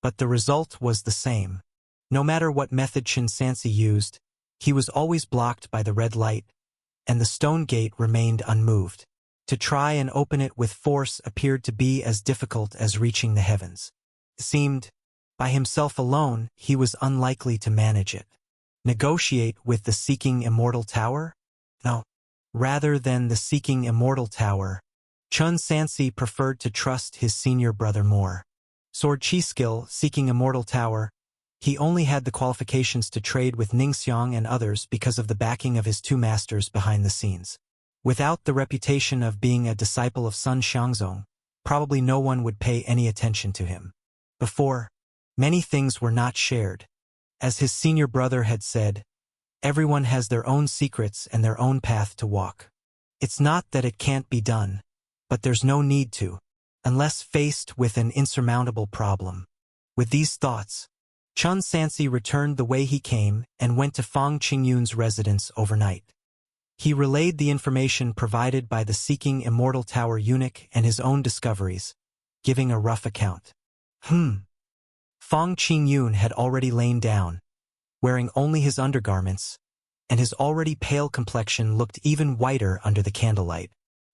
But the result was the same. No matter what method Chen Sansi used, he was always blocked by the red light, and the stone gate remained unmoved. To try and open it with force appeared to be as difficult as reaching the heavens. It seemed, by himself alone, he was unlikely to manage it. Negotiate with the Seeking Immortal Tower? No. Rather than the Seeking Immortal Tower, Chen Sansi preferred to trust his senior brother more. Sword chi skill, Seeking Immortal Tower, he only had the qualifications to trade with Ningxiang and others because of the backing of his two masters behind the scenes. Without the reputation of being a disciple of Sun Xiangzong, probably no one would pay any attention to him. Before, many things were not shared. As his senior brother had said, everyone has their own secrets and their own path to walk. It's not that it can't be done, but there's no need to, unless faced with an insurmountable problem. With these thoughts, Chen Sansi returned the way he came and went to Fang Qingyun's residence overnight. He relayed the information provided by the Seeking Immortal Tower eunuch and his own discoveries, giving a rough account. Fang Qingyun had already lain down, wearing only his undergarments, and his already pale complexion looked even whiter under the candlelight.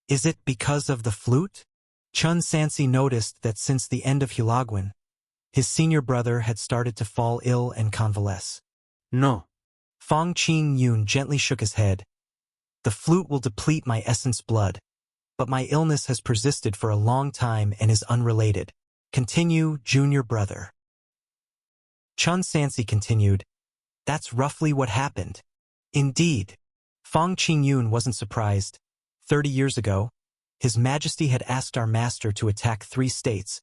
Is it because of the flute? Chen Sansi noticed that since the end of Hulaguan, his senior brother had started to fall ill and convalesce. No. Fang Qingyun gently shook his head. The flute will deplete my essence blood, but my illness has persisted for a long time and is unrelated. Continue, junior brother. Chen Sansi continued, that's roughly what happened. Indeed. Fang Qingyun wasn't surprised. 30 years ago, His Majesty had asked our master to attack 3 states,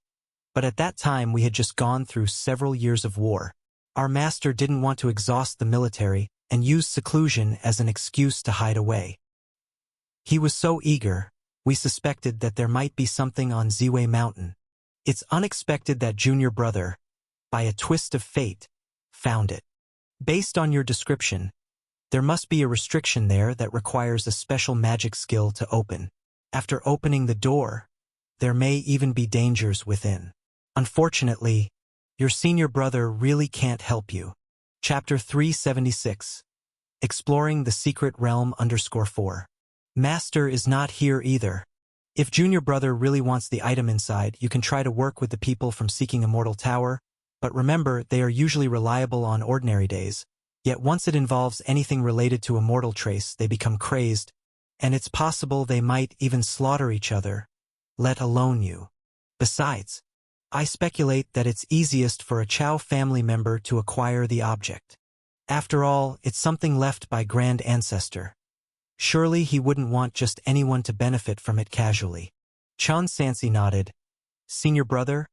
but at that time we had just gone through several years of war. Our master didn't want to exhaust the military and used seclusion as an excuse to hide away. He was so eager, we suspected that there might be something on Ziwei Mountain. It's unexpected that junior brother, by a twist of fate, found it. Based on your description, there must be a restriction there that requires a special magic skill to open. After opening the door, there may even be dangers within. Unfortunately, your senior brother really can't help you. Chapter 376. Exploring the Secret Realm _4. Master is not here either. If junior brother really wants the item inside, you can try to work with the people from Seeking Immortal Tower, but remember they are usually reliable on ordinary days. Yet once it involves anything related to Immortal Trace, they become crazed, and it's possible they might even slaughter each other, let alone you. Besides, I speculate that it's easiest for a Chow family member to acquire the object. After all, it's something left by Grand Ancestor. Surely he wouldn't want just anyone to benefit from it casually. Chun Sansi nodded. Senior brother,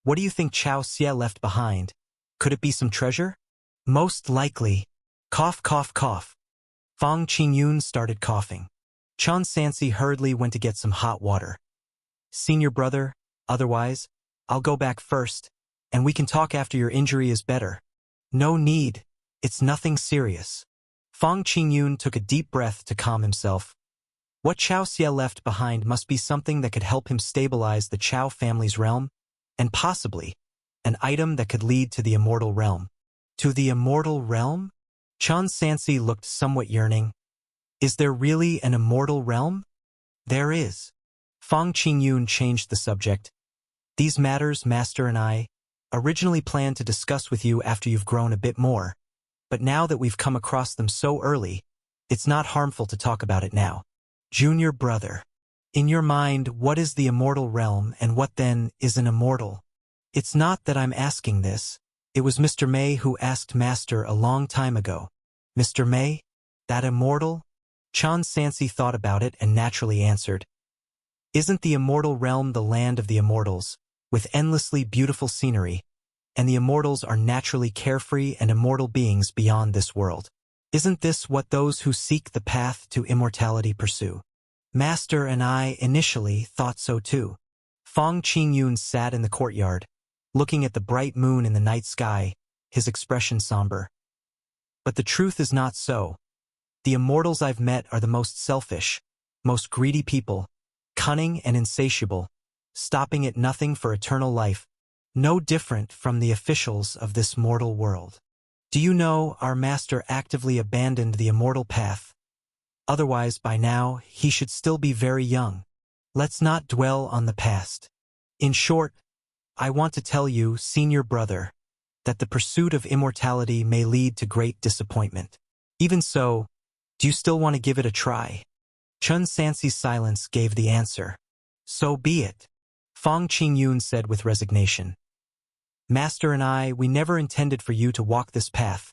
what do you think Chow Xie left behind? Could it be some treasure? Most likely. Cough, cough, cough. Fong Qingyun started coughing. Chun Sansi hurriedly went to get some hot water. Senior brother, otherwise, I'll go back first, and we can talk after your injury is better. No need, it's nothing serious. Fong Qingyun took a deep breath to calm himself. What Chow Xie left behind must be something that could help him stabilize the Chow family's realm, and possibly, an item that could lead to the Immortal Realm. To the Immortal Realm? Chun Sansi looked somewhat yearning. Is there really an Immortal Realm? There is. Fong Qingyun changed the subject. These matters Master and I originally planned to discuss with you after you've grown a bit more, but now that we've come across them so early, it's not harmful to talk about it now. Junior brother, in your mind, what is the Immortal Realm and what then is an immortal? It's not that I'm asking this. It was Mr. May who asked Master a long time ago. Mr. May? That immortal? Chun Sansi thought about it and naturally answered. Isn't the Immortal Realm the land of the immortals, with endlessly beautiful scenery, and the immortals are naturally carefree and immortal beings beyond this world? Isn't this what those who seek the path to immortality pursue? Master and I initially thought so too. Fong Qingyun sat in the courtyard, looking at the bright moon in the night sky, his expression somber. But the truth is not so. The immortals I've met are the most selfish, most greedy people, cunning and insatiable, stopping at nothing for eternal life, no different from the officials of this mortal world. Do you know our master actively abandoned the immortal path? Otherwise, by now, he should still be very young. Let's not dwell on the past. In short, I want to tell you, senior brother, that the pursuit of immortality may lead to great disappointment. Even so, do you still want to give it a try? Chun Sansi's silence gave the answer. So be it. Fong Qingyun said with resignation. Master and I, we never intended for you to walk this path.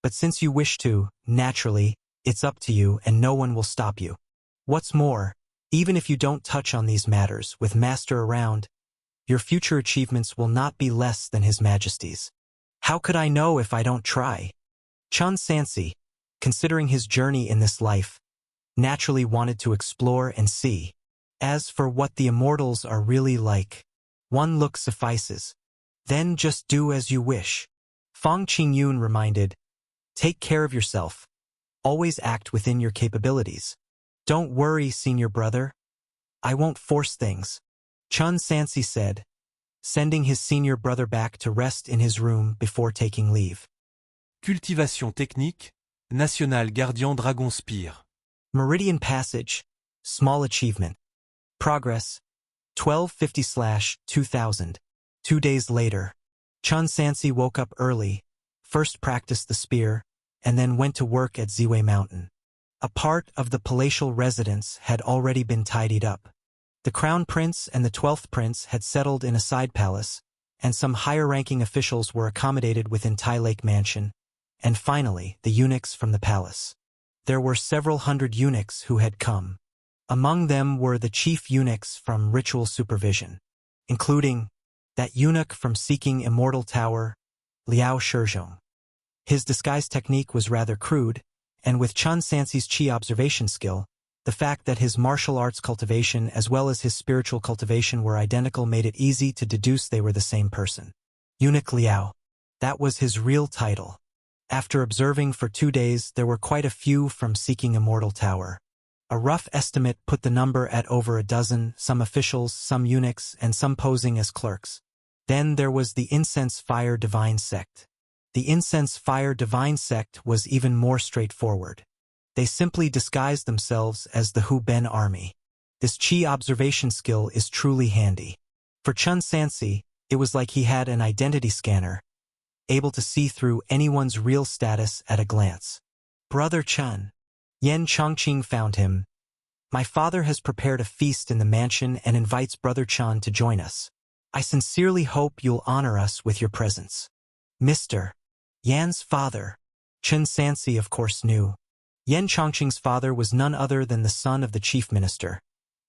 But since you wish to, naturally, it's up to you and no one will stop you. What's more, even if you don't touch on these matters with Master around, your future achievements will not be less than His Majesty's. How could I know if I don't try? Chun Sansi, considering his journey in this life, naturally wanted to explore and see. As for what the immortals are really like, one look suffices. Then just do as you wish. Fong Qingyun reminded, take care of yourself. Always act within your capabilities. Don't worry, senior brother. I won't force things. Chun Sansi said, sending his senior brother back to rest in his room before taking leave. Cultivation technique, National Gardien Dragon Spear. Meridian Passage, small achievement. Progress, 1250/2000. 2 days later, Chun Sansi woke up early, first practiced the spear, and then went to work at Ziwei Mountain. A part of the palatial residence had already been tidied up. The Crown Prince and the 12th Prince had settled in a side palace, and some higher-ranking officials were accommodated within Tai Lake Mansion, and finally, the eunuchs from the palace. There were several hundred eunuchs who had come. Among them were the chief eunuchs from Ritual Supervision, including that eunuch from Seeking Immortal Tower, Liao Shizhong. His disguise technique was rather crude, and with Chun Sansi's chi observation skill, the fact that his martial arts cultivation as well as his spiritual cultivation were identical made it easy to deduce they were the same person. Eunuch Liao. That was his real title. After observing for 2 days, there were quite a few from seeking Immortal Tower. A rough estimate put the number at over a dozen, some officials, some eunuchs, and some posing as clerks. Then there was the Incense Fire Divine Sect. The Incense Fire Divine Sect was even more straightforward. They simply disguised themselves as the Hu Ben army. This Qi observation skill is truly handy. For Chun Sansi, it was like he had an identity scanner, able to see through anyone's real status at a glance. Brother Chun. Yan Chongqing found him. My father has prepared a feast in the mansion and invites Brother Chun to join us. I sincerely hope you'll honor us with your presence. Mr. Yan's father. Chun Sansi of course knew. Yan Chongqing's father was none other than the son of the chief minister.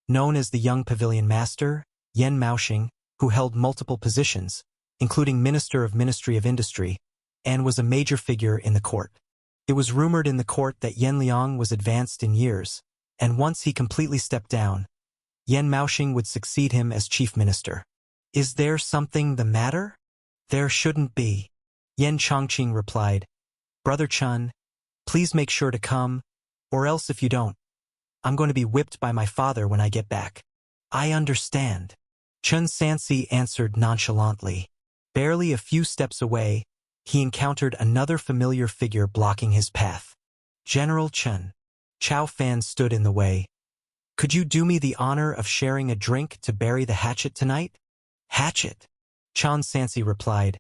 Known as the young pavilion master, Yan Maoxing, who held multiple positions, including Minister of Ministry of Industry, and was a major figure in the court. It was rumored in the court that Yan Liang was advanced in years, and once he completely stepped down, Yan Maoxing would succeed him as chief minister. Is there something the matter? There shouldn't be. Yan Chongqing replied, Brother Chun, please make sure to come, or else if you don't, I'm going to be whipped by my father when I get back. I understand. Chun Sansi answered nonchalantly. Barely a few steps away, he encountered another familiar figure blocking his path. General Chun. Chao Fan stood in the way. Could you do me the honor of sharing a drink to bury the hatchet tonight? Hatchet? Chun Sansi replied.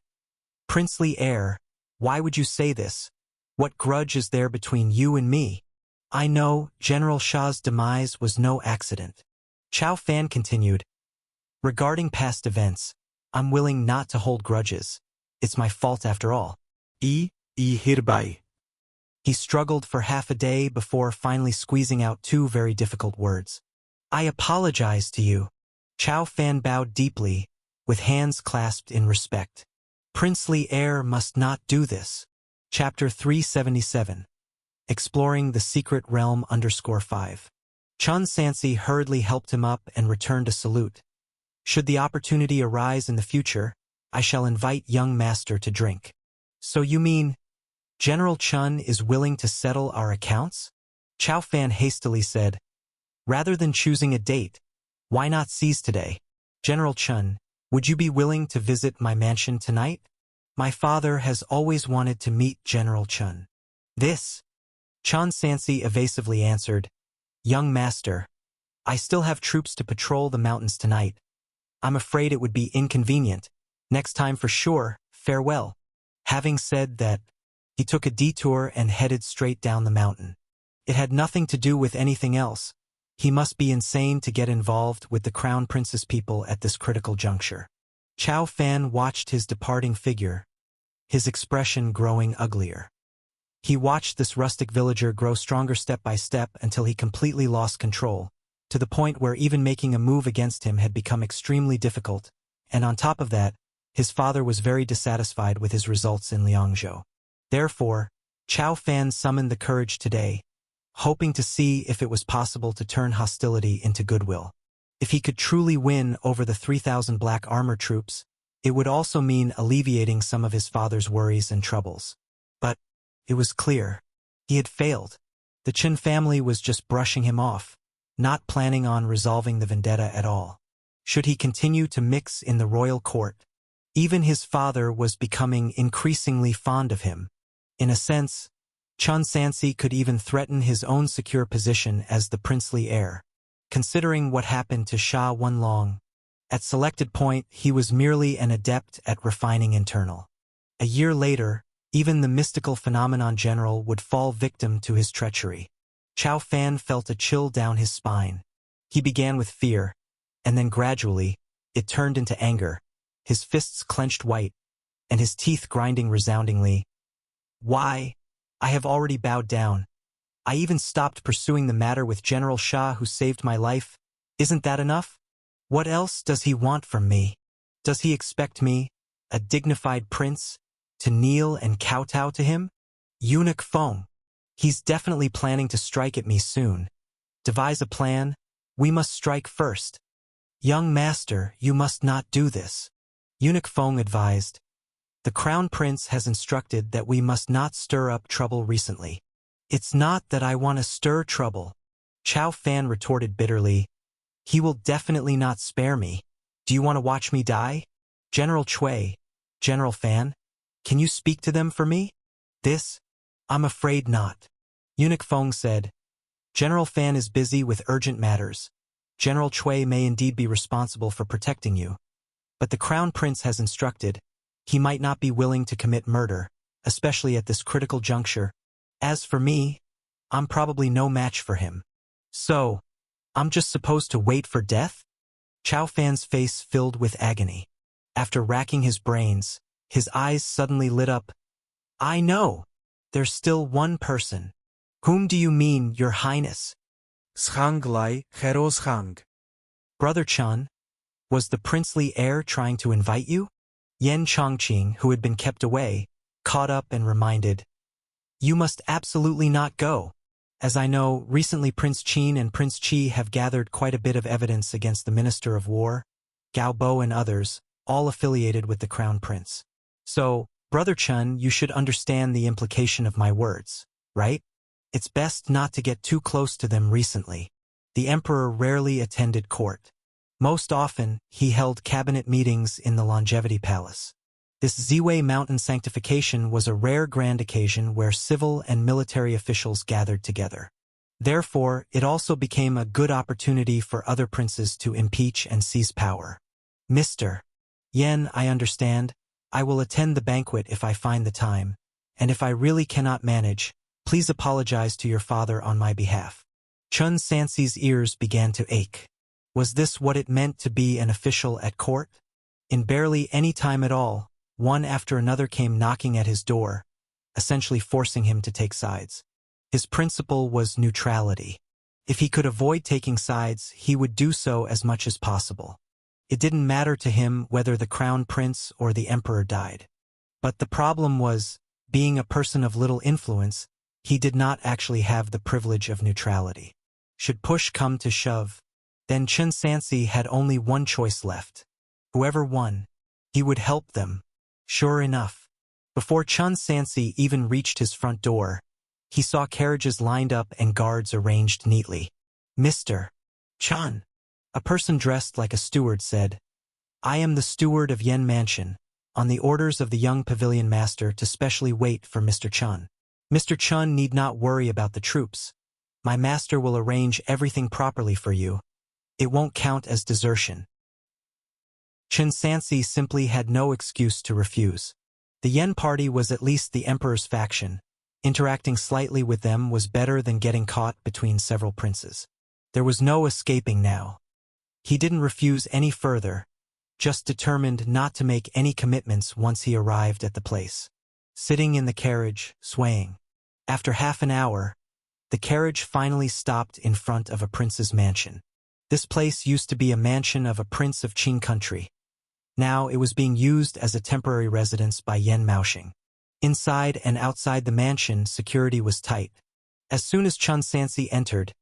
Princely heir, why would you say this? What grudge is there between you and me? I know General Shah's demise was no accident. Chao Fan continued. Regarding past events, I'm willing not to hold grudges. It's my fault after all. Hereby. He struggled for half a day before finally squeezing out 2 very difficult words. I apologize to you. Chao Fan bowed deeply, with hands clasped in respect. Princely heir must not do this. Chapter 377. Exploring the Secret Realm _5. Chun Sansi hurriedly helped him up and returned a salute. Should the opportunity arise in the future, I shall invite young master to drink. So you mean, General Chun is willing to settle our accounts? Chao Fan hastily said. Rather than choosing a date, why not seize today? General Chun, would you be willing to visit my mansion tonight? My father has always wanted to meet General Chun. This? Chun Sansi evasively answered. Young master, I still have troops to patrol the mountains tonight. I'm afraid it would be inconvenient. Next time for sure, farewell. Having said that, he took a detour and headed straight down the mountain. It had nothing to do with anything else. He must be insane to get involved with the Crown Princess people at this critical juncture. Chao Fan watched his departing figure, his expression growing uglier. He watched this rustic villager grow stronger step by step until he completely lost control, to the point where even making a move against him had become extremely difficult, and on top of that, his father was very dissatisfied with his results in Liangzhou. Therefore, Chao Fan summoned the courage today, hoping to see if it was possible to turn hostility into goodwill. If he could truly win over the 3,000 black armor troops, it would also mean alleviating some of his father's worries and troubles. But it was clear. He had failed. The Qin family was just brushing him off, not planning on resolving the vendetta at all. Should he continue to mix in the royal court? Even his father was becoming increasingly fond of him. In a sense, Chun Sansi could even threaten his own secure position as the princely heir. Considering what happened to Sha Wenlong, at selected point he was merely an adept at refining internal. A year later, even the mystical phenomenon general would fall victim to his treachery. Chao Fan felt a chill down his spine. He began with fear, and then gradually, it turned into anger, his fists clenched white, and his teeth grinding resoundingly. Why? I have already bowed down. I even stopped pursuing the matter with General Shah who saved my life. Isn't that enough? What else does he want from me? Does he expect me, a dignified prince, to kneel and kowtow to him? Eunuch Feng. He's definitely planning to strike at me soon. Devise a plan. We must strike first. Young master, you must not do this. Eunuch Feng advised. The Crown Prince has instructed that we must not stir up trouble recently. It's not that I want to stir trouble, Chow Fan retorted bitterly. He will definitely not spare me. Do you want to watch me die? General Chui, General Fan, can you speak to them for me? This? I'm afraid not. Eunuch Feng said. General Fan is busy with urgent matters. General Chui may indeed be responsible for protecting you. But the Crown Prince has instructed, he might not be willing to commit murder, especially at this critical juncture. As for me, I'm probably no match for him. So, I'm just supposed to wait for death? Chow Fan's face filled with agony. After racking his brains, his eyes suddenly lit up. I know. There's still one person. Whom do you mean, Your Highness? Shang Lai Hero Shang. Brother Chun, was the princely heir trying to invite you? Yen Chongqing, who had been kept away, caught up and reminded. You must absolutely not go. As I know, recently Prince Qin and Prince Qi have gathered quite a bit of evidence against the Minister of War, Gao Bo and others, all affiliated with the Crown Prince. So, Brother Chun, you should understand the implication of my words, right? It's best not to get too close to them recently. The Emperor rarely attended court. Most often, he held cabinet meetings in the Longevity Palace. This Ziwei Mountain sanctification was a rare grand occasion where civil and military officials gathered together. Therefore, it also became a good opportunity for other princes to impeach and seize power. Mr. Yen, I understand. I will attend the banquet if I find the time, and if I really cannot manage, please apologize to your father on my behalf. Chun Sanxi's ears began to ache. Was this what it meant to be an official at court? In barely any time at all, one after another came knocking at his door, essentially forcing him to take sides. His principle was neutrality. If he could avoid taking sides, he would do so as much as possible. It didn't matter to him whether the Crown Prince or the Emperor died. But the problem was, being a person of little influence, he did not actually have the privilege of neutrality. Should push come to shove, then Chun Sanxi had only one choice left. Whoever won, he would help them. Sure enough, before Chun Sanxi even reached his front door, he saw carriages lined up and guards arranged neatly. Mr. Chun, a person dressed like a steward said, I am the steward of Yen Mansion, on the orders of the young pavilion master to specially wait for Mr. Chun. Mr. Chun need not worry about the troops. My master will arrange everything properly for you. It won't count as desertion. Chun Sanxi simply had no excuse to refuse. The Yen party was at least the emperor's faction. Interacting slightly with them was better than getting caught between several princes. There was no escaping now. He didn't refuse any further, just determined not to make any commitments once he arrived at the place. Sitting in the carriage, swaying. After half an hour, the carriage finally stopped in front of a prince's mansion. This place used to be a mansion of a prince of Qing country. Now it was being used as a temporary residence by Yen Maoxing. Inside and outside the mansion, security was tight. As soon as Chun Sanxi entered,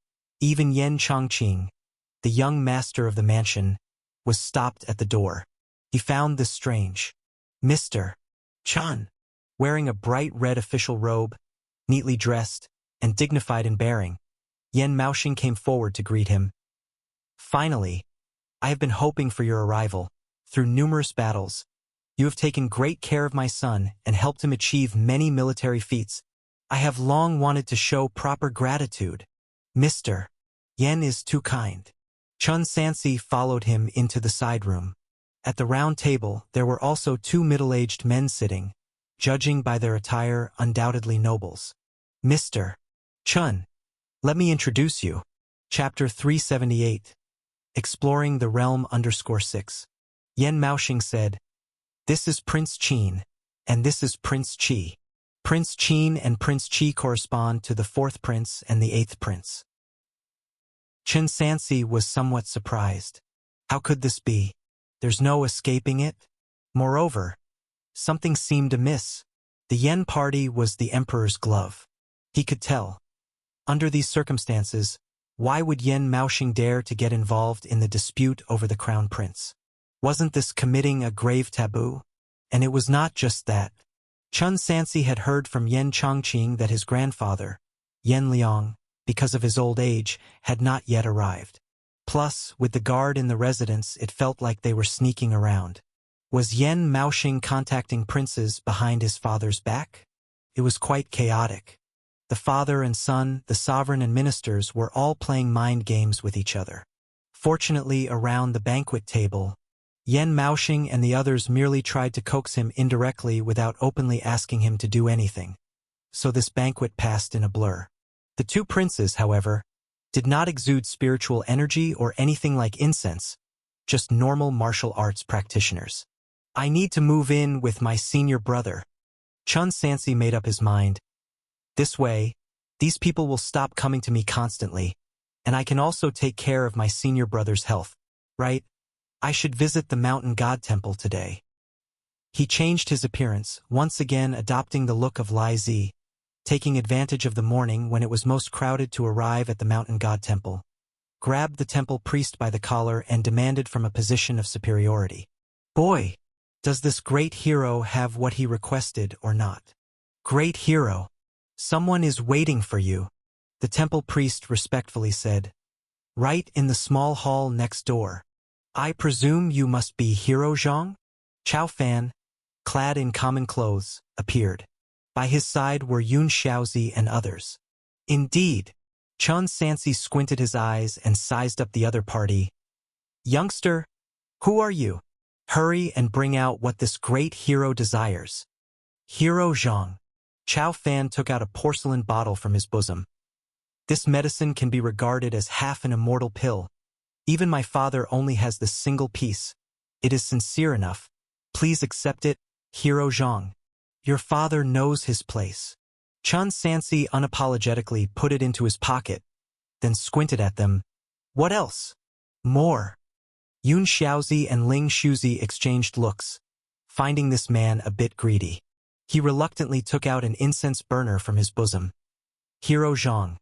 even Yen Chongqing, the young master of the mansion, was stopped at the door. He found this strange. Mr. Chun, wearing a bright red official robe, neatly dressed, and dignified in bearing, Yen Maoxing came forward to greet him. Finally, I have been hoping for your arrival. Through numerous battles, you have taken great care of my son and helped him achieve many military feats. I have long wanted to show proper gratitude. Mr. Yen is too kind. Chun Sanxi followed him into the side room. At the round table, there were also two middle-aged men sitting, judging by their attire, undoubtedly nobles. Mr. Chun, let me introduce you. Chapter 378. Exploring the Realm _6. Yen Maoxing said, This is Prince Qin, and this is Prince Qi. Prince Qin and Prince Qi correspond to the 4th prince and the 8th prince. Chun Sanxi was somewhat surprised. How could this be? There's no escaping it? Moreover, something seemed amiss. The Yen party was the emperor's glove. He could tell. Under these circumstances, why would Yen Maoxing dare to get involved in the dispute over the crown prince? Wasn't this committing a grave taboo? And it was not just that. Chun Sansi had heard from Yen Chongqing that his grandfather, Yen Liang, because of his old age, had not yet arrived. Plus, with the guard in the residence, it felt like they were sneaking around. Was Yen Maoxing contacting princes behind his father's back? It was quite chaotic. The father and son, the sovereign and ministers were all playing mind games with each other. Fortunately, around the banquet table, Yen Maoxing and the others merely tried to coax him indirectly without openly asking him to do anything. So this banquet passed in a blur. The two princes, however, did not exude spiritual energy or anything like incense, just normal martial arts practitioners. I need to move in with my senior brother. Chun Sansi made up his mind. This way, these people will stop coming to me constantly, and I can also take care of my senior brother's health, right? I should visit the mountain god temple today. He changed his appearance, once again adopting the look of Lai Zi, taking advantage of the morning when it was most crowded to arrive at the mountain god temple, grabbed the temple priest by the collar and demanded from a position of superiority. Boy, does this great hero have what he requested or not? Great hero, someone is waiting for you, the temple priest respectfully said. Right in the small hall next door. I presume you must be Hero Zhang? Chao Fan, clad in common clothes, appeared. By his side were Yun Xiaozi and others. Indeed, Chun Sansi squinted his eyes and sized up the other party. Youngster, who are you? Hurry and bring out what this great hero desires. Hero Zhang. Chao Fan took out a porcelain bottle from his bosom. This medicine can be regarded as half an immortal pill. Even my father only has this single piece. It is sincere enough. Please accept it, Hero Zhang. Your father knows his place. Chun Sansi unapologetically put it into his pocket, then squinted at them. What else? More. Yun Xiaozi and Ling Shuzi exchanged looks, finding this man a bit greedy. He reluctantly took out an incense burner from his bosom. Hero Zhang.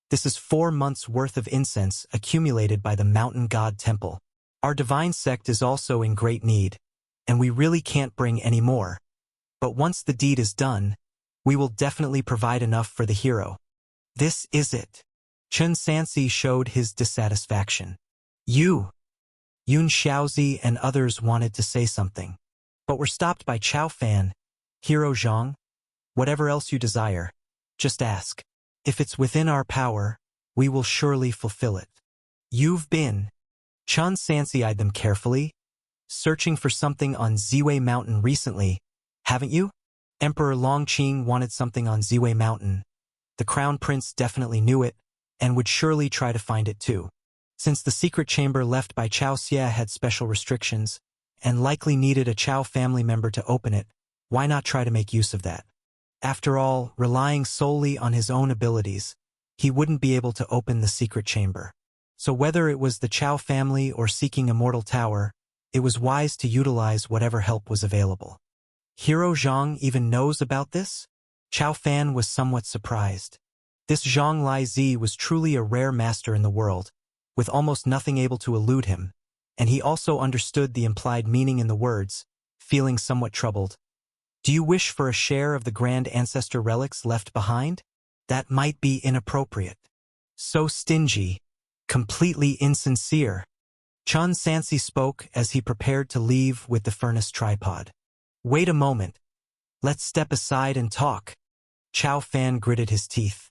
This is 4 months' worth of incense accumulated by the mountain god temple. Our divine sect is also in great need, and we really can't bring any more. But once the deed is done, we will definitely provide enough for the hero. This is it. Chun Sansi showed his dissatisfaction. You, Yun Xiaozi and others wanted to say something, but were stopped by Chao Fan. Hero Zhang, whatever else you desire, just ask. If it's within our power, we will surely fulfill it. You've been. Chun Sansi eyed them carefully, searching for something on Ziwei Mountain recently, haven't you? Emperor Longqing wanted something on Ziwei Mountain. The Crown Prince definitely knew it, and would surely try to find it too. Since the secret chamber left by Chao Xie had special restrictions, and likely needed a Chao family member to open it, why not try to make use of that? After all, relying solely on his own abilities, he wouldn't be able to open the secret chamber. So whether it was the Chao family or seeking Immortal Tower, it was wise to utilize whatever help was available. Hero Zhang even knows about this? Chao Fan was somewhat surprised. This Zhang Lai Zi was truly a rare master in the world, with almost nothing able to elude him, and he also understood the implied meaning in the words, feeling somewhat troubled. Do you wish for a share of the grand ancestor relics left behind? That might be inappropriate. So stingy, completely insincere. Chun Sansi spoke as he prepared to leave with the furnace tripod. Wait a moment. Let's step aside and talk. Chao Fan gritted his teeth.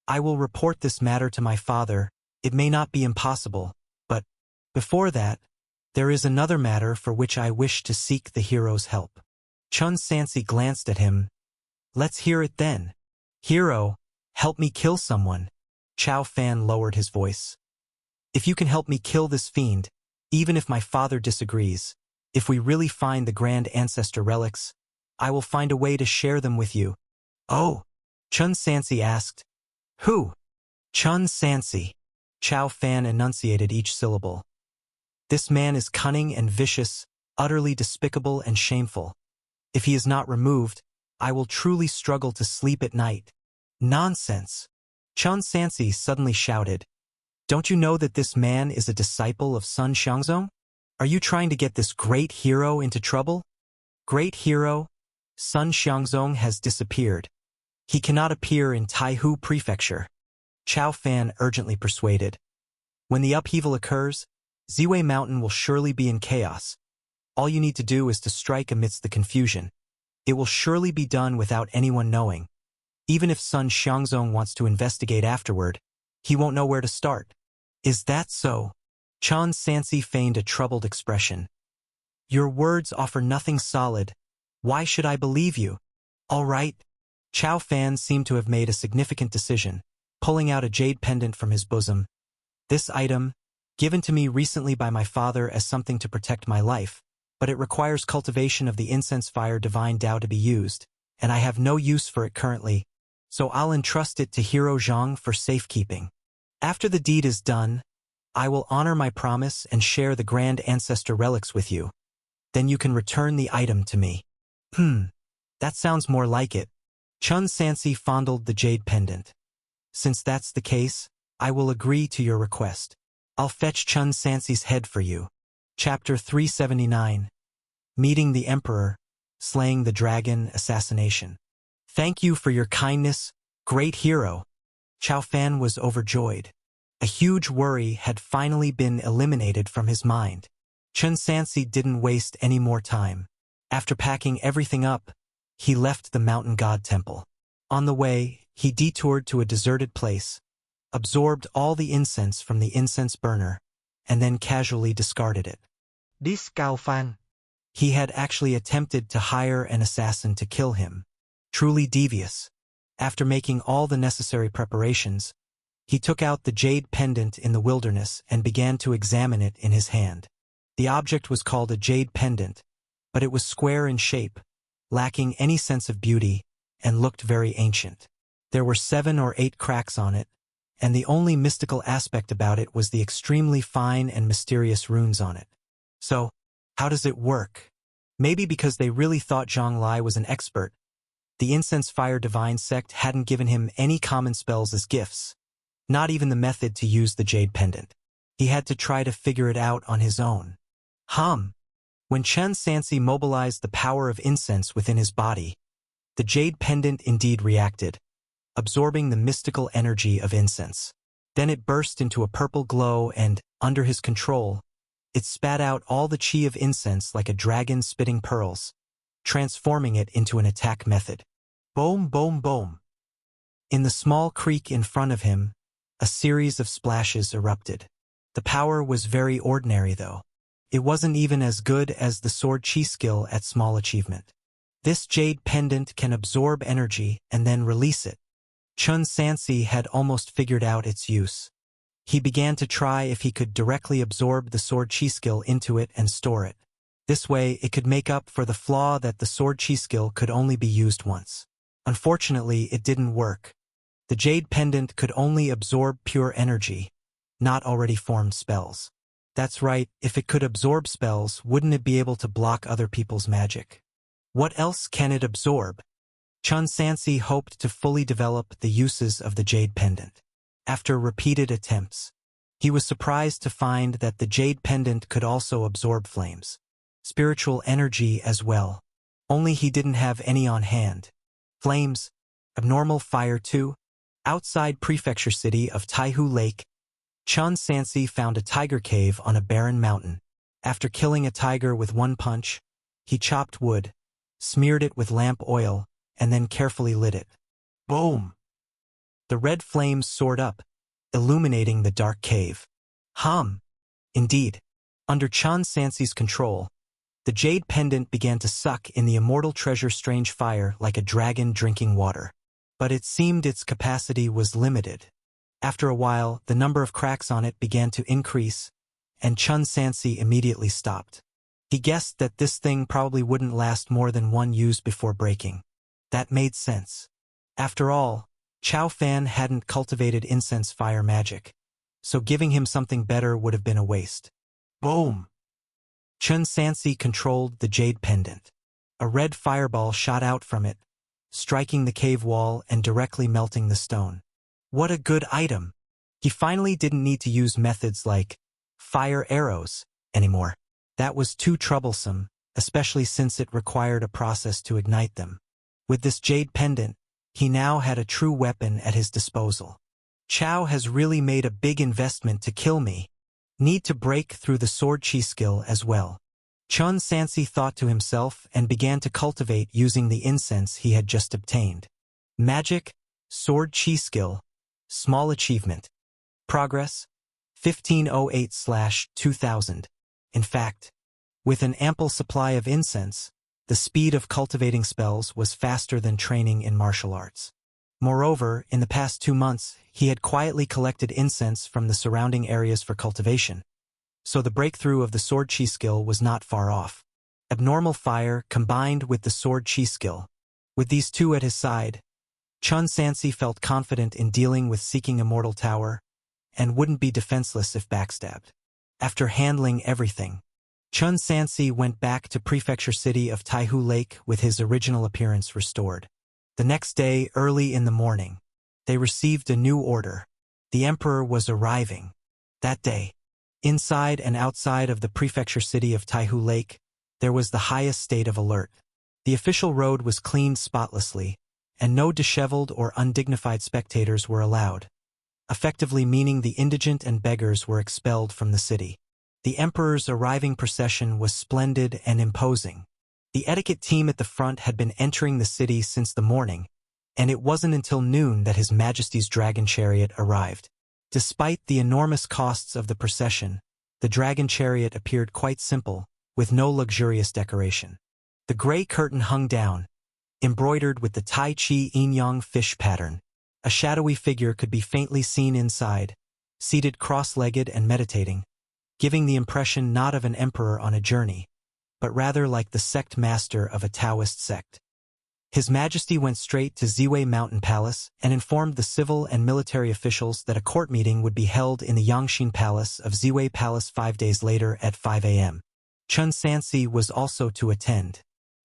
I will report this matter to my father. It may not be impossible, but before that, there is another matter for which I wish to seek the hero's help. Chun Sansi glanced at him. Let's hear it then. Hero, help me kill someone. Chao Fan lowered his voice. If you can help me kill this fiend, even if my father disagrees, if we really find the grand ancestor relics, I will find a way to share them with you. Oh, Chun Sansi asked. Who? Chun Sansi. Chao Fan enunciated each syllable. This man is cunning and vicious, utterly despicable and shameful. If he is not removed, I will truly struggle to sleep at night. Nonsense! Chun Sansi suddenly shouted. Don't you know that this man is a disciple of Sun Xiangzong? Are you trying to get this great hero into trouble? Great hero, Sun Xiangzong has disappeared. He cannot appear in Taihu Prefecture. Chao Fan urgently persuaded. When the upheaval occurs, Ziwei Mountain will surely be in chaos. All you need to do is to strike amidst the confusion. It will surely be done without anyone knowing. Even if Sun Xiangzong wants to investigate afterward, he won't know where to start. Is that so? Chan Sansi feigned a troubled expression. Your words offer nothing solid. Why should I believe you? All right. Chao Fan seemed to have made a significant decision, pulling out a jade pendant from his bosom. This item, given to me recently by my father as something to protect my life, but it requires cultivation of the incense fire divine Tao to be used, and I have no use for it currently, so I'll entrust it to Hero Zhang for safekeeping. After the deed is done, I will honor my promise and share the grand ancestor relics with you. Then you can return the item to me. That sounds more like it. Chun Sansi fondled the jade pendant. Since that's the case, I will agree to your request. I'll fetch Chun Sansi's head for you. Chapter 379. Meeting the Emperor, Slaying the Dragon, Assassination. Thank you for your kindness, great hero. Chao Fan was overjoyed. A huge worry had finally been eliminated from his mind. Chun Sansi didn't waste any more time. After packing everything up, he left the mountain god temple. On the way, he detoured to a deserted place, absorbed all the incense from the incense burner, and then casually discarded it. This Cao Fan. He had actually attempted to hire an assassin to kill him. Truly devious. After making all the necessary preparations, he took out the jade pendant in the wilderness and began to examine it in his hand. The object was called a jade pendant, but it was square in shape, lacking any sense of beauty, and looked very ancient. There were 7 or 8 cracks on it, and the only mystical aspect about it was the extremely fine and mysterious runes on it. So, how does it work? Maybe because they really thought Zhang Lai was an expert, the incense fire divine sect hadn't given him any common spells as gifts, not even the method to use the jade pendant. He had to try to figure it out on his own. When Chen Sansi mobilized the power of incense within his body, the jade pendant indeed reacted, absorbing the mystical energy of incense. Then it burst into a purple glow and, under his control, it spat out all the chi of incense like a dragon spitting pearls, transforming it into an attack method. Boom, boom, boom. In the small creek in front of him, a series of splashes erupted. The power was very ordinary though. It wasn't even as good as the sword chi skill at small achievement. This jade pendant can absorb energy and then release it. Chun Sansi had almost figured out its use. He began to try if he could directly absorb the sword chi skill into it and store it. This way, it could make up for the flaw that the sword chi skill could only be used once. Unfortunately, it didn't work. The jade pendant could only absorb pure energy, not already formed spells. That's right, if it could absorb spells, wouldn't it be able to block other people's magic? What else can it absorb? Chun Sansi hoped to fully develop the uses of the jade pendant. After repeated attempts, he was surprised to find that the jade pendant could also absorb flames, spiritual energy as well. Only he didn't have any on hand. Flames, abnormal fire too. Outside prefecture city of Taihu Lake, Chun Sansi found a tiger cave on a barren mountain. After killing a tiger with one punch, he chopped wood, smeared it with lamp oil, and then carefully lit it. Boom! The red flames soared up, illuminating the dark cave. Indeed, under Chun Sansi's control, the jade pendant began to suck in the immortal treasure strange fire like a dragon drinking water. But it seemed its capacity was limited. After a while, the number of cracks on it began to increase, and Chun Sansi immediately stopped. He guessed that this thing probably wouldn't last more than one use before breaking. That made sense. After all, Chao Fan hadn't cultivated incense fire magic, so giving him something better would have been a waste. Boom! Chun Sansi controlled the jade pendant. A red fireball shot out from it, striking the cave wall and directly melting the stone. What a good item! He finally didn't need to use methods like fire arrows anymore. That was too troublesome, especially since it required a process to ignite them. With this jade pendant, he now had a true weapon at his disposal. Chao has really made a big investment to kill me. Need to break through the sword chi skill as well. Chun Sansi thought to himself and began to cultivate using the incense he had just obtained. Magic, sword chi skill, small achievement. Progress, 1508/2000. In fact, with an ample supply of incense, the speed of cultivating spells was faster than training in martial arts. Moreover, in the past 2 months, he had quietly collected incense from the surrounding areas for cultivation, so the breakthrough of the sword chi skill was not far off. Abnormal fire combined with the sword chi skill. With these two at his side, Chun Sansi felt confident in dealing with Seeking Immortal Tower, and wouldn't be defenseless if backstabbed. After handling everything, Chun Sansi went back to prefecture city of Taihu Lake with his original appearance restored. The next day, early in the morning, they received a new order. The emperor was arriving. That day, inside and outside of the prefecture city of Taihu Lake, there was the highest state of alert. The official road was cleaned spotlessly, and no disheveled or undignified spectators were allowed, effectively meaning the indigent and beggars were expelled from the city. The emperor's arriving procession was splendid and imposing. The etiquette team at the front had been entering the city since the morning, and it wasn't until noon that His Majesty's dragon chariot arrived. Despite the enormous costs of the procession, the dragon chariot appeared quite simple, with no luxurious decoration. The gray curtain hung down, embroidered with the Tai Chi yin-yang fish pattern. A shadowy figure could be faintly seen inside, seated cross-legged and meditating, giving the impression not of an emperor on a journey, but rather like the sect master of a Taoist sect. His Majesty went straight to Ziwei Mountain Palace and informed the civil and military officials that a court meeting would be held in the Yangxin Palace of Ziwei Palace 5 days later at 5 a.m. Chun Sansi was also to attend.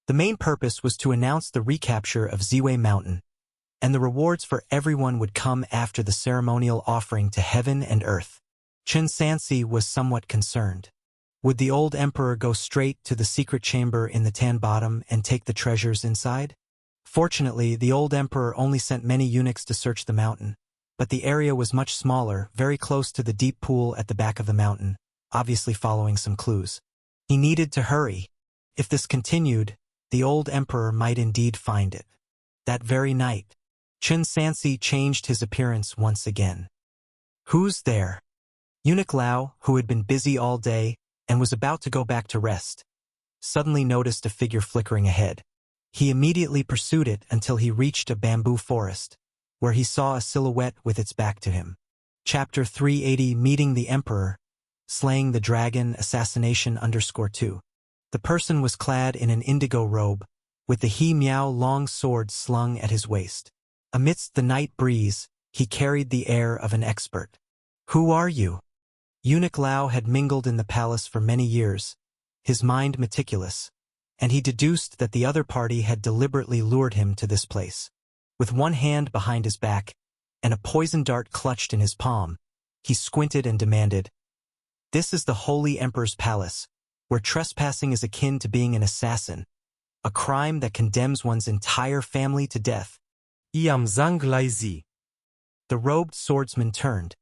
The main purpose was to announce the recapture of Ziwei Mountain, and the rewards for everyone would come after the ceremonial offering to heaven and earth. Chun Sansi was somewhat concerned. Would the old emperor go straight to the secret chamber in the Tan Bottom and take the treasures inside? Fortunately, the old emperor only sent many eunuchs to search the mountain, but the area was much smaller, very close to the deep pool at the back of the mountain, obviously following some clues. He needed to hurry. If this continued, the old emperor might indeed find it. That very night, Chun Sansi changed his appearance once again. Who's there? Eunuch Lao, who had been busy all day and was about to go back to rest, suddenly noticed a figure flickering ahead. He immediately pursued it until he reached a bamboo forest, where he saw a silhouette with its back to him. Chapter 380 Meeting the Emperor, Slaying the Dragon, Assassination _2. The person was clad in an indigo robe, with the He Miao long sword slung at his waist. Amidst the night breeze, he carried the air of an expert. Who are you? Eunuch Lao had mingled in the palace for many years, his mind meticulous, and he deduced that the other party had deliberately lured him to this place. With one hand behind his back and a poison dart clutched in his palm, he squinted and demanded, "This is the Holy Emperor's palace, where trespassing is akin to being an assassin, a crime that condemns one's entire family to death." Iam Zhang Laizi. The robed swordsman turned,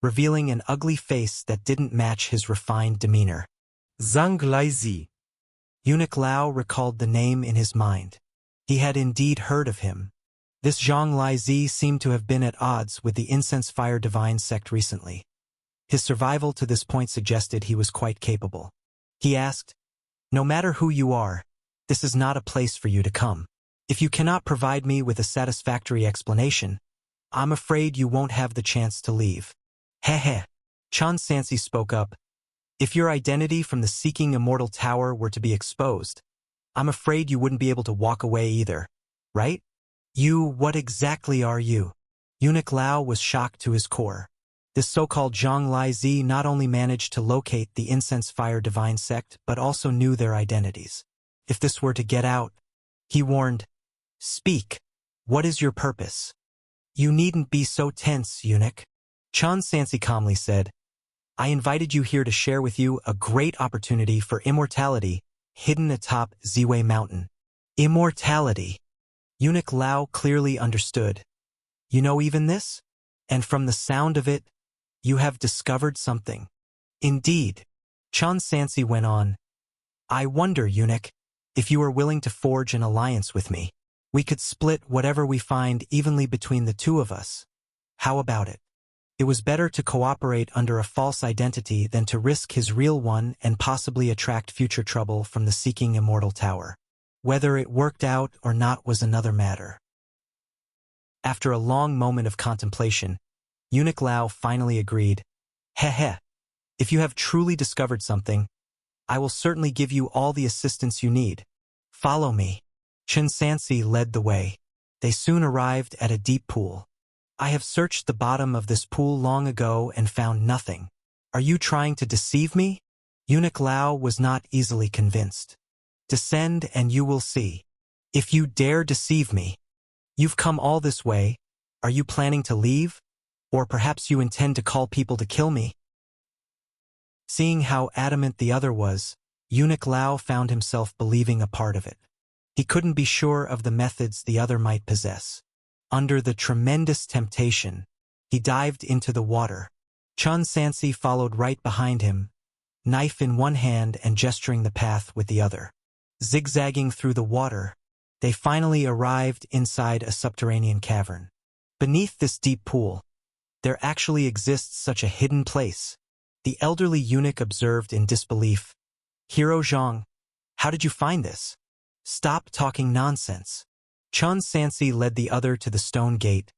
revealing an ugly face that didn't match his refined demeanor. Zhang Laizi. Eunuch Lao recalled the name in his mind. He had indeed heard of him. This Zhang Laizi seemed to have been at odds with the Incense Fire Divine sect recently. His survival to this point suggested he was quite capable. He asked, "No matter who you are, this is not a place for you to come. If you cannot provide me with a satisfactory explanation, I'm afraid you won't have the chance to leave." Heh. Chun Sansi spoke up. "If your identity from the Seeking Immortal Tower were to be exposed, I'm afraid you wouldn't be able to walk away either, right? What exactly are you?" Eunuch Lao was shocked to his core. This so-called Zhang Laizi not only managed to locate the Incense Fire Divine sect, but also knew their identities. If this were to get out, he warned, "Speak. What is your purpose?" "You needn't be so tense, eunuch." Chun Sansi calmly said, "I invited you here to share with you a great opportunity for immortality hidden atop Ziwei Mountain. Immortality. Eunuch Lao clearly understood. You know even this? And from the sound of it, you have discovered something. Indeed. Chan Sansi went on. I wonder, eunuch, if you are willing to forge an alliance with me. We could split whatever we find evenly between the two of us. How about it? It was better to cooperate under a false identity than to risk his real one and possibly attract future trouble from the seeking immortal tower. Whether it worked out or not was another matter. After a long moment of contemplation, Eunuch Lao finally agreed. Heh. If you have truly discovered something, I will certainly give you all the assistance you need. Follow me. Chan Sansi led the way. They soon arrived at a deep pool. I have searched the bottom of this pool long ago and found nothing. Are you trying to deceive me? Eunuch Lao was not easily convinced. Descend and you will see. If you dare deceive me. You've come all this way. Are you planning to leave? Or perhaps you intend to call people to kill me? Seeing how adamant the other was, Eunuch Lao found himself believing a part of it. He couldn't be sure of the methods the other might possess. Under the tremendous temptation, he dived into the water. Chan Sansi followed right behind him, knife in one hand and gesturing the path with the other. Zigzagging through the water, they finally arrived inside a subterranean cavern. Beneath this deep pool, there actually exists such a hidden place. The elderly eunuch observed in disbelief. Hero Zhang, how did you find this? Stop talking nonsense. Chan Sansi led the other to the stone gate.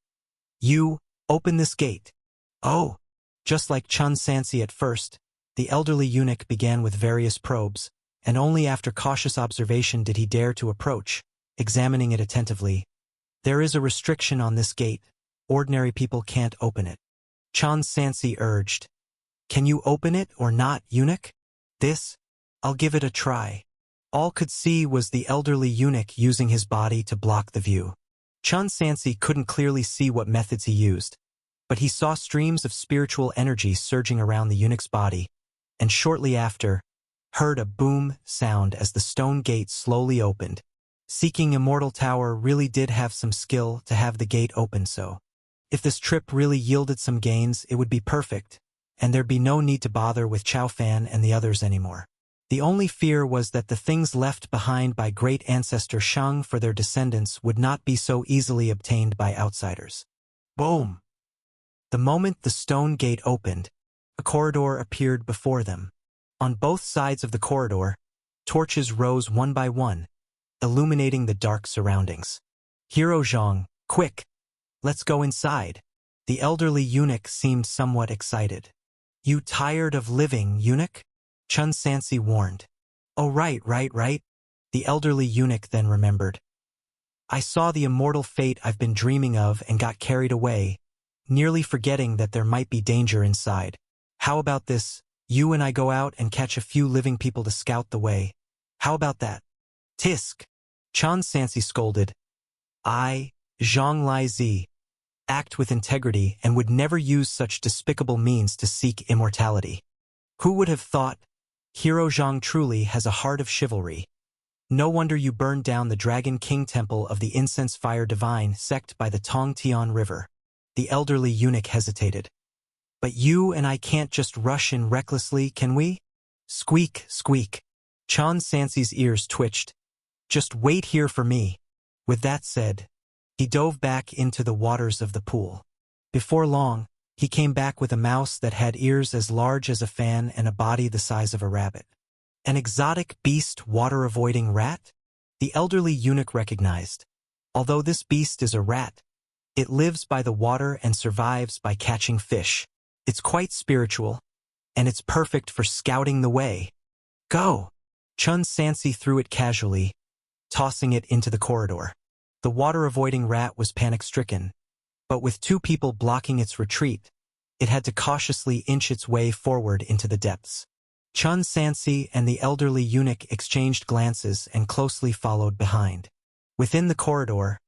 You, open this gate. Oh, just like Chan Sansi at first, the elderly eunuch began with various probes, and only after cautious observation did he dare to approach, examining it attentively. There is a restriction on this gate. Ordinary people can't open it. Chan Sansi urged. Can you open it or not, eunuch? This? I'll give it a try. All could see was the elderly eunuch using his body to block the view. Chan Sansi couldn't clearly see what methods he used, but he saw streams of spiritual energy surging around the eunuch's body, and shortly after, heard a boom sound as the stone gate slowly opened. Seeking Immortal Tower really did have some skill to have the gate open so. If this trip really yielded some gains, it would be perfect, and there'd be no need to bother with Chao Fan and the others anymore. The only fear was that the things left behind by great ancestor Shang for their descendants would not be so easily obtained by outsiders. Boom! The moment the stone gate opened, a corridor appeared before them. On both sides of the corridor, torches rose one by one, illuminating the dark surroundings. Hero Zhang, quick! Let's go inside. The elderly eunuch seemed somewhat excited. You tired of living, eunuch? Chan Sansi warned. Oh right. The elderly eunuch then remembered. I saw the immortal fate I've been dreaming of and got carried away, nearly forgetting that there might be danger inside. How about this? You and I go out and catch a few living people to scout the way. How about that? Tisk! Chan Sansi scolded. I, Zhang Lai Zi, act with integrity and would never use such despicable means to seek immortality. Who would have thought? Hero Zhang truly has a heart of chivalry. No wonder you burned down the Dragon King Temple of the Incense Fire Divine sect by the Tong Tian River. The elderly eunuch hesitated. But you and I can't just rush in recklessly, can we? Squeak, squeak. Chan Sansi's ears twitched. Just wait here for me. With that said, he dove back into the waters of the pool. Before long, he came back with a mouse that had ears as large as a fan and a body the size of a rabbit. An exotic beast water-avoiding rat? The elderly eunuch recognized. Although this beast is a rat, it lives by the water and survives by catching fish. It's quite spiritual, and it's perfect for scouting the way. Go! Chan Sansi threw it casually, tossing it into the corridor. The water-avoiding rat was panic-stricken, but with two people blocking its retreat, it had to cautiously inch its way forward into the depths. Chan Sansi and the elderly eunuch exchanged glances and closely followed behind. Within the corridor,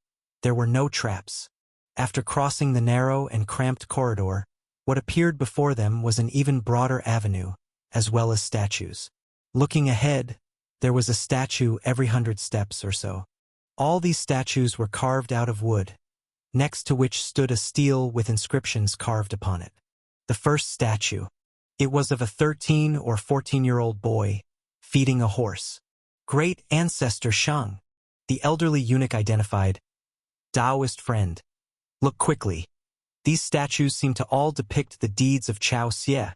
there were no traps. After crossing the narrow and cramped corridor, what appeared before them was an even broader avenue, as well as statues. Looking ahead, There was a statue every 100 steps or so. All these statues were carved out of wood, next to which stood a stele with inscriptions carved upon it. The first statue. It was of a 13 or 14-year-old boy, feeding a horse. Great ancestor Shang, the elderly eunuch identified. Taoist friend. Look quickly. These statues seem to all depict the deeds of Chao Xie,